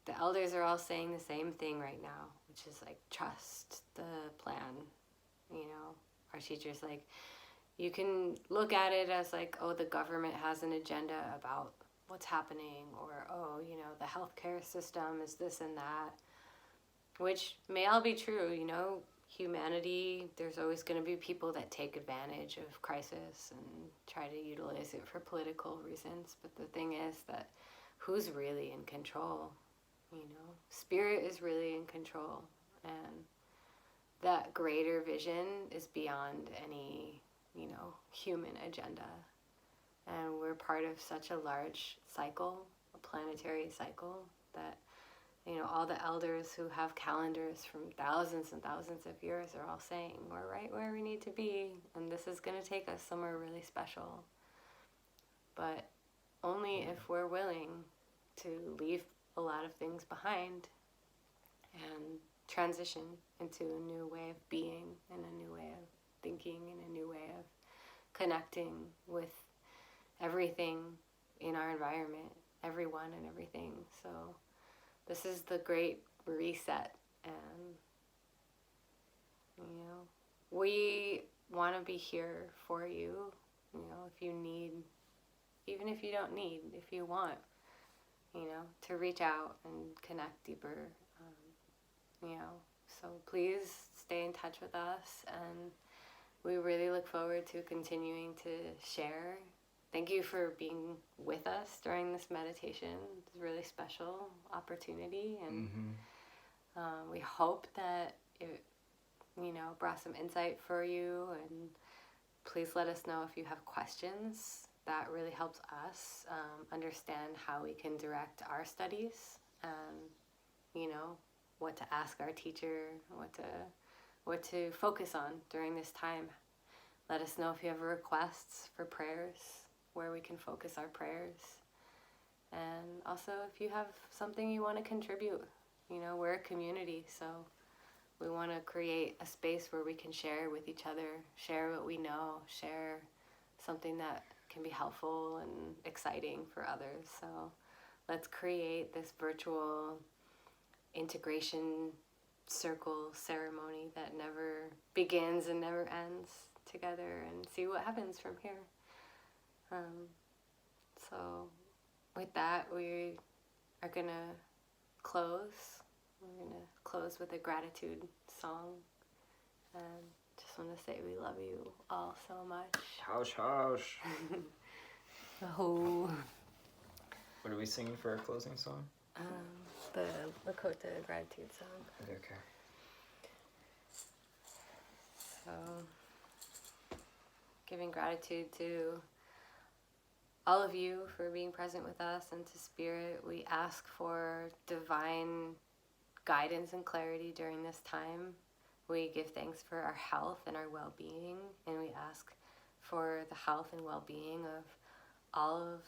the elders are all saying the same thing right now, which is like, trust the plan. Our teacher's like, you can look at it as like, oh, the government has an agenda about what's happening, or, oh, the healthcare system is this and that, which may all be true. Humanity, there's always going to be people that take advantage of crisis and try to utilize it for political reasons. But the thing is that who's really in control? Spirit is really in control, and that greater vision is beyond any, human agenda. And we're part of such a large cycle, a planetary cycle, that, all the elders who have calendars from thousands and thousands of years are all saying, we're right where we need to be, and this is going to take us somewhere really special. But only if we're willing to leave a lot of things behind and transition into a new way of being, and a new way of thinking, and a new way of connecting with everything in our environment, everyone and everything. So this is the great reset, and we want to be here for you. If you need, even if you don't need, if you want, to reach out and connect deeper, so please stay in touch with us, and we really look forward to continuing to share. Thank you for being with us during this meditation. It's a really special opportunity, and we hope that it, brought some insight for you. And please let us know if you have questions. That really helps us understand how we can direct our studies, and what to ask our teacher, what to focus on during this time. Let us know if you have requests for prayers, where we can focus our prayers. And also if you have something you want to contribute. We're a community, so we want to create a space where we can share with each other, share what we know, share something that can be helpful and exciting for others. So let's create this virtual integration circle ceremony that never begins and never ends together, and see what happens from here. So with that, we are going to close. We're going to close with a gratitude song. And just want to say we love you all so much. Hush, hush. Oh. What are we singing for our closing song? The Lakota gratitude song. Okay. So, giving gratitude to all of you for being present with us, and to Spirit. We ask for divine guidance and clarity during this time. We give thanks for our health and our well-being, and we ask for the health and well-being of all of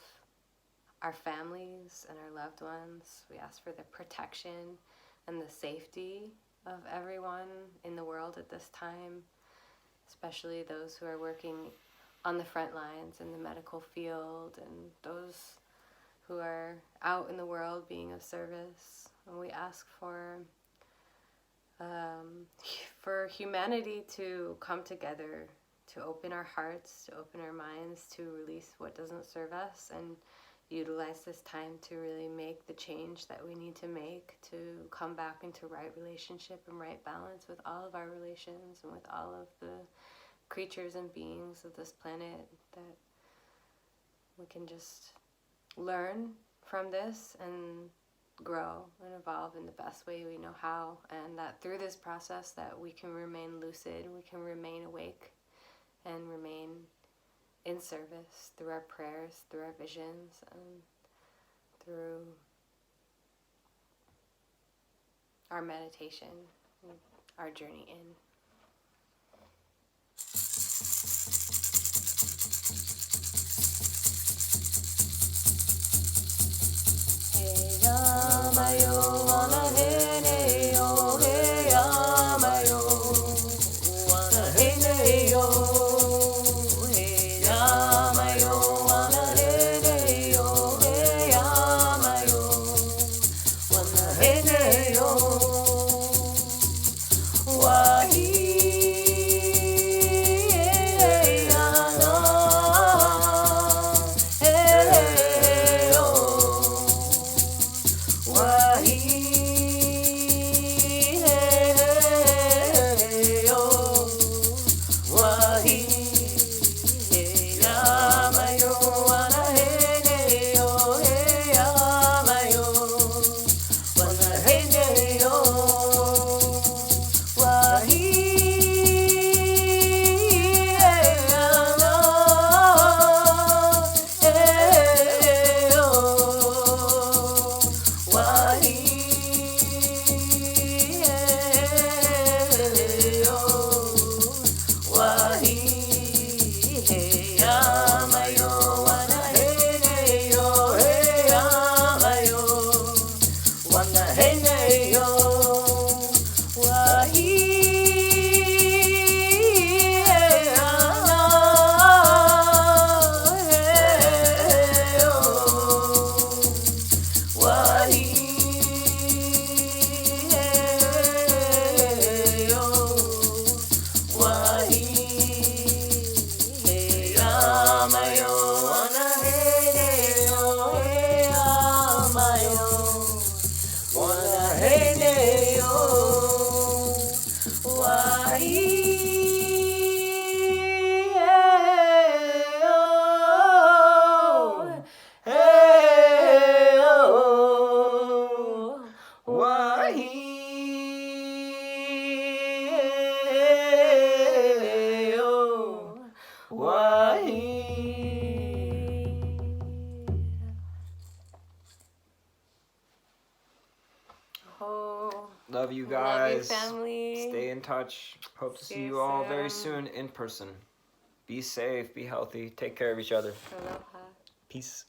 our families and our loved ones. We ask for the protection and the safety of everyone in the world at this time, especially those who are working on the front lines in the medical field and those who are out in the world being of service. And we ask for humanity to come together, to open our hearts, to open our minds, to release what doesn't serve us, and utilize this time to really make the change that we need to make to come back into right relationship and right balance with all of our relations and with all of the creatures and beings of this planet, that we can just learn from this and grow and evolve in the best way we know how, and that through this process that we can remain lucid, we can remain awake and remain in service through our prayers, through our visions, and through our meditation, our journey in. Hey Yamayo, wanna hey yo, hey Yamayo, wanna hey yo, hey Yamayo, wanna hey yo, hey Yamayo, wanna hey yo, wahi. Love you guys. Love you, family. Stay in touch. Hope to see you all very soon in person. Be safe, be healthy, take care of each other. Aloha. Peace.